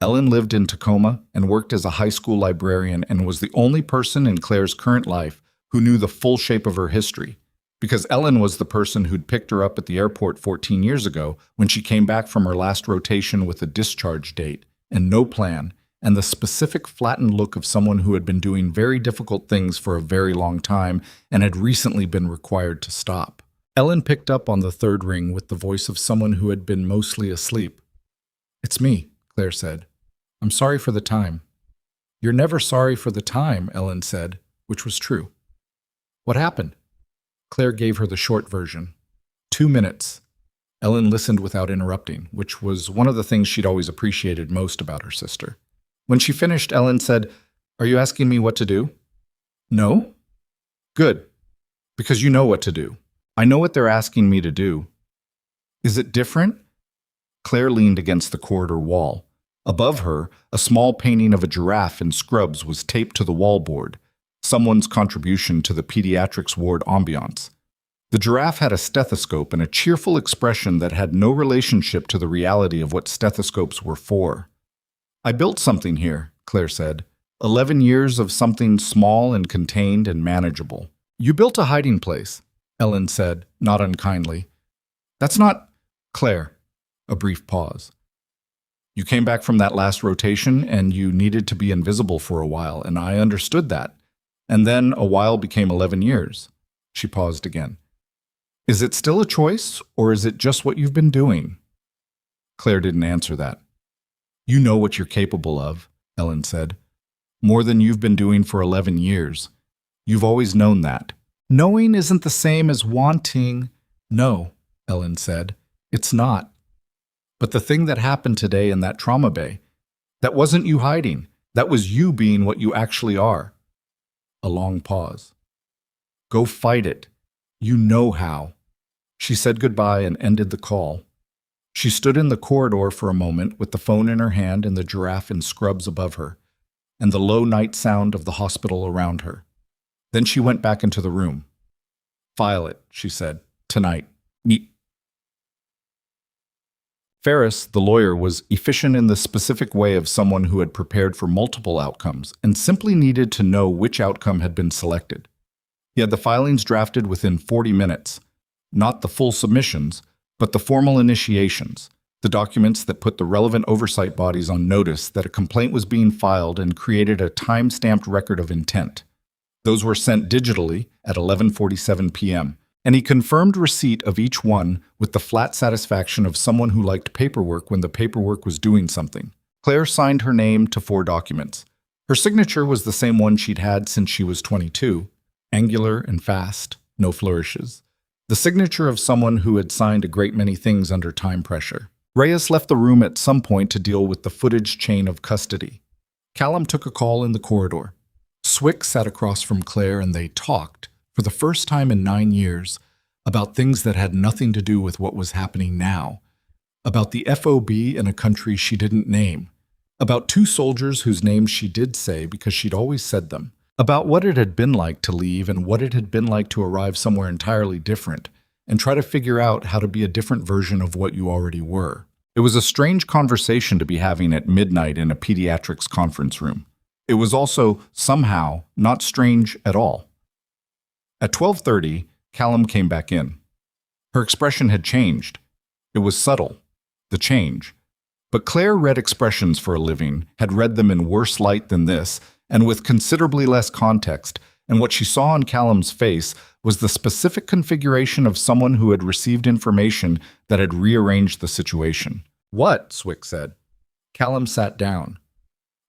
Ellen lived in Tacoma and worked as a high school librarian and was the only person in Claire's current life who knew the full shape of her history, because Ellen was the person who'd picked her up at the airport 14 years ago when she came back from her last rotation with a discharge date and no plan, and the specific flattened look of someone who had been doing very difficult things for a very long time and had recently been required to stop. Ellen picked up on the 3rd ring with the voice of someone who had been mostly asleep. It's me, Claire said. I'm sorry for the time. You're never sorry for the time, Ellen said, which was true. What happened? Claire gave her the short version. 2 minutes. Ellen listened without interrupting, which was one of the things she'd always appreciated most about her sister. When she finished, Ellen said, Are you asking me what to do? No? Good. Because you know what to do. I know what they're asking me to do. Is it different? Claire leaned against the corridor wall. Above her, a small painting of a giraffe in scrubs was taped to the wallboard, someone's contribution to the pediatrics ward ambiance. The giraffe had a stethoscope and a cheerful expression that had no relationship to the reality of what stethoscopes were for. I built something here, Claire said. 11 years of something small and contained and manageable. You built a hiding place, Ellen said, not unkindly. That's not... Claire. A brief pause. You came back from that last rotation and you needed to be invisible for a while, and I understood that. And then a while became 11 years. She paused again. Is it still a choice, or is it just what you've been doing? Claire didn't answer that. You know what you're capable of, Ellen said. More than you've been doing for 11 years. You've always known that. Knowing isn't the same as wanting. No, Ellen said. It's not. But the thing that happened today in that trauma bay, that wasn't you hiding. That was you being what you actually are. A long pause. Go fight it. You know how. She said goodbye and ended the call. She stood in the corridor for a moment with the phone in her hand and the giraffe in scrubs above her, and the low night sound of the hospital around her. Then she went back into the room. File it, she said. Tonight. Meet. Ferris, the lawyer, was efficient in the specific way of someone who had prepared for multiple outcomes and simply needed to know which outcome had been selected. He had the filings drafted within 40 minutes, not the full submissions, but the formal initiations, the documents that put the relevant oversight bodies on notice that a complaint was being filed and created a time-stamped record of intent. Those were sent digitally at 11:47 p.m., and he confirmed receipt of each one with the flat satisfaction of someone who liked paperwork when the paperwork was doing something. Claire signed her name to 4 documents. Her signature was the same one she'd had since she was 22, angular and fast, no flourishes. The signature of someone who had signed a great many things under time pressure. Reyes left the room at some point to deal with the footage chain of custody. Callum took a call in the corridor. Swick sat across from Claire and they talked, for the first time in 9 years, about things that had nothing to do with what was happening now, about the FOB in a country she didn't name, about 2 soldiers whose names she did say because she'd always said them, about what it had been like to leave and what it had been like to arrive somewhere entirely different and try to figure out how to be a different version of what you already were. It was a strange conversation to be having at midnight in a pediatrics conference room. It was also, somehow, not strange at all. At 12:30, Callum came back in. Her expression had changed. It was subtle, the change. But Claire read expressions for a living, had read them in worse light than this, and with considerably less context, and what she saw on Callum's face was the specific configuration of someone who had received information that had rearranged the situation. "What?" Swick said. Callum sat down.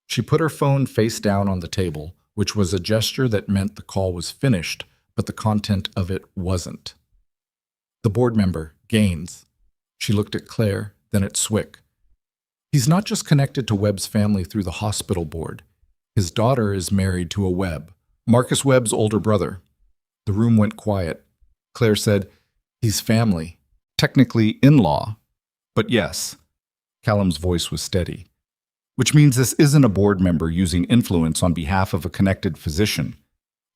She put her phone face down on the table, which was a gesture that meant the call was finished, but the content of it wasn't. "The board member, Gaines." She looked at Claire, then at Swick. "He's not just connected to Webb's family through the hospital board. His daughter is married to a Webb, Marcus Webb's older brother." The room went quiet. Claire said, "He's family. Technically in-law. But yes." Callum's voice was steady. "Which means this isn't a board member using influence on behalf of a connected physician.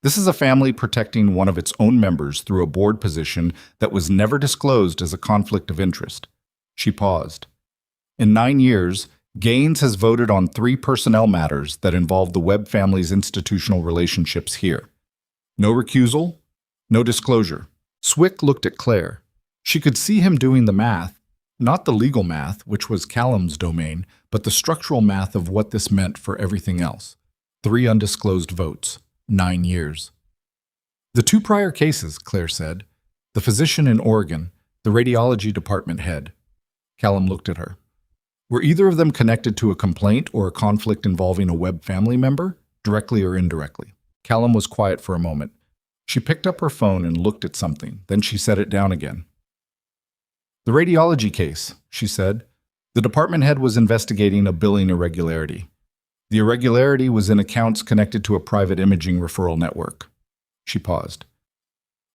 This is a family protecting one of its own members through a board position that was never disclosed as a conflict of interest." She paused. "In 9 years, Gaines has voted on 3 personnel matters that involve the Webb family's institutional relationships here. No recusal, no disclosure." Swick looked at Claire. She could see him doing the math, not the legal math, which was Callum's domain, but the structural math of what this meant for everything else. 3 undisclosed votes, 9 years. "The 2 prior cases," Claire said. "The physician in Oregon, the radiology department head." Callum looked at her. "Were either of them connected to a complaint or a conflict involving a Webb family member, directly or indirectly?" Callum was quiet for a moment. She picked up her phone and looked at something, then she set it down again. "The radiology case," she said. "The department head was investigating a billing irregularity. The irregularity was in accounts connected to a private imaging referral network." She paused.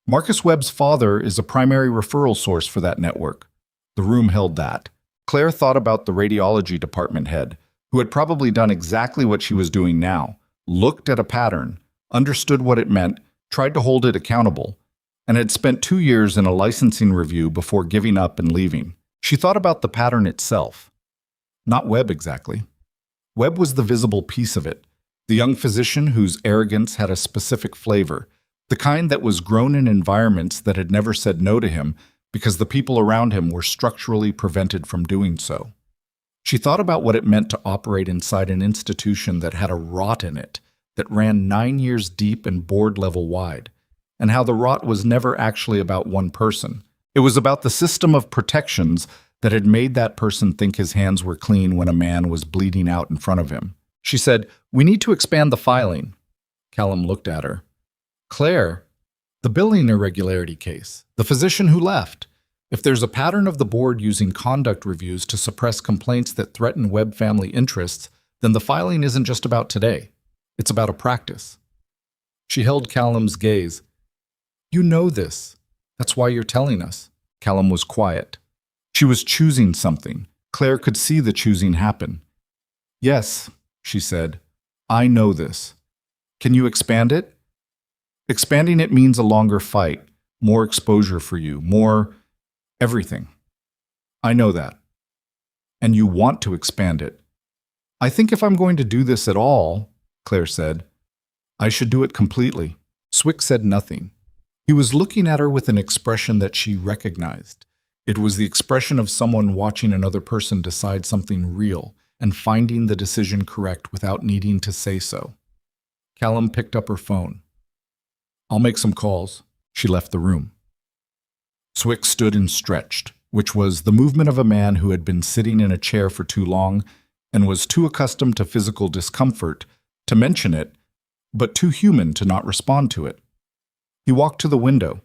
"Marcus Webb's father is a primary referral source for that network." The room held that. Claire thought about the radiology department head, who had probably done exactly what she was doing now, looked at a pattern, understood what it meant, tried to hold it accountable, and had spent 2 years in a licensing review before giving up and leaving. She thought about the pattern itself. Not Webb exactly. Webb was the visible piece of it, the young physician whose arrogance had a specific flavor, the kind that was grown in environments that had never said no to him because the people around him were structurally prevented from doing so. She thought about what it meant to operate inside an institution that had a rot in it, that ran 9 years deep and board level wide, and how the rot was never actually about one person. It was about the system of protections that had made that person think his hands were clean when a man was bleeding out in front of him. She said, "We need to expand the filing." Callum looked at her. "Claire, the billing irregularity case, the physician who left. If there's a pattern of the board using conduct reviews to suppress complaints that threaten Webb family interests, then the filing isn't just about today. It's about a practice." She held Callum's gaze. "You know this. That's why you're telling us." Callum was quiet. She was choosing something. Claire could see the choosing happen. "Yes," she said. "I know this. Can you expand it?" "Expanding it means a longer fight, more exposure for you, more everything." "I know that." "And you want to expand it." "I think if I'm going to do this at all," Claire said, "I should do it completely." Swick said nothing. He was looking at her with an expression that she recognized. It was the expression of someone watching another person decide something real and finding the decision correct without needing to say so. Callum picked up her phone. "I'll make some calls." She left the room. Swick stood and stretched, which was the movement of a man who had been sitting in a chair for too long and was too accustomed to physical discomfort to mention it, but too human to not respond to it. He walked to the window.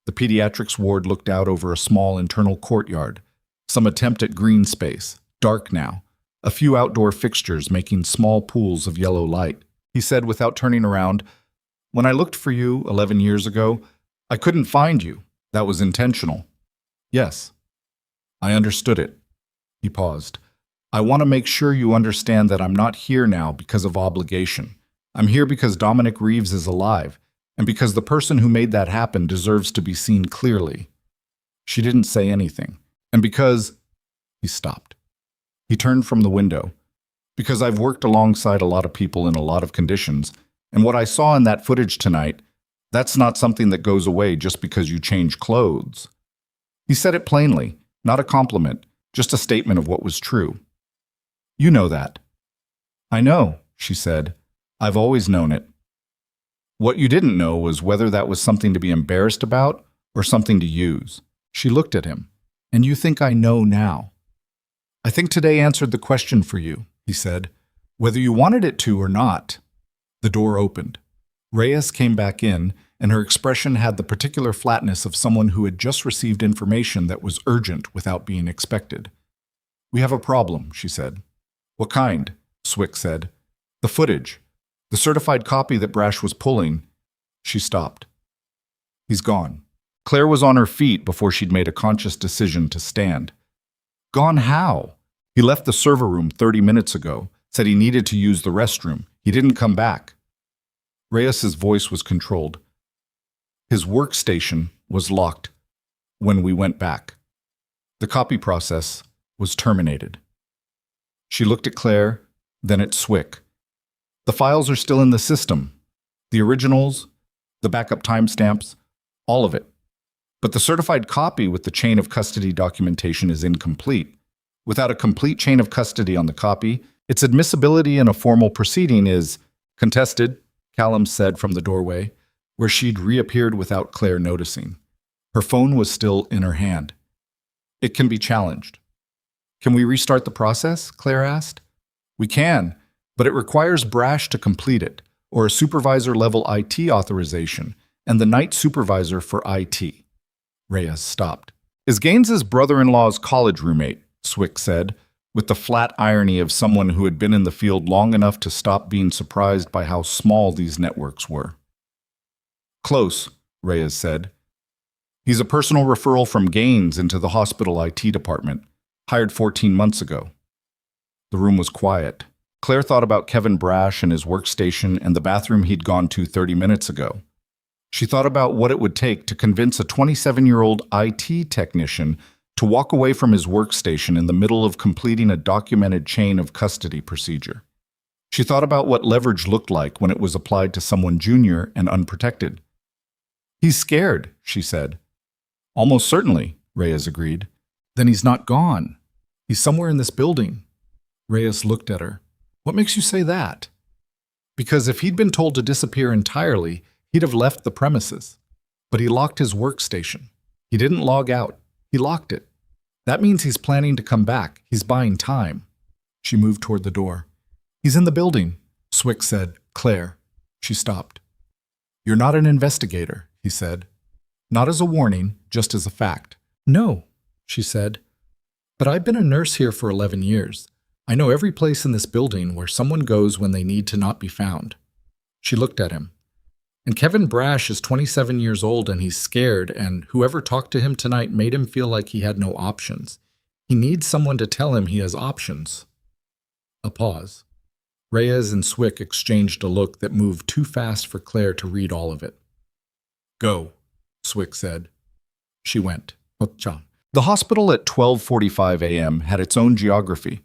The pediatrics ward looked out over a small internal courtyard, some attempt at green space, dark now, a few outdoor fixtures making small pools of yellow light. He said without turning around, "When I looked for you 11 years ago, I couldn't find you. That was intentional." "Yes." "I understood it." He paused. "I want to make sure you understand that I'm not here now because of obligation. I'm here because Dominic Reeves is alive, and because the person who made that happen deserves to be seen clearly." She didn't say anything. "And because—" He stopped. He turned from the window. Because I've worked alongside a lot of people in a lot of conditions, and what I saw in that footage tonight, that's not something that goes away just because you change clothes. He said it plainly, not a compliment, just a statement of what was true. You know that. I know, she said. I've always known it. What you didn't know was whether that was something to be embarrassed about or something to use. She looked at him. And you think I know now? I think today answered the question for you, he said, whether you wanted it to or not. The door opened. Reyes came back in, and her expression had the particular flatness of someone who had just received information that was urgent without being expected. We have a problem, she said. What kind? Swick said. The footage. The certified copy that Brash was pulling. She stopped. He's gone. Claire was on her feet before she'd made a conscious decision to stand. Gone how? He left the server room 30 minutes ago, said he needed to use the restroom. He didn't come back. Reyes's voice was controlled. His workstation was locked when we went back. The copy process was terminated. She looked at Claire, then at Swick. The files are still in the system. The originals, the backup timestamps, all of it. But the certified copy with the chain of custody documentation is incomplete. Without a complete chain of custody on the copy, its admissibility in a formal proceeding is contested, Callum said from the doorway, where she'd reappeared without Claire noticing. Her phone was still in her hand. It can be challenged. Can we restart the process? Claire asked. We can, but it requires Brash to complete it, or a supervisor-level IT authorization, and the night supervisor for IT. Reyes stopped. Is Gaines's brother-in-law's college roommate, Swick said, with the flat irony of someone who had been in the field long enough to stop being surprised by how small these networks were. Close, Reyes said. He's a personal referral from Gaines into the hospital IT department, hired 14 months ago. The room was quiet. Claire thought about Kevin Brash and his workstation and the bathroom he'd gone to 30 minutes ago. She thought about what it would take to convince a 27-year-old IT technician to walk away from his workstation in the middle of completing a documented chain of custody procedure. She thought about what leverage looked like when it was applied to someone junior and unprotected. He's scared, she said. Almost certainly, Reyes agreed. Then he's not gone. He's somewhere in this building. Reyes looked at her. What makes you say that? Because if he'd been told to disappear entirely, he'd have left the premises. But he locked his workstation. He didn't log out. He locked it. That means he's planning to come back. He's buying time. She moved toward the door. He's in the building, Swick said. Claire. She stopped. You're not an investigator, he said. Not as a warning, just as a fact. No, she said. But I've been a nurse here for 11 years. I know every place in this building where someone goes when they need to not be found. She looked at him. And Kevin Brash is 27 years old and he's scared, and whoever talked to him tonight made him feel like he had no options. He needs someone to tell him he has options. A pause. Reyes and Swick exchanged a look that moved too fast for Claire to read all of it. Go, Swick said. She went. The hospital at 12:45 a.m. had its own geography,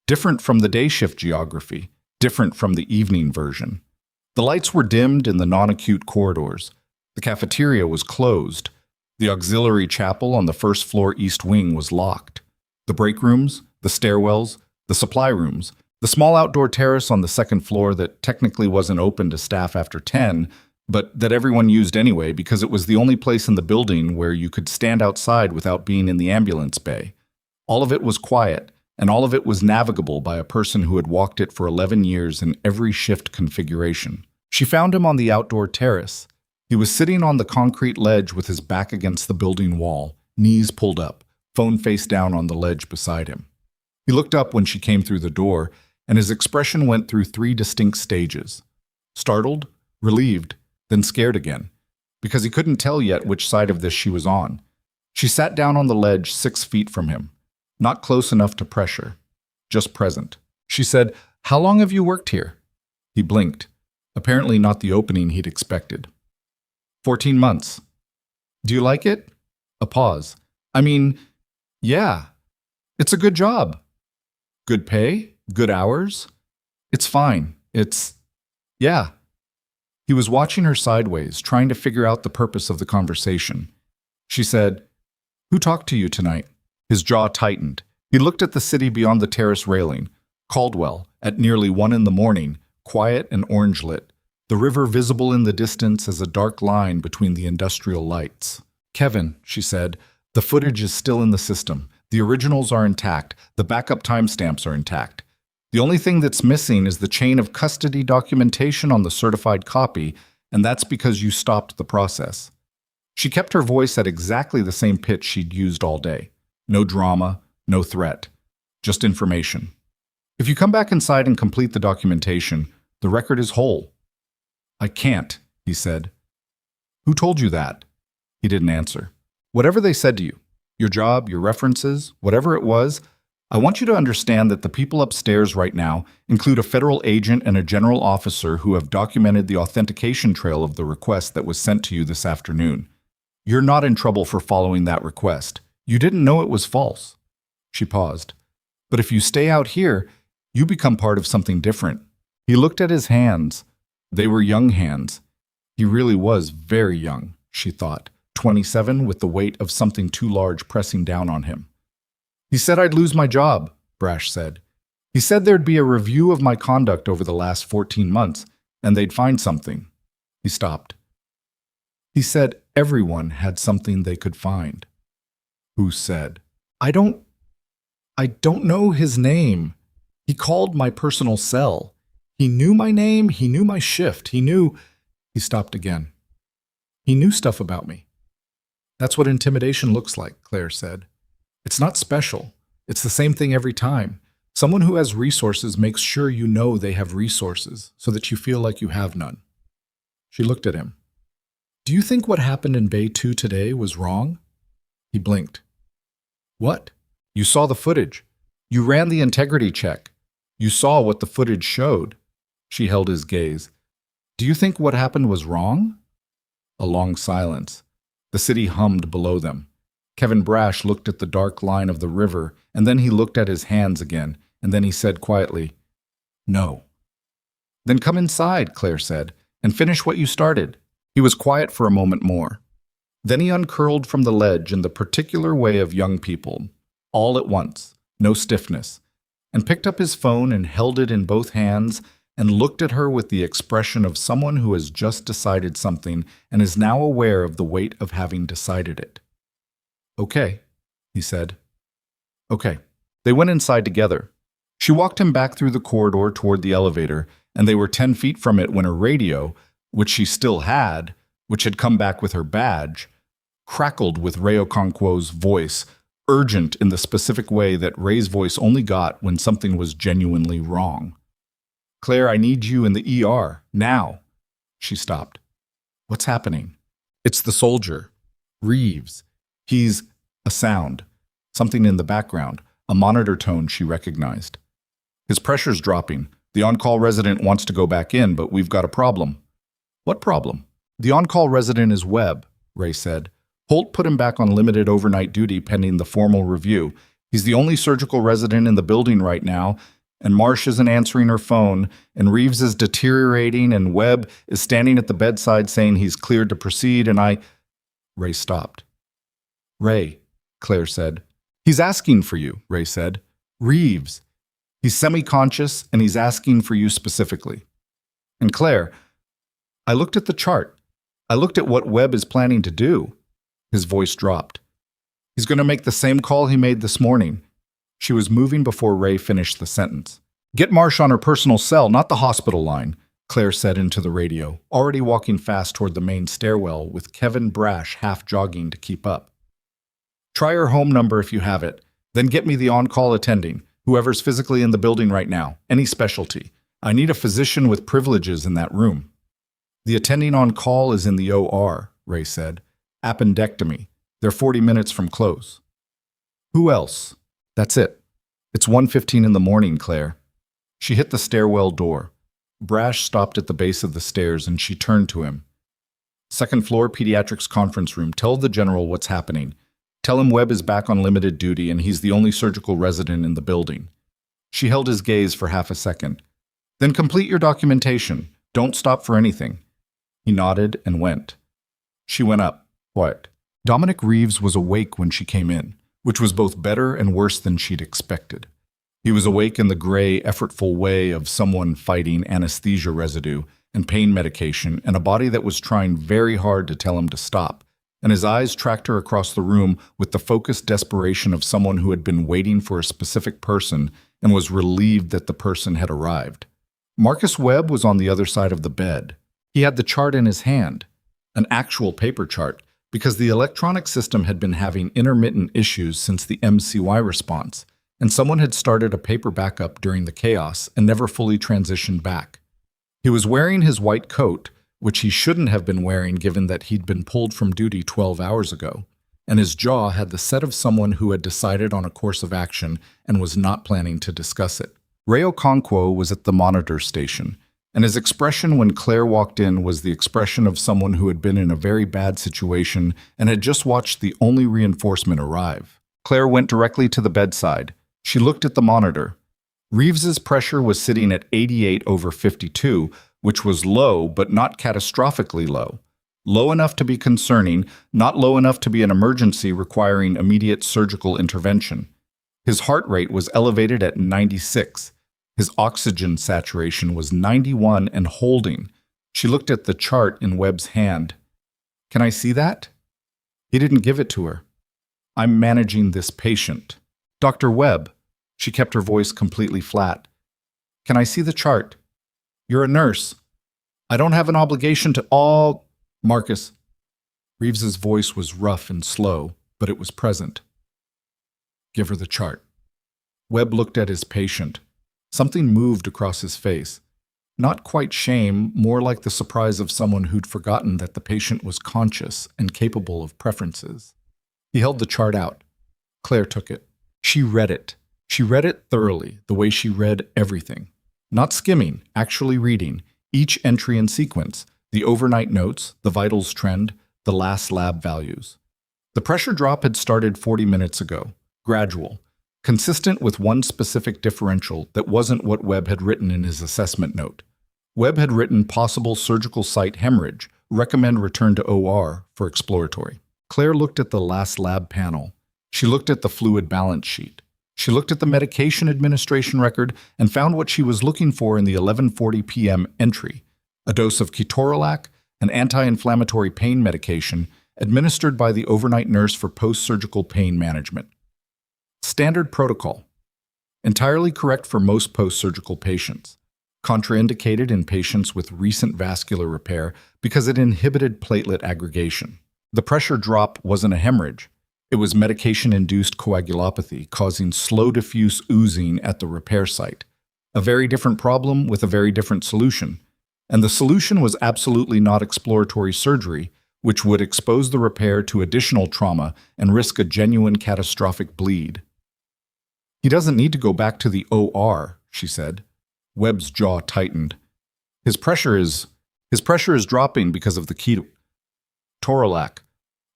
different from the day shift geography, different from the evening version. The lights were dimmed in the non-acute corridors. The cafeteria was closed. The auxiliary chapel on the first floor east wing was locked. The break rooms, the stairwells, the supply rooms, the small outdoor terrace on the second floor that technically wasn't open to staff after 10, but that everyone used anyway because it was the only place in the building where you could stand outside without being in the ambulance bay. All of it was quiet, and all of it was navigable by a person who had walked it for 11 years in every shift configuration. She found him on the outdoor terrace. He was sitting on the concrete ledge with his back against the building wall, knees pulled up, phone face down on the ledge beside him. He looked up when she came through the door, and his expression went through 3 distinct stages. Startled, relieved, then scared again, because he couldn't tell yet which side of this she was on. She sat down on the ledge 6 feet from him, not close enough to pressure, just present. She said, "How long have you worked here?" He blinked, apparently not the opening he'd expected. 14 months. Do you like it? A pause. I mean, yeah. It's a good job. Good pay? good hours? It's fine. Yeah. He was watching her sideways, trying to figure out the purpose of the conversation. She said, "Who talked to you tonight?" His jaw tightened. He looked at the city beyond the terrace railing. Caldwell, at nearly 1 in the morning, quiet and orange-lit, the river visible in the distance as a dark line between the industrial lights. "Kevin," she said, "the footage is still in the system. The originals are intact. The backup timestamps are intact. The only thing that's missing is the chain of custody documentation on the certified copy, and that's because you stopped the process." She kept her voice at exactly the same pitch she'd used all day. No drama, no threat, just information. "If you come back inside and complete the documentation, the record is whole." "I can't," he said. "Who told you that?" He didn't answer. "Whatever they said to you, your job, your references, whatever it was, I want you to understand that the people upstairs right now include a federal agent and a general officer who have documented the authentication trail of the request that was sent to you this afternoon. You're not in trouble for following that request. You didn't know it was false." She paused. "But if you stay out here, you become part of something different." He looked at his hands. They were young hands. He really was very young, she thought, 27 with the weight of something too large pressing down on him. "He said I'd lose my job," Brash said. "He said there'd be a review of my conduct over the last 14 months, and they'd find something." He stopped. "He said everyone had something they could find." "Who said?" I don't know his name. He called my personal cell. He knew my name, he knew my shift, He stopped again. "He knew stuff about me." "That's what intimidation looks like," Claire said. "It's not special. It's the same thing every time. Someone who has resources makes sure you know they have resources, so that you feel like you have none." She looked at him. "Do you think what happened in Bay 2 today was wrong?" He blinked. "What? You saw the footage. You ran the integrity check. You saw what the footage showed." She held his gaze. "Do you think what happened was wrong?" A long silence. The city hummed below them. Kevin Brash looked at the dark line of the river, and then he looked at his hands again, and then he said quietly, "No." "Then come inside," Claire said, "and finish what you started." He was quiet for a moment more. Then he uncurled from the ledge in the particular way of young people, all at once, no stiffness, and picked up his phone and held it in both hands and looked at her with the expression of someone who has just decided something and is now aware of the weight of having decided it. "Okay," he said. "Okay." They went inside together. She walked him back through the corridor toward the elevator, and they were 10 feet from it when a radio, which she still had, which had come back with her badge, crackled with Ray Okonkwo's voice, urgent in the specific way that Ray's voice only got when something was genuinely wrong. "Claire, I need you in the ER, now." She stopped. "What's happening?" "It's the soldier. Reeves. He's..." A sound. Something in the background. A monitor tone she recognized. "His pressure's dropping. The on-call resident wants to go back in, but we've got a problem." "What problem?" "The on-call resident is Webb," Ray said. "Holt put him back on limited overnight duty pending the formal review. He's the only surgical resident in the building right now, and Marsh isn't answering her phone, and Reeves is deteriorating, and Webb is standing at the bedside saying he's cleared to proceed, and I..." Ray stopped. "Ray," Claire said. "He's asking for you," Ray said. "Reeves. He's semi-conscious, and he's asking for you specifically." "And Claire, I looked at the chart. I looked at what Webb is planning to do." His voice dropped. "He's going to make the same call he made this morning." She was moving before Ray finished the sentence. "Get Marsh on her personal cell, not the hospital line," Claire said into the radio, already walking fast toward the main stairwell with Kevin Brash half jogging to keep up. "Try her home number if you have it. Then get me the on-call attending, whoever's physically in the building right now, any specialty. I need a physician with privileges in that room." "The attending on call is in the OR," Ray said. "Appendectomy. They're 40 minutes from close." "Who else?" "That's it. It's 1:15 in the morning, Claire." She hit the stairwell door. Brash stopped at the base of the stairs and she turned to him. "Second floor pediatrics conference room. Tell the general what's happening. Tell him Webb is back on limited duty and he's the only surgical resident in the building." She held his gaze for half a second. Then complete your documentation. Don't stop for anything. He nodded and went. She went up, quiet. Dominic Reeves was awake when she came in, which was both better and worse than she'd expected. He was awake in the gray, effortful way of someone fighting anesthesia residue and pain medication and a body that was trying very hard to tell him to stop, and his eyes tracked her across the room with the focused desperation of someone who had been waiting for a specific person and was relieved that the person had arrived. Marcus Webb was on the other side of the bed. He had the chart in his hand, an actual paper chart, because the electronic system had been having intermittent issues since the MCY response, and someone had started a paper backup during the chaos and never fully transitioned back. He was wearing his white coat, which he shouldn't have been wearing given that he'd been pulled from duty 12 hours ago, and his jaw had the set of someone who had decided on a course of action and was not planning to discuss it. Ray Okonkwo was at the monitor station, and his expression when Claire walked in was the expression of someone who had been in a very bad situation and had just watched the only reinforcement arrive. Claire went directly to the bedside. She looked at the monitor. Reeves's pressure was sitting at 88/52, which was low but not catastrophically low. Low enough to be concerning, not low enough to be an emergency requiring immediate surgical intervention. His heart rate was elevated at 96. His oxygen saturation was 91 and holding. She looked at the chart in Webb's hand. "Can I see that?" He didn't give it to her. "I'm managing this patient." "Dr. Webb." She kept her voice completely flat. "Can I see the chart?" "You're a nurse." "I don't have an obligation to all—" "Marcus." Reeves's voice was rough and slow, but it was present. "Give her the chart." Webb looked at his patient. Something moved across his face. Not quite shame, more like the surprise of someone who'd forgotten that the patient was conscious and capable of preferences. He held the chart out. Claire took it. She read it. She read it thoroughly, the way she read everything. Not skimming, actually reading, each entry in sequence, the overnight notes, the vitals trend, the last lab values. The pressure drop had started 40 minutes ago, gradual, consistent with one specific differential that wasn't what Webb had written in his assessment note. Webb had written possible surgical site hemorrhage, recommend return to OR for exploratory. Claire looked at the last lab panel. She looked at the fluid balance sheet. She looked at the medication administration record and found what she was looking for in the 11:40 p.m. entry, a dose of ketorolac, an anti-inflammatory pain medication administered by the overnight nurse for post-surgical pain management. Standard protocol. Entirely correct for most post-surgical patients. Contraindicated in patients with recent vascular repair because it inhibited platelet aggregation. The pressure drop wasn't a hemorrhage. It was medication-induced coagulopathy causing slow diffuse oozing at the repair site. A very different problem with a very different solution. And the solution was absolutely not exploratory surgery, which would expose the repair to additional trauma and risk a genuine catastrophic bleed. "He doesn't need to go back to the OR," she said. Webb's jaw tightened. His pressure is dropping because of the ketorolac.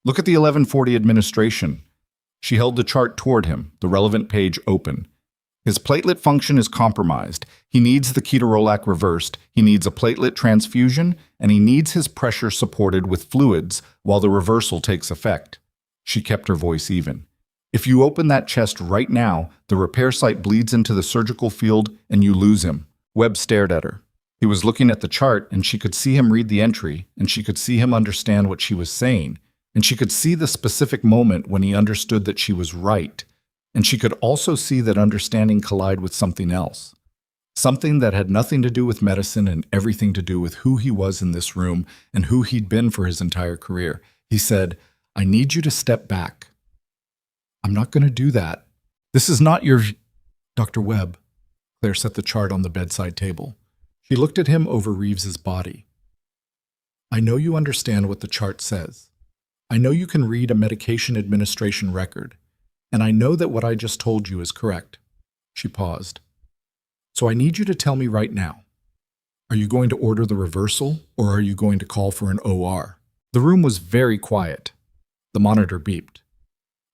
Look at the 11:40 administration." She held the chart toward him, the relevant page open. "His platelet function is compromised. He needs the ketorolac reversed. He needs a platelet transfusion, and he needs his pressure supported with fluids while the reversal takes effect." She kept her voice even. "If you open that chest right now, the repair site bleeds into the surgical field and you lose him." Webb stared at her. He was looking at the chart, and she could see him read the entry, and she could see him understand what she was saying, and she could see the specific moment when he understood that she was right, and she could also see that understanding collide with something else. Something that had nothing to do with medicine and everything to do with who he was in this room and who he'd been for his entire career. He said, "I need you to step back." "I'm not going to do that. This is not your—" "Dr. Webb." Claire set the chart on the bedside table. She looked at him over Reeves's body. "I know you understand what the chart says. I know you can read a medication administration record, and I know that what I just told you is correct." She paused. "So I need you to tell me right now. Are you going to order the reversal, or are you going to call for an OR?" The room was very quiet. The monitor beeped.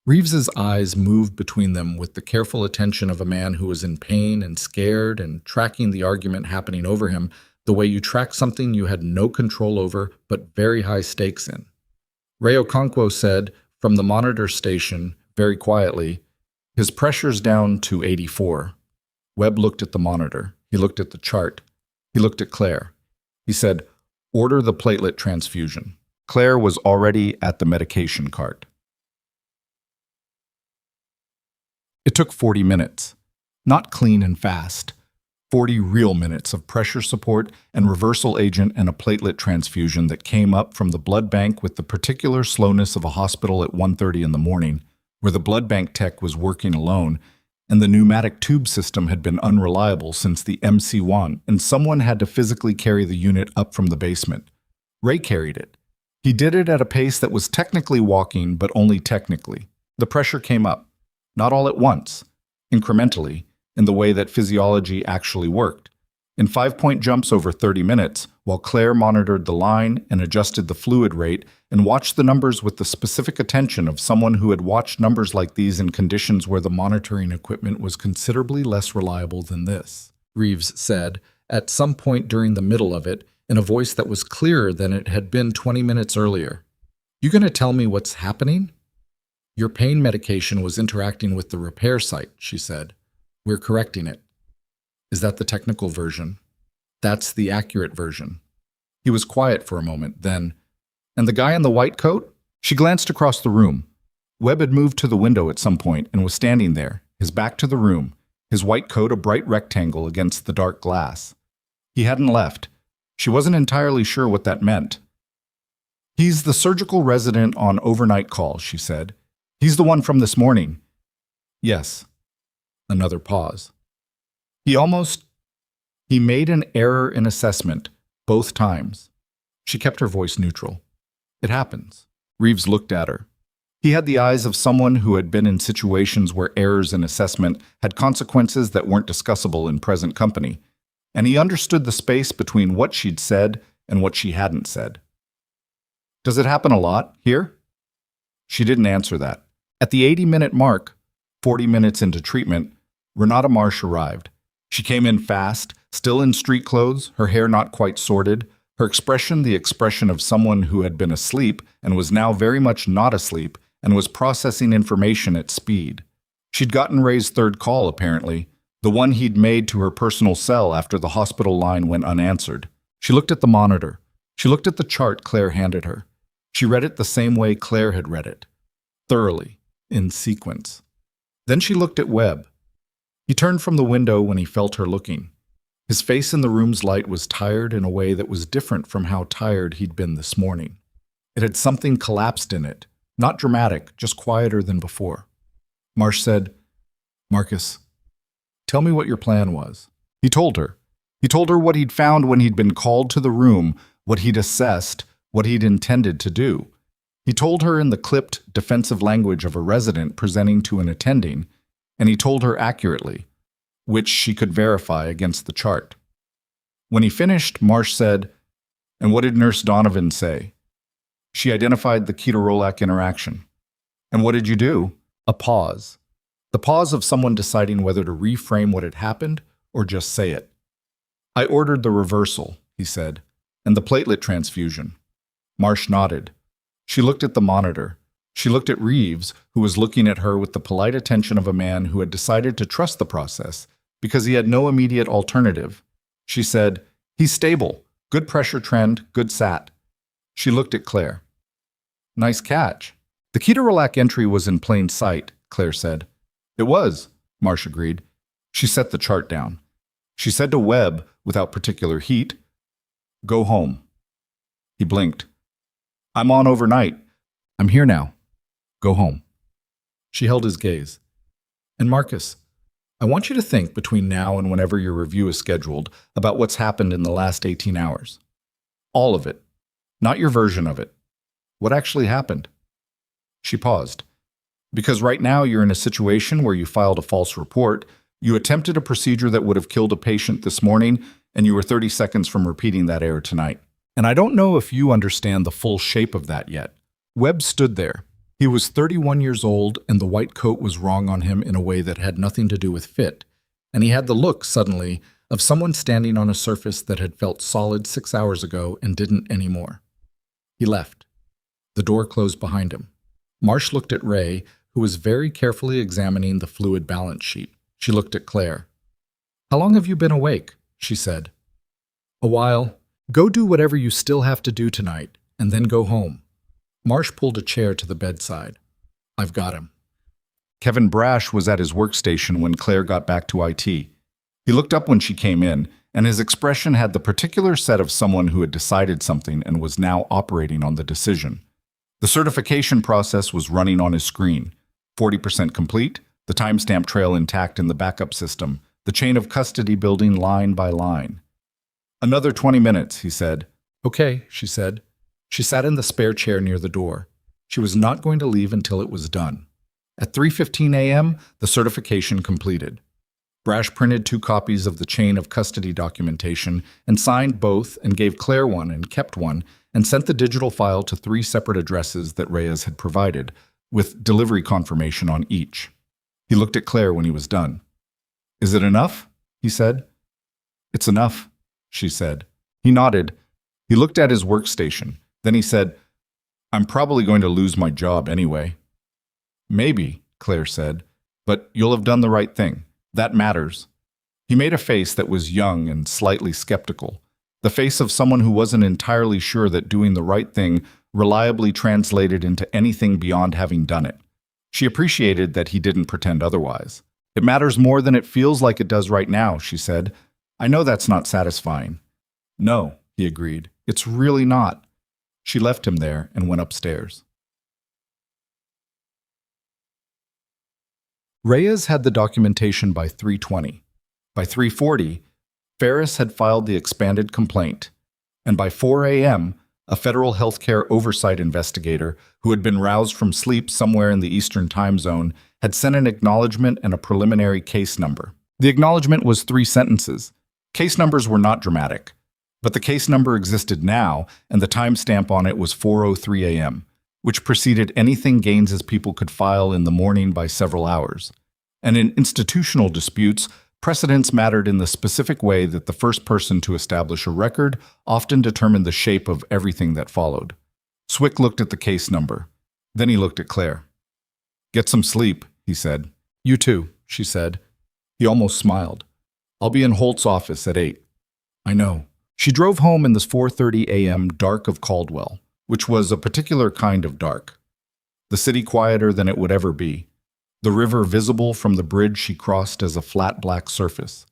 Reeves's eyes moved between them with the careful attention of a man who was in pain and scared and tracking the argument happening over him the way you track something you had no control over but very high stakes in. Ray Okonkwo said from the monitor station, very quietly, "His pressure's down to 84. Webb looked at the monitor. He looked at the chart. He looked at Claire. He said, "Order the platelet transfusion." Claire was already at the medication cart. It took 40 minutes. Not clean and fast. 40 real minutes of pressure support and reversal agent and a platelet transfusion that came up from the blood bank with the particular slowness of a hospital at 1:30 in the morning, where the blood bank tech was working alone, and the pneumatic tube system had been unreliable since the MC1, and someone had to physically carry the unit up from the basement. Ray carried it. He did it at a pace that was technically walking, but only technically. The pressure came up. Not all at once, incrementally, in the way that physiology actually worked. In 5-point jumps over 30 minutes, while Claire monitored the line and adjusted the fluid rate and watched the numbers with the specific attention of someone who had watched numbers like these in conditions where the monitoring equipment was considerably less reliable than this. Reeves said, at some point during the middle of it, in a voice that was clearer than it had been 20 minutes earlier. "You gonna tell me what's happening?" "Your pain medication was interacting with the repair site," she said. "We're correcting it." "Is that the technical version?" "That's the accurate version." He was quiet for a moment, then, "And the guy in the white coat?" She glanced across the room. Webb had moved to the window at some point and was standing there, his back to the room, his white coat a bright rectangle against the dark glass. He hadn't left. She wasn't entirely sure what that meant. "He's the surgical resident on overnight call," she said. "He's the one from this morning." "Yes." Another pause. He made an error in assessment, both times. She kept her voice neutral. "It happens." Reeves looked at her. He had the eyes of someone who had been in situations where errors in assessment had consequences that weren't discussable in present company, and he understood the space between what she'd said and what she hadn't said. "Does it happen a lot, here?" She didn't answer that. At the 80-minute mark, 40 minutes into treatment, Renata Marsh arrived. She came in fast, still in street clothes, her hair not quite sorted, her expression the expression of someone who had been asleep and was now very much not asleep and was processing information at speed. She'd gotten Ray's third call, apparently, the one he'd made to her personal cell after the hospital line went unanswered. She looked at the monitor. She looked at the chart Claire handed her. She read it the same way Claire had read it, thoroughly, in sequence. Then she looked at Webb. He turned from the window when he felt her looking. His face in the room's light was tired in a way that was different from how tired he'd been this morning. It had something collapsed in it, not dramatic, just quieter than before. Marsh said, "Marcus, tell me what your plan was." He told her. He told her what he'd found when he'd been called to the room, what he'd assessed, what he'd intended to do. He told her in the clipped, defensive language of a resident presenting to an attending, and he told her accurately, which she could verify against the chart. When he finished, Marsh said, "And what did Nurse Donovan say?" She identified the ketorolac interaction. "And what did you do?" A pause. The pause of someone deciding whether to reframe what had happened or just say it. "I ordered the reversal," he said, "and the platelet transfusion." Marsh nodded. She looked at the monitor. She looked at Reeves, who was looking at her with the polite attention of a man who had decided to trust the process because he had no immediate alternative. She said, "He's stable. Good pressure trend, good sat." She looked at Claire. "Nice catch." "The ketorolac entry was in plain sight," Claire said. "It was," Marsh agreed. She set the chart down. She said to Webb, without particular heat, "Go home." He blinked. "I'm on overnight. I'm here now. Go home." She held his gaze. "And Marcus, I want you to think between now and whenever your review is scheduled about what's happened in the last 18 hours. All of it. Not your version of it. What actually happened?" She paused. "Because right now you're in a situation where you filed a false report, you attempted a procedure that would have killed a patient this morning, and you were 30 seconds from repeating that error tonight. And I don't know if you understand the full shape of that yet." Webb stood there. He was 31 years old, and the white coat was wrong on him in a way that had nothing to do with fit, and he had the look, suddenly, of someone standing on a surface that had felt solid 6 hours ago and didn't anymore. He left. The door closed behind him. Marsh looked at Ray, who was very carefully examining the fluid balance sheet. She looked at Claire. "How long have you been awake?" she said. "A while. Go do whatever you still have to do tonight, and then go home." Marsh pulled a chair to the bedside. "I've got him." Kevin Brash was at his workstation when Claire got back to IT. He looked up when she came in, and his expression had the particular set of someone who had decided something and was now operating on the decision. The certification process was running on his screen. 40% complete, the timestamp trail intact in the backup system, the chain of custody building line by line. "Another 20 minutes, he said. "Okay," she said. She sat in the spare chair near the door. She was not going to leave until it was done. At 3:15 a.m., the certification completed. Brash printed 2 copies of the chain of custody documentation and signed both and gave Claire one and kept one and sent the digital file to 3 separate addresses that Reyes had provided, with delivery confirmation on each. He looked at Claire when he was done. "Is it enough?" he said. "It's enough," she said. He nodded. He looked at his workstation. Then he said, "I'm probably going to lose my job anyway." "Maybe," Claire said, "but you'll have done the right thing. That matters." He made a face that was young and slightly skeptical, the face of someone who wasn't entirely sure that doing the right thing reliably translated into anything beyond having done it. She appreciated that he didn't pretend otherwise. "It matters more than it feels like it does right now," she said. "I know that's not satisfying." "No," he agreed. "It's really not." She left him there and went upstairs. Reyes had the documentation by 3:20. By 3:40, Ferris had filed the expanded complaint, and by 4 a.m., a federal healthcare oversight investigator who had been roused from sleep somewhere in the Eastern time zone had sent an acknowledgement and a preliminary case number. The acknowledgement was 3 sentences. Case numbers were not dramatic, but the case number existed now, and the timestamp on it was 4:03 a.m., which preceded anything Gaines's people could file in the morning by several hours. And in institutional disputes, precedents mattered in the specific way that the first person to establish a record often determined the shape of everything that followed. Swick looked at the case number. Then he looked at Claire. "Get some sleep," he said. "You too," she said. He almost smiled. "I'll be in Holt's office at 8. "I know." She drove home in the 4:30 a.m. dark of Caldwell, which was a particular kind of dark. The city quieter than it would ever be. The river visible from the bridge she crossed as a flat black surface.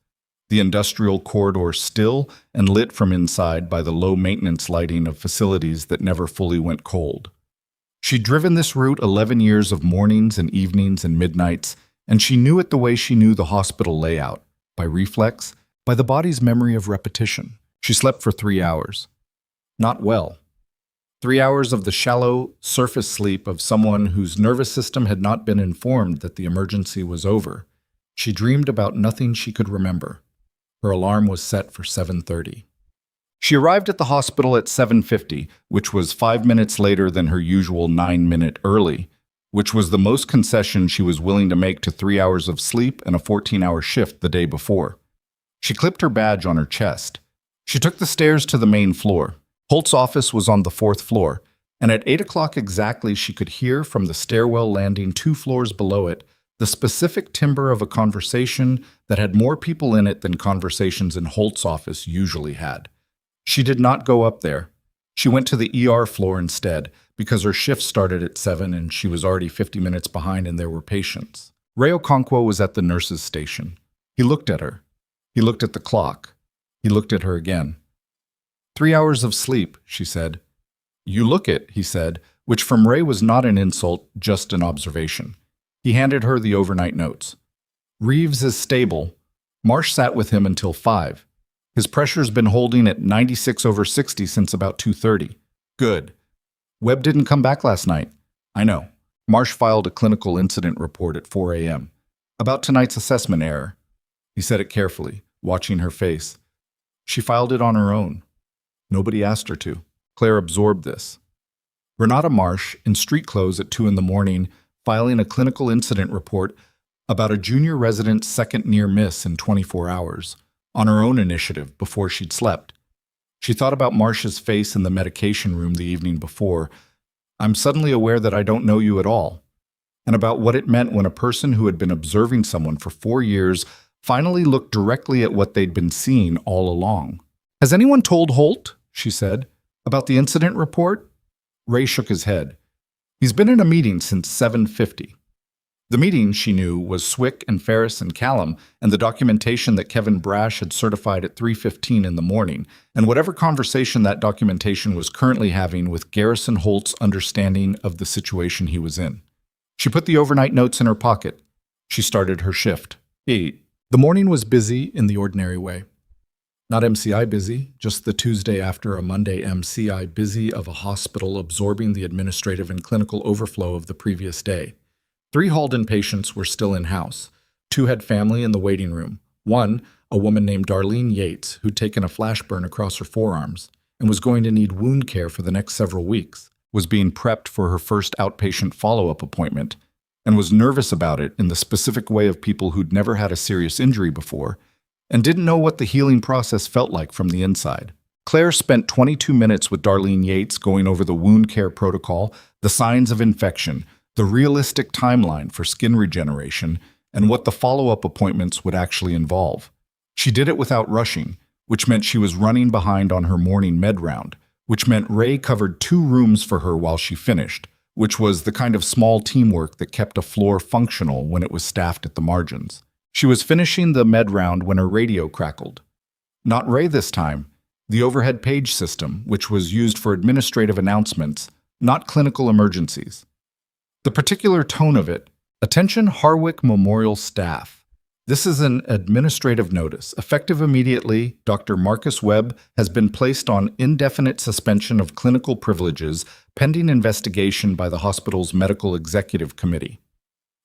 The industrial corridor still and lit from inside by the low-maintenance lighting of facilities that never fully went cold. She'd driven this route 11 years of mornings and evenings and midnights, and she knew it the way she knew the hospital layout, by reflex, by the body's memory of repetition. She slept for 3 hours. Not well. 3 hours of the shallow, surface sleep of someone whose nervous system had not been informed that the emergency was over. She dreamed about nothing she could remember. Her alarm was set for 7:30. She arrived at the hospital at 7:50, which was 5 minutes later than her usual 9-minute early, which was the most concession she was willing to make to 3 hours of sleep and a 14-hour shift the day before. She clipped her badge on her chest. She took the stairs to the main floor. Holt's office was on the 4th floor, and at 8 o'clock exactly she could hear from the stairwell landing 2 floors below it the specific timbre of a conversation that had more people in it than conversations in Holt's office usually had. She did not go up there. She went to the ER floor instead, because her shift started at 7 and she was already 50 minutes behind and there were patients. Ray Okonkwo was at the nurse's station. He looked at her. He looked at the clock. He looked at her again. 3 hours of sleep, she said. You look it, he said, which from Ray was not an insult, just an observation. He handed her the overnight notes. Reeves is stable. Marsh sat with him until 5. His pressure's been holding at 96/60 since about 2:30. Good. Webb didn't come back last night. I know. Marsh filed a clinical incident report at 4 a.m. About tonight's assessment error. He said it carefully, watching her face. She filed it on her own. Nobody asked her to. Claire absorbed this. Renata Marsh, in street clothes at 2 in the morning, filing a clinical incident report about a junior resident's second near miss in 24 hours, on her own initiative before she'd slept. She thought about Marsh's face in the medication room the evening before. I'm suddenly aware that I don't know you at all, and about what it meant when a person who had been observing someone for 4 years finally looked directly at what they'd been seeing all along. Has anyone told Holt, she said, about the incident report? Ray shook his head. He's been in a meeting since 7:50. The meeting, she knew, was Swick and Ferris and Callum and the documentation that Kevin Brash had certified at 3:15 in the morning, and whatever conversation that documentation was currently having with Garrison Holt's understanding of the situation he was in. She put the overnight notes in her pocket. She started her shift. The morning was busy in the ordinary way. Not MCI busy, just the Tuesday after a Monday MCI busy of a hospital absorbing the administrative and clinical overflow of the previous day. 3 hauled-in patients were still in-house. 2 had family in the waiting room. 1, a woman named Darlene Yates, who'd taken a flash burn across her forearms and was going to need wound care for the next several weeks, was being prepped for her first outpatient follow-up appointment, and was nervous about it in the specific way of people who'd never had a serious injury before and didn't know what the healing process felt like from the inside. Claire spent 22 minutes with Darlene Yates going over the wound care protocol, the signs of infection, the realistic timeline for skin regeneration, and what the follow-up appointments would actually involve. She did it without rushing, which meant she was running behind on her morning med round, which meant Ray covered 2 rooms for her while she finished, which was the kind of small teamwork that kept a floor functional when it was staffed at the margins. She was finishing the med round when her radio crackled. Not Ray this time. The overhead page system, which was used for administrative announcements, not clinical emergencies. The particular tone of it, attention Harwick Memorial staff. This is an administrative notice. Effective immediately, Dr. Marcus Webb has been placed on indefinite suspension of clinical privileges pending investigation by the hospital's medical executive committee.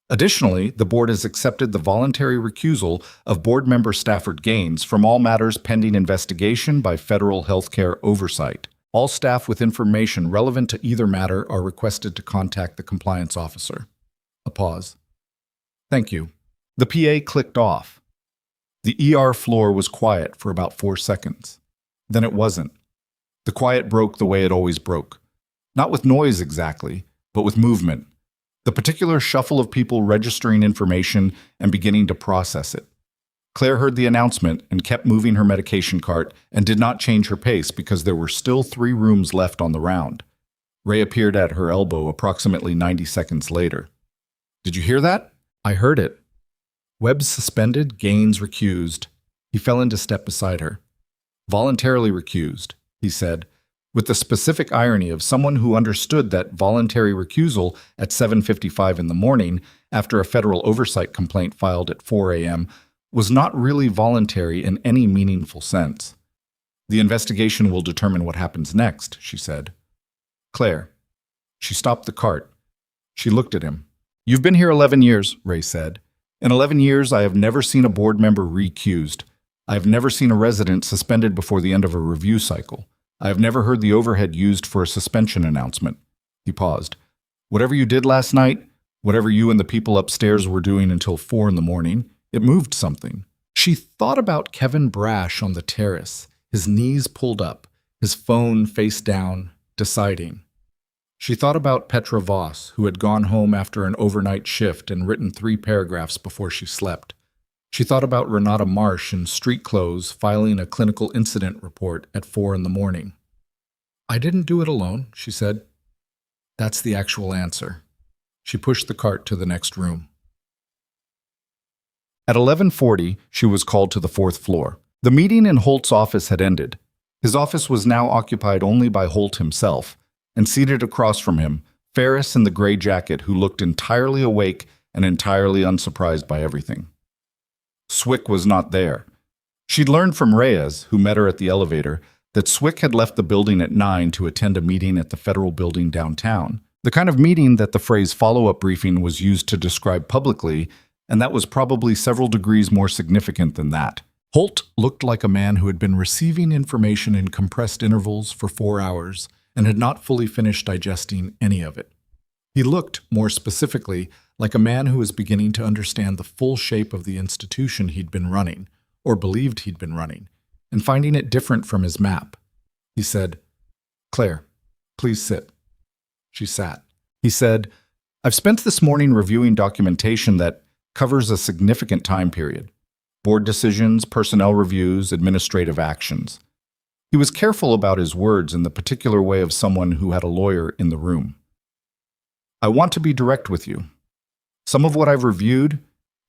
Additionally, the board has accepted the voluntary recusal of board member Stafford Gaines from all matters pending investigation by federal healthcare oversight. All staff with information relevant to either matter are requested to contact the compliance officer. A pause. Thank you. The PA clicked off. The ER floor was quiet for about 4 seconds. Then it wasn't. The quiet broke the way it always broke. Not with noise exactly, but with movement. The particular shuffle of people registering information and beginning to process it. Claire heard the announcement and kept moving her medication cart and did not change her pace because there were still 3 rooms left on the round. Ray appeared at her elbow approximately 90 seconds later. Did you hear that? I heard it. Webb suspended, Gaines recused. He fell into step beside her. Voluntarily recused, he said, with the specific irony of someone who understood that voluntary recusal at 7:55 in the morning after a federal oversight complaint filed at 4 a.m. was not really voluntary in any meaningful sense. The investigation will determine what happens next, she said. Claire. She stopped the cart. She looked at him. You've been here 11 years, Ray said. In 11 years, I have never seen a board member recused. I have never seen a resident suspended before the end of a review cycle. I have never heard the overhead used for a suspension announcement. He paused. Whatever you did last night, whatever you and the people upstairs were doing until 4 in the morning, it moved something. She thought about Kevin Brash on the terrace, his knees pulled up, his phone face down, deciding. She thought about Petra Voss, who had gone home after an overnight shift and written 3 paragraphs before she slept. She thought about Renata Marsh in street clothes filing a clinical incident report at 4 in the morning. I didn't do it alone, she said. That's the actual answer. She pushed the cart to the next room. At 11:40, she was called to the 4th floor. The meeting in Holt's office had ended. His office was now occupied only by Holt himself, and seated across from him, Ferris in the gray jacket who looked entirely awake and entirely unsurprised by everything. Swick was not there. She'd learned from Reyes, who met her at the elevator, that Swick had left the building at 9 to attend a meeting at the federal building downtown, the kind of meeting that the phrase follow-up briefing was used to describe publicly, and that was probably several degrees more significant than that. Holt looked like a man who had been receiving information in compressed intervals for 4 hours and had not fully finished digesting any of it. He looked, more specifically, like a man who was beginning to understand the full shape of the institution he'd been running, or believed he'd been running, and finding it different from his map. He said, "Claire, please sit." She sat. He said, "I've spent this morning reviewing documentation that covers a significant time period. Board decisions, personnel reviews, administrative actions." He was careful about his words in the particular way of someone who had a lawyer in the room. "I want to be direct with you. Some of what I've reviewed,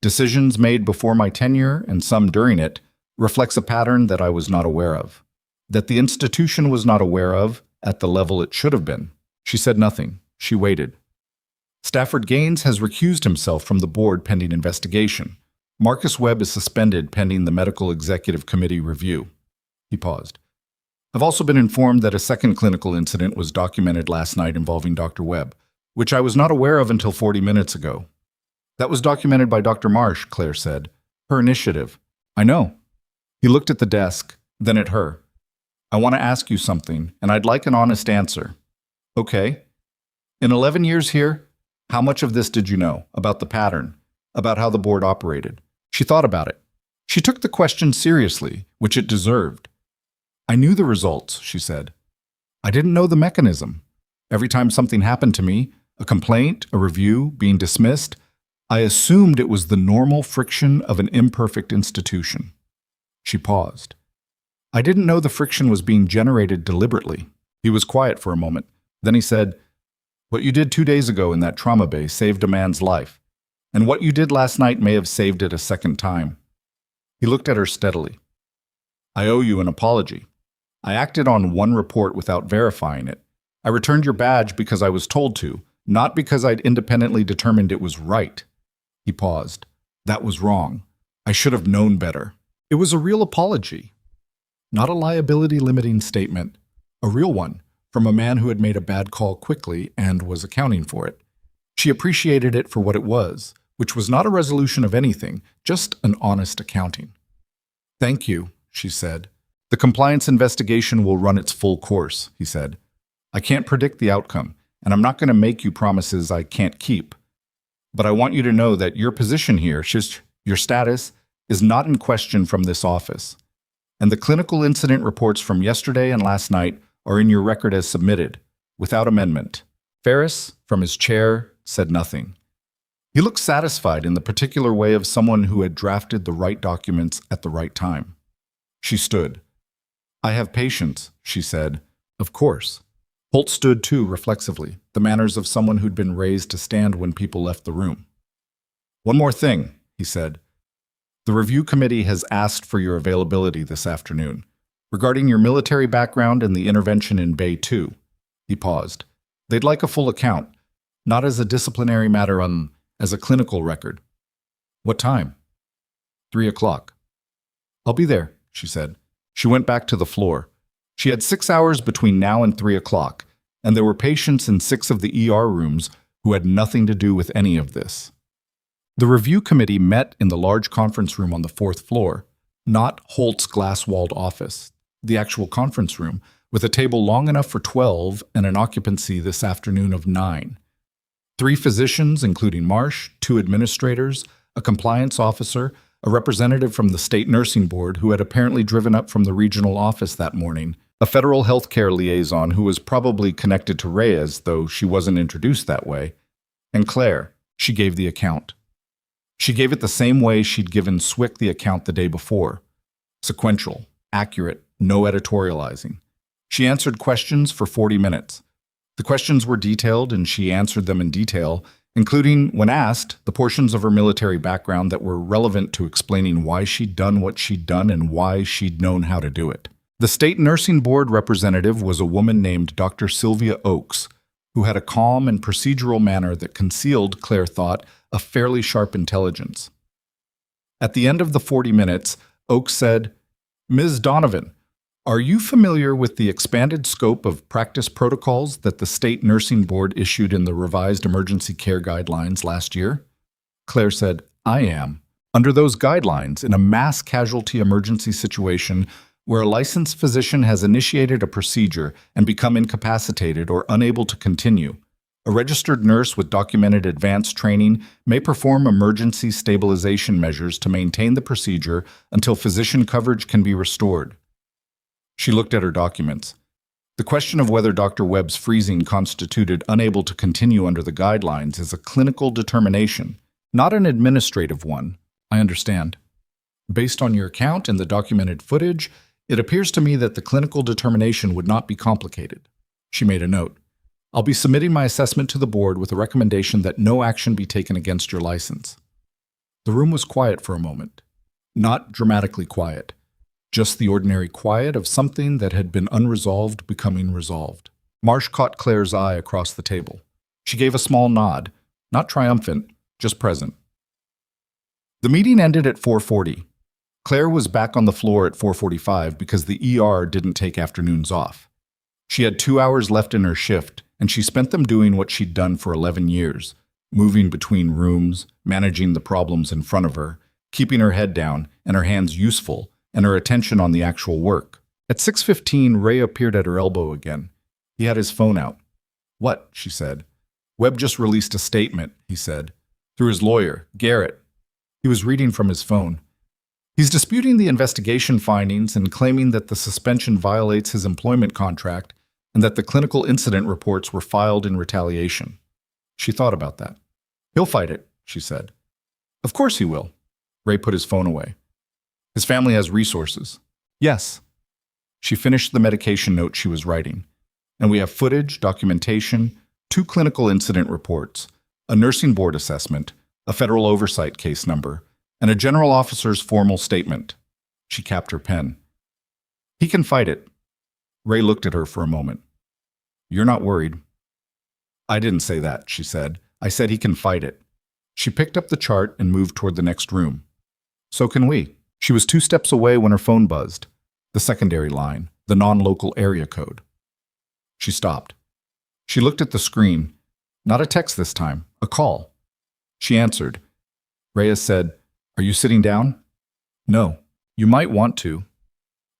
decisions made before my tenure and some during it, reflects a pattern that I was not aware of, that the institution was not aware of at the level it should have been." She said nothing. She waited. "Stafford Gaines has recused himself from the board pending investigation. Marcus Webb is suspended pending the Medical Executive Committee review." He paused. "I've also been informed that a second clinical incident was documented last night involving Dr. Webb, which I was not aware of until 40 minutes ago." "That was documented by Dr. Marsh," Claire said. "Her initiative." "I know." He looked at the desk, then at her. "I want to ask you something, and I'd like an honest answer." "Okay. In 11 years here, how much of this did you know, about the pattern, about how the board operated?" She thought about it. She took the question seriously, which it deserved. "I knew the results," she said. "I didn't know the mechanism. Every time something happened to me, a complaint, a review, being dismissed, I assumed it was the normal friction of an imperfect institution." She paused. "I didn't know the friction was being generated deliberately." He was quiet for a moment. Then he said, "What you did 2 days ago in that trauma bay saved a man's life, and what you did last night may have saved it a second time." He looked at her steadily. "I owe you an apology. I acted on one report without verifying it. I returned your badge because I was told to, not because I'd independently determined it was right." He paused. "That was wrong. I should have known better." It was a real apology. Not a liability-limiting statement. A real one, from a man who had made a bad call quickly and was accounting for it. She appreciated it for what it was, which was not a resolution of anything, just an honest accounting. "Thank you," she said. "The compliance investigation will run its full course," he said. "I can't predict the outcome, and I'm not going to make you promises I can't keep. But I want you to know that your position here, your status, is not in question from this office. And the clinical incident reports from yesterday and last night are in your record as submitted, without amendment." Ferris, from his chair, said nothing. He looked satisfied in the particular way of someone who had drafted the right documents at the right time. She stood. "I have patience," she said. "Of course." Holt stood too, reflexively, the manners of someone who'd been raised to stand when people left the room. "One more thing," he said. "The review committee has asked for your availability this afternoon, regarding your military background and the intervention in Bay 2. He paused. "They'd like a full account, not as a disciplinary matter, as a clinical record." "What time?" 3 o'clock. "I'll be there," she said. She went back to the floor. She had 6 hours between now and 3 o'clock, and there were patients in 6 of the ER rooms who had nothing to do with any of this. The review committee met in the large conference room on the 4th floor, not Holt's glass-walled office, the actual conference room, with a table long enough for 12 and an occupancy this afternoon of 9. 3 physicians, including Marsh, 2 administrators, a compliance officer, a representative from the state nursing board who had apparently driven up from the regional office that morning, a federal healthcare liaison who was probably connected to Reyes, though she wasn't introduced that way, and Claire. She gave the account. She gave it the same way she'd given Swick the account the day before. Sequential, accurate, no editorializing. She answered questions for 40 minutes. The questions were detailed, and she answered them in detail, including, when asked, the portions of her military background that were relevant to explaining why she'd done what she'd done and why she'd known how to do it. The state nursing board representative was a woman named Dr. Sylvia Oakes, who had a calm and procedural manner that concealed, Claire thought, a fairly sharp intelligence. At the end of the 40 minutes, Oakes said, "Ms. Donovan, are you familiar with the expanded scope of practice protocols that the State Nursing Board issued in the revised emergency care guidelines last year?" Claire said, "I am. Under those guidelines, in a mass casualty emergency situation, where a licensed physician has initiated a procedure and become incapacitated or unable to continue. A registered nurse with documented advanced training may perform emergency stabilization measures to maintain the procedure until physician coverage can be restored. She looked at her documents. The question of whether Dr. Webb's freezing constituted unable to continue under the guidelines is a clinical determination, not an administrative one. I understand. Based on your account and the documented footage, it appears to me that the clinical determination would not be complicated. She made a note. I'll be submitting my assessment to the board with a recommendation that no action be taken against your license. The room was quiet for a moment. Not dramatically quiet. Just the ordinary quiet of something that had been unresolved becoming resolved. Marsh caught Claire's eye across the table. She gave a small nod, not triumphant, just present. The meeting ended at 4:40. Claire was back on the floor at 4:45 because the ER didn't take afternoons off. She had 2 hours left in her shift, and she spent them doing what she'd done for 11 years, moving between rooms, managing the problems in front of her, keeping her head down and her hands useful, and her attention on the actual work. At 6:15, Ray appeared at her elbow again. He had his phone out. "What?" she said. "Webb just released a statement," he said, "through his lawyer, Garrett." He was reading from his phone. He's disputing the investigation findings and claiming that the suspension violates his employment contract and that the clinical incident reports were filed in retaliation. She thought about that. "He'll fight it," she said. "Of course he will." Ray put his phone away. "His family has resources." "Yes." She finished the medication note she was writing. "And we have footage, documentation, 2 clinical incident reports, a nursing board assessment, a federal oversight case number, and a general officer's formal statement." She capped her pen. "He can fight it." Ray looked at her for a moment. "You're not worried?" "I didn't say that," she said. "I said he can fight it." She picked up the chart and moved toward the next room. "So can we." She was 2 steps away when her phone buzzed. The secondary line, the non-local area code. She stopped. She looked at the screen. Not a text this time, a call. She answered. Reyes said, "Are you sitting down?" "No. You might want to."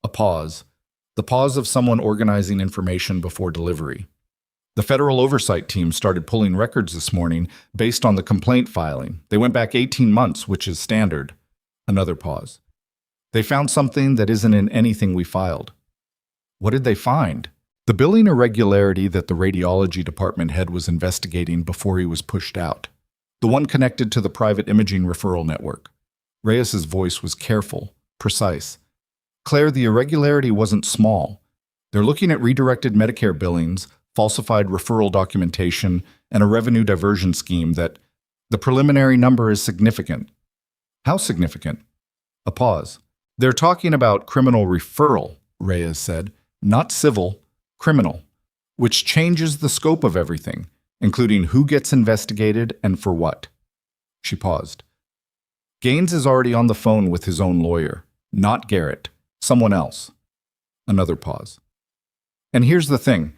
A pause. The pause of someone organizing information before delivery. The federal oversight team started pulling records this morning based on the complaint filing. They went back 18 months, which is standard. Another pause. They found something that isn't in anything we filed. What did they find? The billing irregularity that the radiology department head was investigating before he was pushed out. The one connected to the private imaging referral network. Reyes's voice was careful, precise. "Claire, the irregularity wasn't small. They're looking at redirected Medicare billings, falsified referral documentation, and a revenue diversion scheme that the preliminary number is significant." "How significant?" A pause. "They're talking about criminal referral," Reyes said, "not civil, criminal, which changes the scope of everything, including who gets investigated and for what." She paused. "Gaines is already on the phone with his own lawyer, not Garrett, someone else." Another pause. "And here's the thing.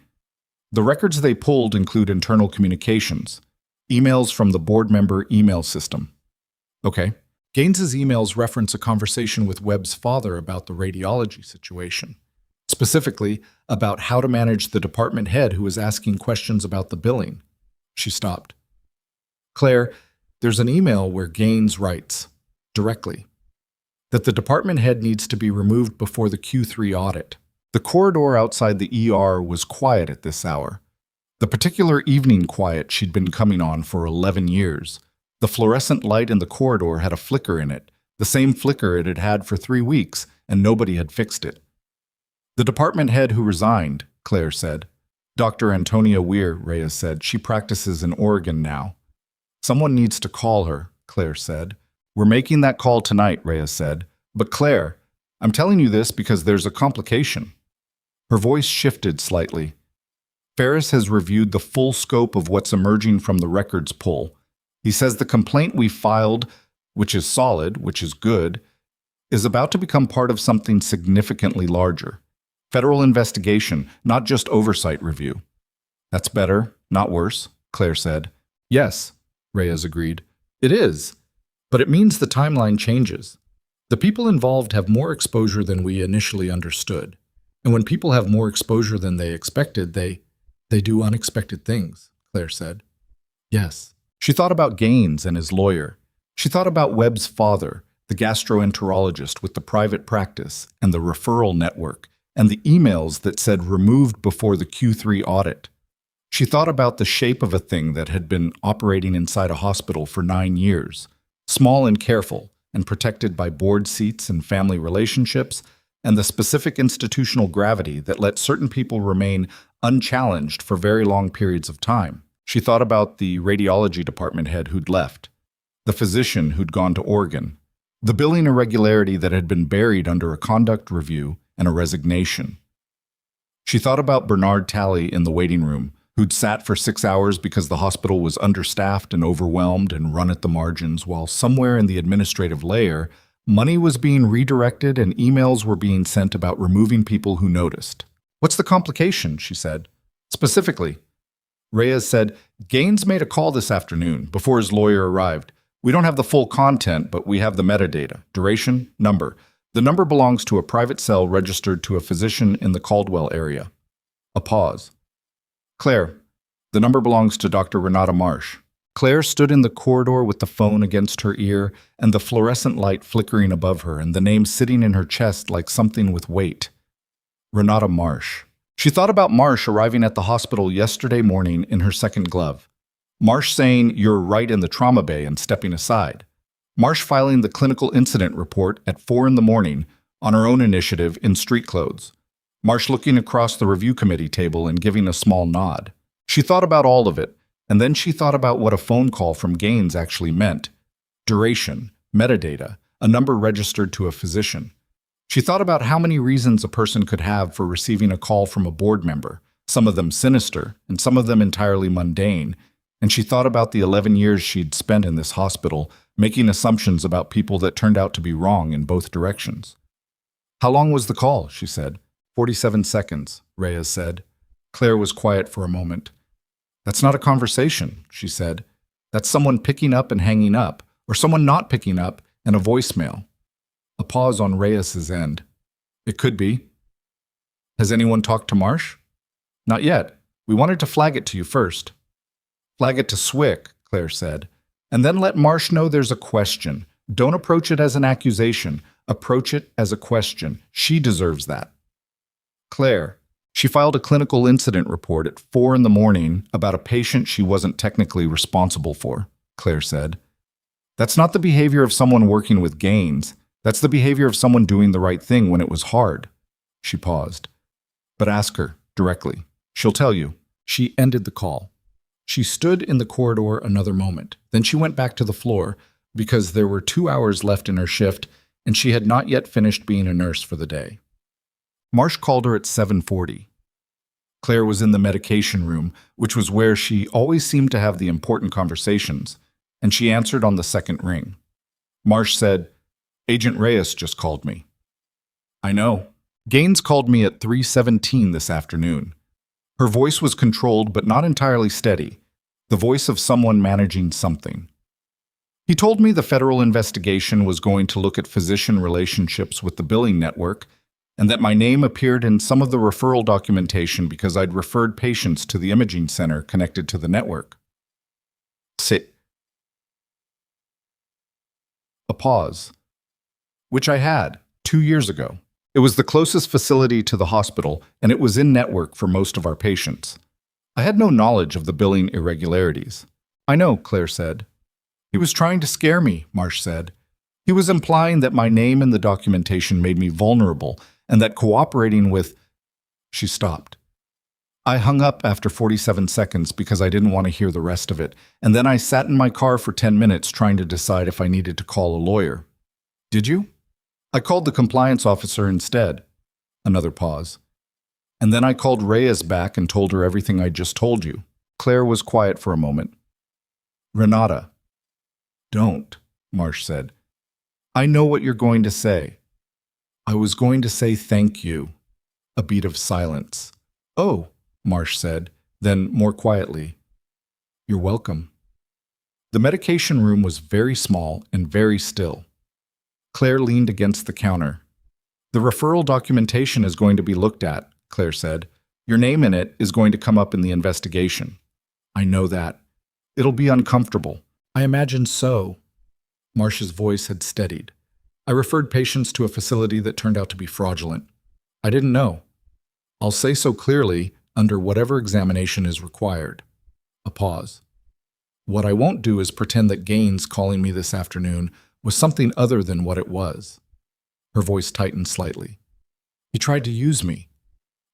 The records they pulled include internal communications, emails from the board member email system." "Okay." Gaines's emails reference a conversation with Webb's father about the radiology situation, specifically about how to manage the department head who was asking questions about the billing. She stopped. "Claire, there's an email where Gaines writes, directly, that the department head needs to be removed before the Q3 audit. The corridor outside the ER was quiet at this hour. The particular evening quiet she'd been coming on for 11 years. The fluorescent light in the corridor had a flicker in it, the same flicker it had had for 3 weeks, and nobody had fixed it. The department head who resigned," Claire said. "Dr. Antonia Weir," Reyes said. "She practices in Oregon now." "Someone needs to call her," Claire said. "We're making that call tonight," Reyes said. "But Claire, I'm telling you this because there's a complication." Her voice shifted slightly. "Ferris has reviewed the full scope of what's emerging from the records pull. He says the complaint we filed, which is solid, which is good, is about to become part of something significantly larger. Federal investigation, not just oversight review." "That's better, not worse," Claire said. "Yes," Reyes agreed. "It is. But it means the timeline changes. The people involved have more exposure than we initially understood. And when people have more exposure than they expected, they do unexpected things, Claire said. Yes. She thought about Gaines and his lawyer. She thought about Webb's father, the gastroenterologist with the private practice and the referral network, and the emails that said removed before the Q3 audit. She thought about the shape of a thing that had been operating inside a hospital for 9 years, small and careful, and protected by board seats and family relationships, and the specific institutional gravity that let certain people remain unchallenged for very long periods of time. She thought about the radiology department head who'd left, the physician who'd gone to Oregon, the billing irregularity that had been buried under a conduct review and a resignation. She thought about Bernard Talley in the waiting room, who'd sat for 6 hours because the hospital was understaffed and overwhelmed and run at the margins, while somewhere in the administrative layer, money was being redirected and emails were being sent about removing people who noticed. What's the complication? She said. Specifically, Reyes said, Gaines made a call this afternoon before his lawyer arrived. We don't have the full content, but we have the metadata. Duration, number. The number belongs to a private cell registered to a physician in the Caldwell area. A pause. Claire, the number belongs to Dr. Renata Marsh. Claire stood in the corridor with the phone against her ear and the fluorescent light flickering above her and the name sitting in her chest like something with weight. Renata Marsh. She thought about Marsh arriving at the hospital yesterday morning in her second glove. Marsh saying, "You're right in the trauma bay," and stepping aside. Marsh filing the clinical incident report at 4 in the morning on her own initiative in street clothes. Marsh looking across the review committee table and giving a small nod. She thought about all of it, and then she thought about what a phone call from Gaines actually meant. Duration, metadata, a number registered to a physician. She thought about how many reasons a person could have for receiving a call from a board member, some of them sinister and some of them entirely mundane, and she thought about the 11 years she'd spent in this hospital, making assumptions about people that turned out to be wrong in both directions. How long was the call? She said. 47 seconds, Reyes said. Claire was quiet for a moment. That's not a conversation, she said. That's someone picking up and hanging up, or someone not picking up and a voicemail. A pause on Reyes's end. It could be. Has anyone talked to Marsh? Not yet. We wanted to flag it to you first. Flag it to Swick, Claire said. And then let Marsh know there's a question. Don't approach it as an accusation. Approach it as a question. She deserves that. Claire. She filed a clinical incident report at 4 in the morning about a patient she wasn't technically responsible for, Claire said. That's not the behavior of someone working with Gaines. That's the behavior of someone doing the right thing when it was hard. She paused. But ask her, directly. She'll tell you. She ended the call. She stood in the corridor another moment. Then she went back to the floor because there were 2 hours left in her shift and she had not yet finished being a nurse for the day. Marsh called her at 7:40. Claire was in the medication room, which was where she always seemed to have the important conversations, and she answered on the second ring. Marsh said, Agent Reyes just called me. I know. Gaines called me at 3:17 this afternoon. Her voice was controlled but not entirely steady, the voice of someone managing something. He told me the federal investigation was going to look at physician relationships with the billing network and that my name appeared in some of the referral documentation because I'd referred patients to the imaging center connected to the network. Sit. A pause. Which I had 2 years ago. It was the closest facility to the hospital, and it was in network for most of our patients. I had no knowledge of the billing irregularities. I know, Claire said. He was trying to scare me, Marsh said. He was implying that my name in the documentation made me vulnerable and that cooperating with... She stopped. I hung up after 47 seconds because I didn't want to hear the rest of it, and then I sat in my car for 10 minutes trying to decide if I needed to call a lawyer. Did you? I called the compliance officer instead. Another pause. And then I called Reyes back and told her everything I just told you. Claire was quiet for a moment. Renata. Don't, Marsh said. I know what you're going to say. I was going to say thank you. A beat of silence. Oh, Marsh said, then more quietly. You're welcome. The medication room was very small and very still. Claire leaned against the counter. "The referral documentation is going to be looked at," Claire said. "Your name in it is going to come up in the investigation." "I know that. It'll be uncomfortable." "I imagine so." Marsh's voice had steadied. "I referred patients to a facility that turned out to be fraudulent. I didn't know. I'll say so clearly under whatever examination is required." A pause. "What I won't do is pretend that Gaines calling me this afternoon was something other than what it was." Her voice tightened slightly. "He tried to use me.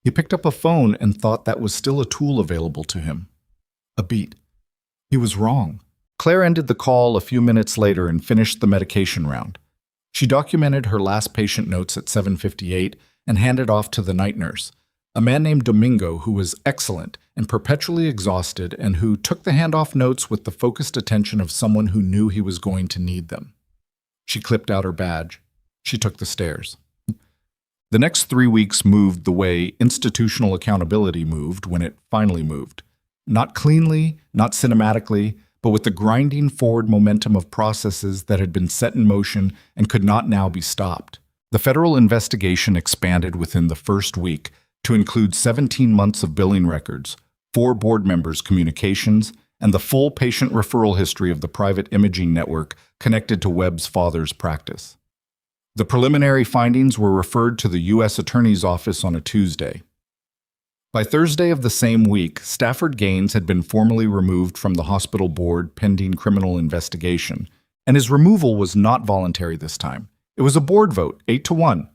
He picked up a phone and thought that was still a tool available to him. A beat. He was wrong." Claire ended the call a few minutes later and finished the medication round. She documented her last patient notes at 7:58 and handed off to the night nurse, a man named Domingo who was excellent and perpetually exhausted and who took the handoff notes with the focused attention of someone who knew he was going to need them. She clipped out her badge. She took the stairs. The next 3 weeks moved the way institutional accountability moved when it finally moved. Not cleanly, not cinematically, but with the grinding forward momentum of processes that had been set in motion and could not now be stopped. The federal investigation expanded within the first week to include 17 months of billing records, 4 board members' communications, and the full patient referral history of the private imaging network connected to Webb's father's practice. The preliminary findings were referred to the U.S. Attorney's Office on a Tuesday. By Thursday of the same week, Stafford Gaines had been formally removed from the hospital board pending criminal investigation, and his removal was not voluntary this time. It was a board vote, 8-1,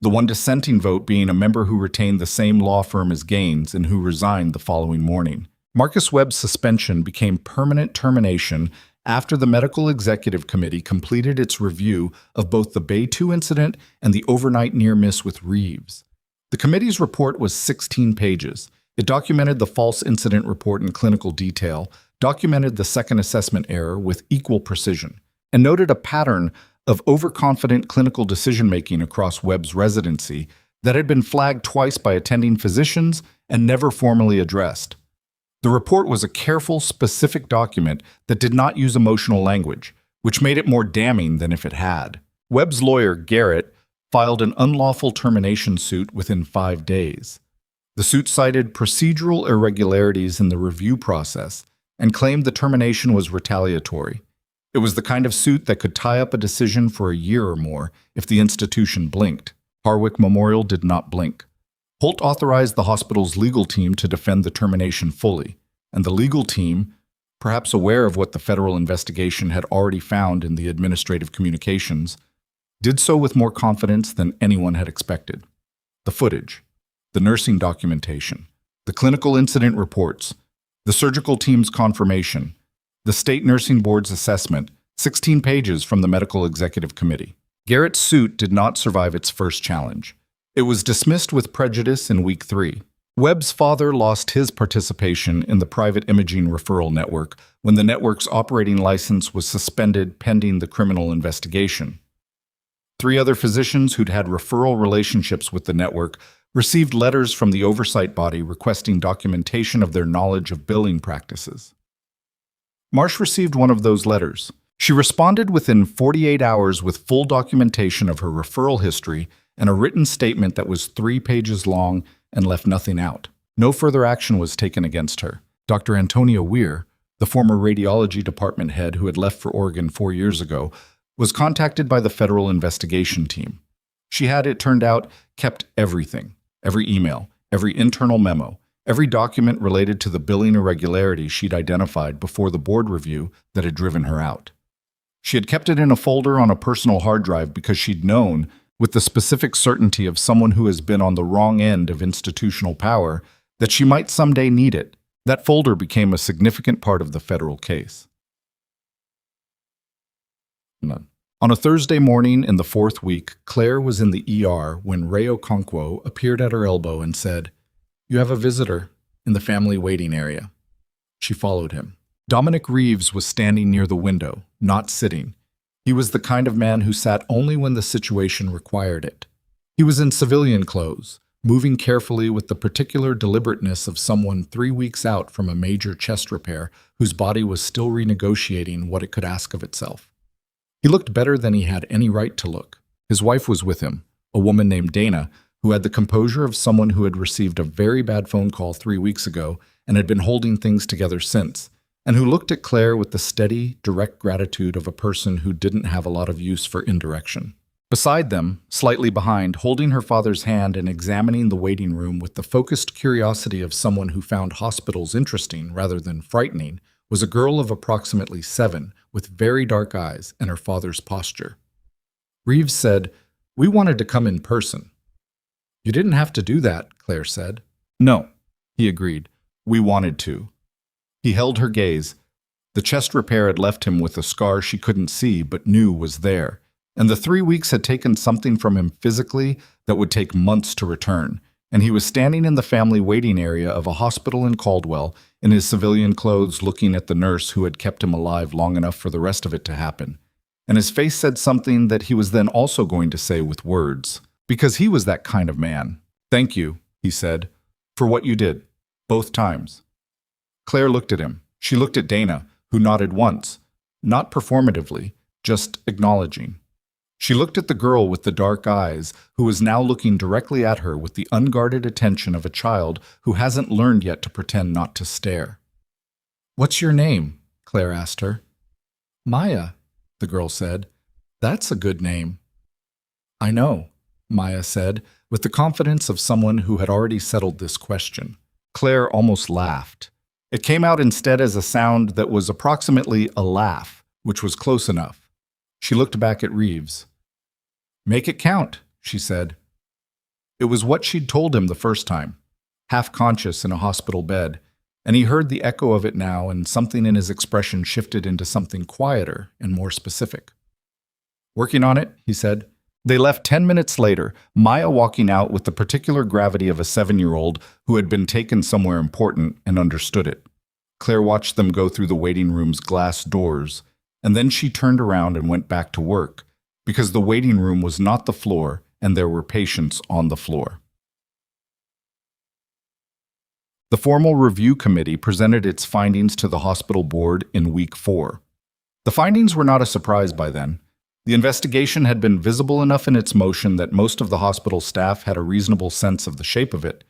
the one dissenting vote being a member who retained the same law firm as Gaines and who resigned the following morning. Marcus Webb's suspension became permanent termination after the Medical Executive Committee completed its review of both the Bay 2 incident and the overnight near-miss with Reeves. The committee's report was 16 pages. It documented the false incident report in clinical detail, documented the second assessment error with equal precision, and noted a pattern of overconfident clinical decision-making across Webb's residency that had been flagged twice by attending physicians and never formally addressed. The report was a careful, specific document that did not use emotional language, which made it more damning than if it had. Webb's lawyer, Garrett, filed an unlawful termination suit within 5 days. The suit cited procedural irregularities in the review process and claimed the termination was retaliatory. It was the kind of suit that could tie up a decision for a year or more if the institution blinked. Harwick Memorial did not blink. Holt authorized the hospital's legal team to defend the termination fully, and the legal team, perhaps aware of what the federal investigation had already found in the administrative communications, did so with more confidence than anyone had expected. The footage, the nursing documentation, the clinical incident reports, the surgical team's confirmation, the state nursing board's assessment, 16 pages from the Medical Executive Committee. Garrett's suit did not survive its first challenge. It was dismissed with prejudice in week 3. Webb's father lost his participation in the private imaging referral network when the network's operating license was suspended pending the criminal investigation. 3 other physicians who'd had referral relationships with the network received letters from the oversight body requesting documentation of their knowledge of billing practices. Marsh received one of those letters. She responded within 48 hours with full documentation of her referral history and a written statement that was 3 pages long and left nothing out. No further action was taken against her. Dr. Antonia Weir, the former radiology department head who had left for Oregon 4 years ago, was contacted by the federal investigation team. She had, it turned out, kept everything, every email, every internal memo, every document related to the billing irregularities she'd identified before the board review that had driven her out. She had kept it in a folder on a personal hard drive because she'd known, with the specific certainty of someone who has been on the wrong end of institutional power, that she might someday need it. That folder became a significant part of the federal case. On a Thursday morning in the 4th week, Claire was in the ER when Ray Okonkwo appeared at her elbow and said, "You have a visitor," in the family waiting area. She followed him. Dominic Reeves was standing near the window, not sitting. He was the kind of man who sat only when the situation required it. He was in civilian clothes, moving carefully with the particular deliberateness of someone 3 weeks out from a major chest repair whose body was still renegotiating what it could ask of itself. He looked better than he had any right to look. His wife was with him, a woman named Dana, who had the composure of someone who had received a very bad phone call 3 weeks ago and had been holding things together since, and who looked at Claire with the steady, direct gratitude of a person who didn't have a lot of use for indirection. Beside them, slightly behind, holding her father's hand and examining the waiting room with the focused curiosity of someone who found hospitals interesting rather than frightening, was a girl of approximately 7 with very dark eyes and her father's posture. Reeves said, "We wanted to come in person." "You didn't have to do that," Claire said. "No," he agreed. "We wanted to." He held her gaze. The chest repair had left him with a scar she couldn't see but knew was there, and the 3 weeks had taken something from him physically that would take months to return, and he was standing in the family waiting area of a hospital in Caldwell in his civilian clothes looking at the nurse who had kept him alive long enough for the rest of it to happen. And his face said something that he was then also going to say with words, because he was that kind of man. "Thank you," he said, "for what you did, both times." Claire looked at him. She looked at Dana, who nodded once, not performatively, just acknowledging. She looked at the girl with the dark eyes, who was now looking directly at her with the unguarded attention of a child who hasn't learned yet to pretend not to stare. "What's your name?" Claire asked her. "Maya," the girl said. "That's a good name." "I know," Maya said, with the confidence of someone who had already settled this question. Claire almost laughed. It came out instead as a sound that was approximately a laugh, which was close enough. She looked back at Reeves. "Make it count," she said. It was what she'd told him the first time, half-conscious in a hospital bed, and he heard the echo of it now, and something in his expression shifted into something quieter and more specific. "Working on it," he said. They left 10 minutes later, Maya walking out with the particular gravity of a 7-year-old who had been taken somewhere important and understood it. Claire watched them go through the waiting room's glass doors, and then she turned around and went back to work, because the waiting room was not the floor and there were patients on the floor. The formal review committee presented its findings to the hospital board in week 4. The findings were not a surprise by then. The investigation had been visible enough in its motion that most of the hospital staff had a reasonable sense of the shape of it,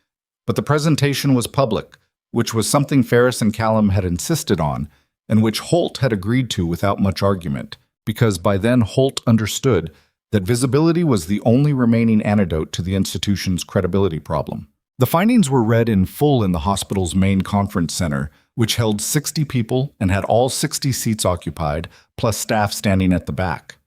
but the presentation was public, which was something Ferris and Callum had insisted on, and which Holt had agreed to without much argument, because by then Holt understood that visibility was the only remaining antidote to the institution's credibility problem. The findings were read in full in the hospital's main conference center, which held 60 people and had all 60 seats occupied, plus staff standing at the back.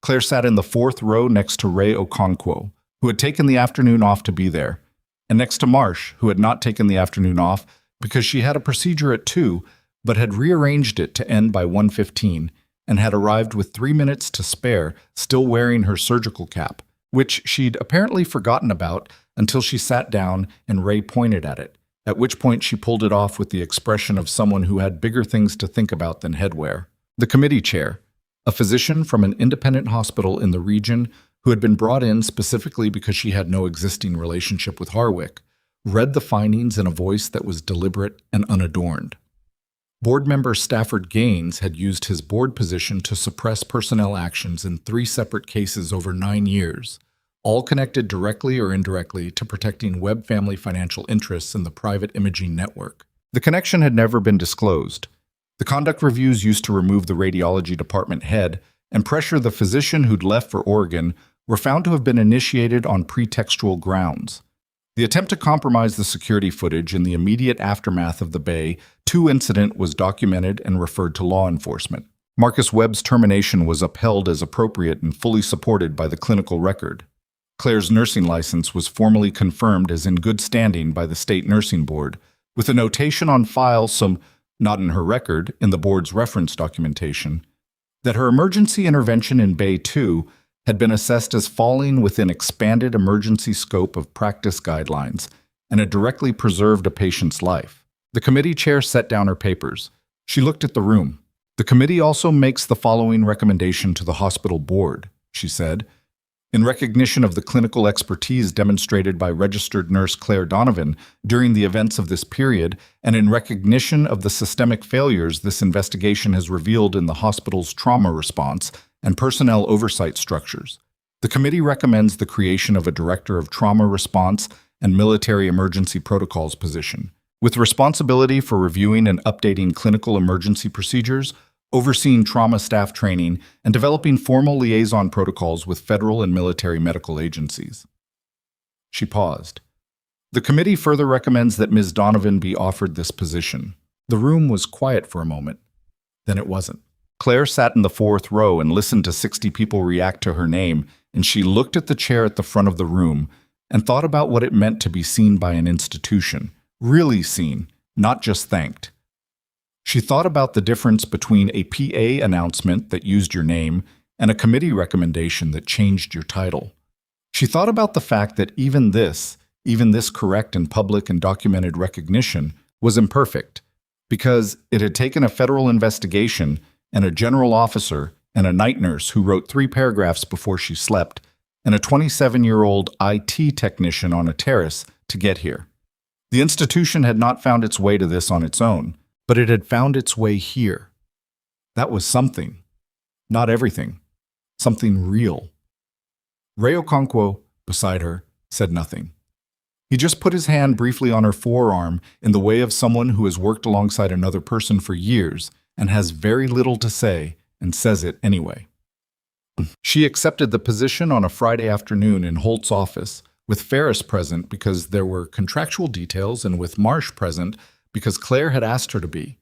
Claire sat in the 4th row next to Ray Okonkwo, who had taken the afternoon off to be there, and next to Marsh, who had not taken the afternoon off because she had a procedure at 2, but had rearranged it to end by 1:15 and had arrived with 3 minutes to spare, still wearing her surgical cap, which she'd apparently forgotten about until she sat down and Ray pointed at it, at which point she pulled it off with the expression of someone who had bigger things to think about than headwear. The committee chair, a physician from an independent hospital in the region who had been brought in specifically because she had no existing relationship with Harwick, read the findings in a voice that was deliberate and unadorned. Board member Stafford Gaines had used his board position to suppress personnel actions in 3 separate cases over 9 years, all connected directly or indirectly to protecting Webb family financial interests in the private imaging network. The connection had never been disclosed. The conduct reviews used to remove the radiology department head and pressure the physician who'd left for Oregon were found to have been initiated on pretextual grounds. The attempt to compromise the security footage in the immediate aftermath of the Bay 2 incident was documented and referred to law enforcement. Marcus Webb's termination was upheld as appropriate and fully supported by the clinical record. Claire's nursing license was formally confirmed as in good standing by the state nursing board, with a notation on file, not in her record, in the board's reference documentation, that her emergency intervention in Bay 2 had been assessed as falling within expanded emergency scope of practice guidelines and had directly preserved a patient's life. The committee chair set down her papers. She looked at the room. "The committee also makes the following recommendation to the hospital board," she said. "In recognition of the clinical expertise demonstrated by registered nurse Claire Donovan during the events of this period, and in recognition of the systemic failures this investigation has revealed in the hospital's trauma response, and personnel oversight structures. The committee recommends the creation of a Director of Trauma Response and Military Emergency Protocols position, with responsibility for reviewing and updating clinical emergency procedures, overseeing trauma staff training, and developing formal liaison protocols with federal and military medical agencies. She paused. The committee further recommends that Ms. Donovan be offered this position. The room was quiet for a moment. Then it wasn't. Claire sat in the fourth row and listened to 60 people react to her name, and she looked at the chair at the front of the room and thought about what it meant to be seen by an institution. Really seen, not just thanked. She thought about the difference between a PA announcement that used your name and a committee recommendation that changed your title. She thought about the fact that even this correct and public and documented recognition was imperfect, because it had taken a federal investigation and a general officer and a night nurse who wrote 3 paragraphs before she slept and a 27-year-old IT technician on a terrace to get here. The institution had not found its way to this on its own, but it had found its way here. That was something. Not everything. Something real. Ray Okonkwo, beside her, said nothing. He just put his hand briefly on her forearm in the way of someone who has worked alongside another person for years and has very little to say and says it anyway. She accepted the position on a Friday afternoon in Holt's office, with Ferris present because there were contractual details and with Marsh present because Claire had asked her to be,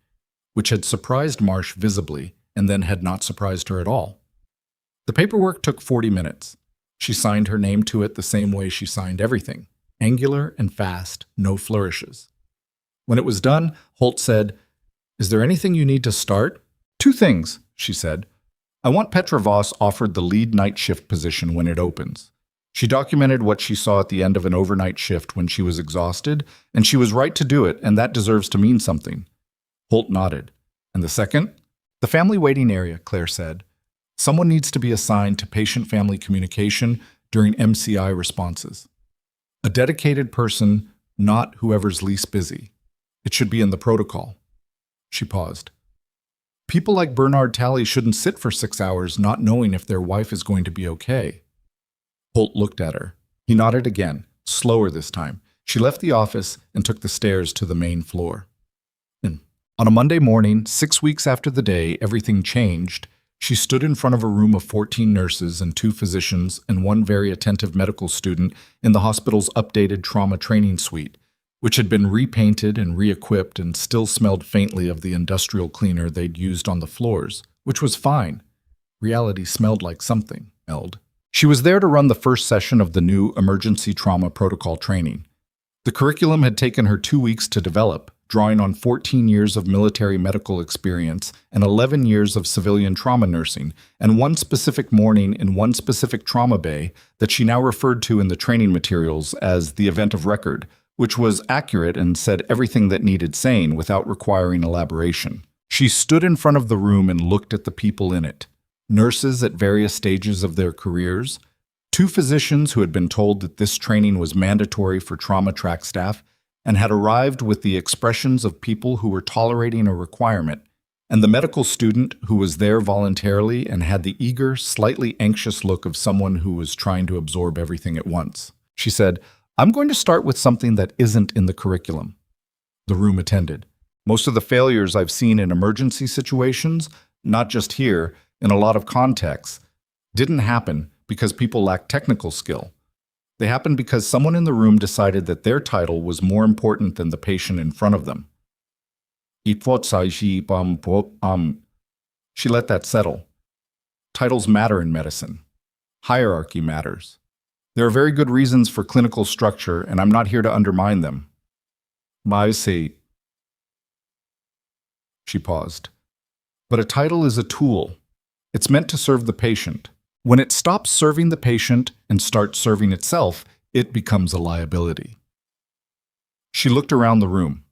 which had surprised Marsh visibly and then had not surprised her at all. The paperwork took 40 minutes. She signed her name to it the same way she signed everything, angular and fast, no flourishes. When it was done, Holt said, "Is there anything you need to start?" "2 things," she said. "I want Petra Voss offered the lead night shift position when it opens." She documented what she saw at the end of an overnight shift when she was exhausted, and she was right to do it, and that deserves to mean something. Holt nodded. "And the second?" "The family waiting area," Claire said. "Someone needs to be assigned to patient-family communication during MCI responses. A dedicated person, not whoever's least busy. It should be in the protocol." She paused. "People like Bernard Talley shouldn't sit for 6 hours not knowing if their wife is going to be okay." Holt looked at her. He nodded again, slower this time. She left the office and took the stairs to the main floor. On a Monday morning, 6 weeks after the day everything changed, she stood in front of a room of 14 nurses and 2 physicians and 1 very attentive medical student in the hospital's updated trauma training suite, which had been repainted and re-equipped and still smelled faintly of the industrial cleaner they'd used on the floors, which was fine. Reality smelled like something, Eld. She was there to run the first session of the new emergency trauma protocol training. The curriculum had taken her 2 weeks to develop, drawing on 14 years of military medical experience and 11 years of civilian trauma nursing, and 1 specific morning in 1 specific trauma bay that she now referred to in the training materials as the event of record, which was accurate and said everything that needed saying without requiring elaboration. She stood in front of the room and looked at the people in it. Nurses at various stages of their careers, 2 physicians who had been told that this training was mandatory for trauma track staff and had arrived with the expressions of people who were tolerating a requirement, and the medical student who was there voluntarily and had the eager, slightly anxious look of someone who was trying to absorb everything at once. She said, "I'm going to start with something that isn't in the curriculum." The room attended. Most of the failures I've seen in emergency situations, not just here, in a lot of contexts, didn't happen because people lacked technical skill. They happened because someone in the room decided that their title was more important than the patient in front of them. She let that settle. Titles matter in medicine. Hierarchy matters. There are very good reasons for clinical structure, and I'm not here to undermine them. She paused. But a title is a tool. It's meant to serve the patient. When it stops serving the patient and starts serving itself, it becomes a liability. She looked around the room.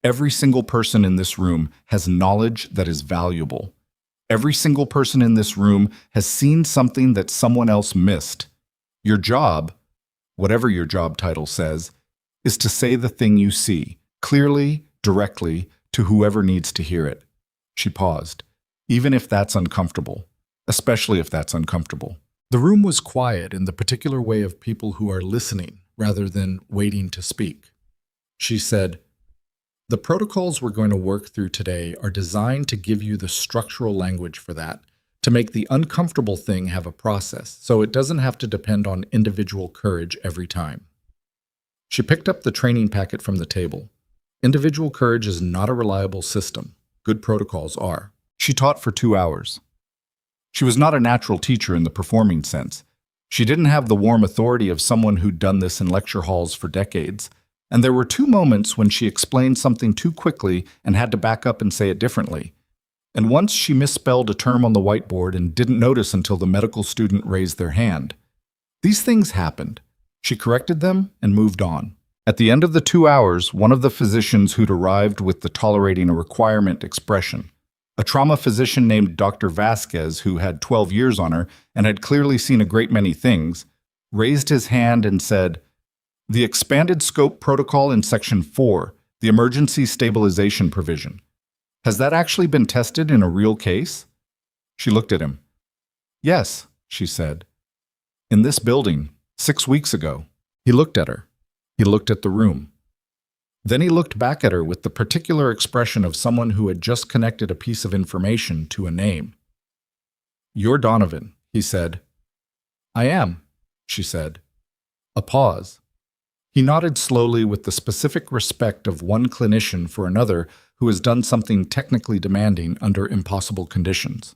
Every single person in this room has knowledge that is valuable. Every single person in this room has seen something that someone else missed. Your job, whatever your job title says, is to say the thing you see, clearly, directly, to whoever needs to hear it. She paused. Even if that's uncomfortable. especially if that's uncomfortable. The room was quiet in the particular way of people who are listening rather than waiting to speak. She said, "The protocols we're going to work through today are designed to give you the structural language for that, to make the uncomfortable thing have a process, so it doesn't have to depend on individual courage every time." She picked up the training packet from the table. Individual courage is not a reliable system. Good protocols are. She taught for 2 hours. She was not a natural teacher in the performing sense. She didn't have the warm authority of someone who'd done this in lecture halls for decades. And there were 2 moments when she explained something too quickly and had to back up and say it differently. And once she misspelled a term on the whiteboard and didn't notice until the medical student raised their hand. These things happened. She corrected them and moved on. At the end of the 2 hours, one of the physicians who'd arrived with the tolerating a requirement expression, a trauma physician named Dr. Vasquez, who had 12 years on her and had clearly seen a great many things, raised his hand and said, "The expanded scope protocol in Section 4, the emergency stabilization provision. Has that actually been tested in a real case?" She looked at him. "Yes," she said. "In this building, 6 weeks ago." He looked at her. He looked at the room. Then he looked back at her with the particular expression of someone who had just connected a piece of information to a name. "You're Donovan," he said. "I am," she said. A pause. He nodded slowly with the specific respect of one clinician for another who has done something technically demanding under impossible conditions.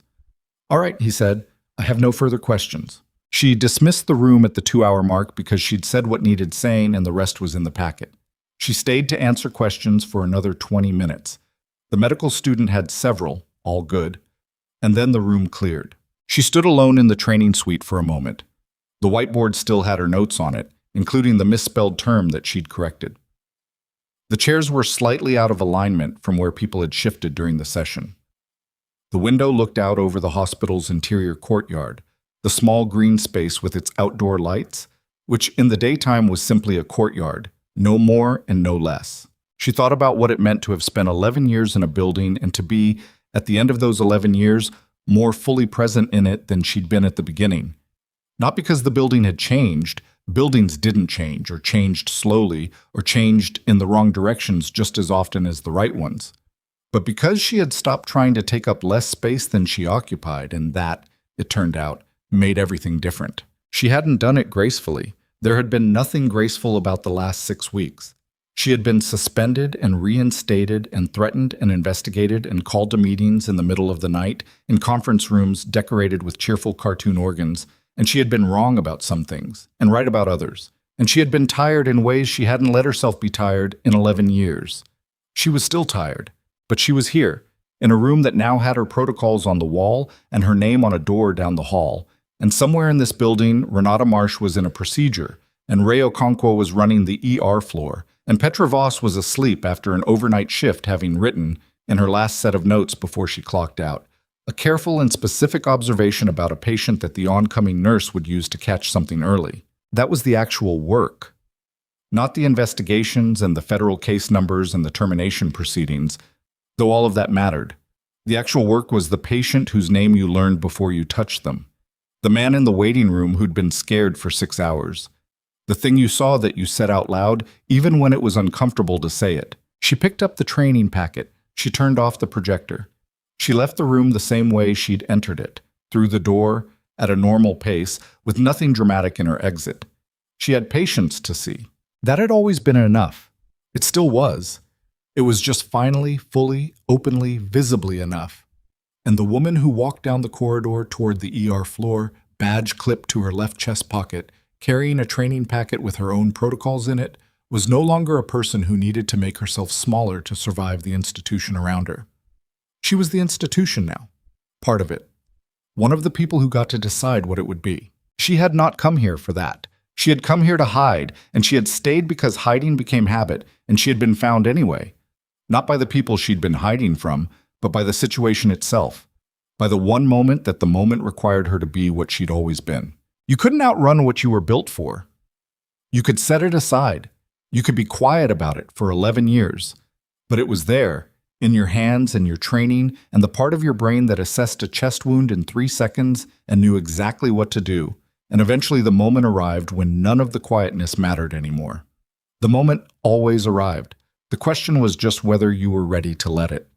"All right," he said. "I have no further questions." She dismissed the room at the 2-hour mark because she'd said what needed saying and the rest was in the packet. She stayed to answer questions for another 20 minutes. The medical student had several, all good, and then the room cleared. She stood alone in the training suite for a moment. The whiteboard still had her notes on it, including the misspelled term that she'd corrected. The chairs were slightly out of alignment from where people had shifted during the session. The window looked out over the hospital's interior courtyard, the small green space with its outdoor lights, which in the daytime was simply a courtyard, no more and no less. She thought about what it meant to have spent 11 years in a building and to be, at the end of those 11 years, more fully present in it than she'd been at the beginning. Not because the building had changed. Buildings didn't change, or changed slowly, or changed in the wrong directions just as often as the right ones. But because she had stopped trying to take up less space than she occupied, and that, it turned out, made everything different. She hadn't done it gracefully. There had been nothing graceful about the last 6 weeks. She had been suspended and reinstated and threatened and investigated and called to meetings in the middle of the night, in conference rooms decorated with cheerful cartoon organs, and she had been wrong about some things and right about others, and she had been tired in ways she hadn't let herself be tired in 11 years. She was still tired, but she was here, in a room that now had her protocols on the wall and her name on a door down the hall. And somewhere in this building, Renata Marsh was in a procedure, and Ray Okonkwo was running the ER floor, and Petra Voss was asleep after an overnight shift, having written, in her last set of notes before she clocked out, a careful and specific observation about a patient that the oncoming nurse would use to catch something early. That was the actual work. Not the investigations and the federal case numbers and the termination proceedings, though all of that mattered. The actual work was the patient whose name you learned before you touched them. The man in the waiting room who'd been scared for 6 hours. The thing you saw that you said out loud, even when it was uncomfortable to say it. She picked up the training packet. She turned off the projector. She left the room the same way she'd entered it, through the door, at a normal pace, with nothing dramatic in her exit. She had patients to see. That had always been enough. It still was. It was just finally, fully, openly, visibly enough. And the woman who walked down the corridor toward the ER floor, badge clipped to her left chest pocket, carrying a training packet with her own protocols in it, was no longer a person who needed to make herself smaller to survive the institution around her. She was the institution now, part of it. One of the people who got to decide what it would be. She had not come here for that. She had come here to hide, and she had stayed because hiding became habit, and she had been found anyway. Not by the people she'd been hiding from, but by the situation itself, by the one moment that the moment required her to be what she'd always been. You couldn't outrun what you were built for. You could set it aside. You could be quiet about it for 11 years. But it was there, in your hands and your training, and the part of your brain that assessed a chest wound in 3 seconds and knew exactly what to do. And eventually the moment arrived when none of the quietness mattered anymore. The moment always arrived. The question was just whether you were ready to let it.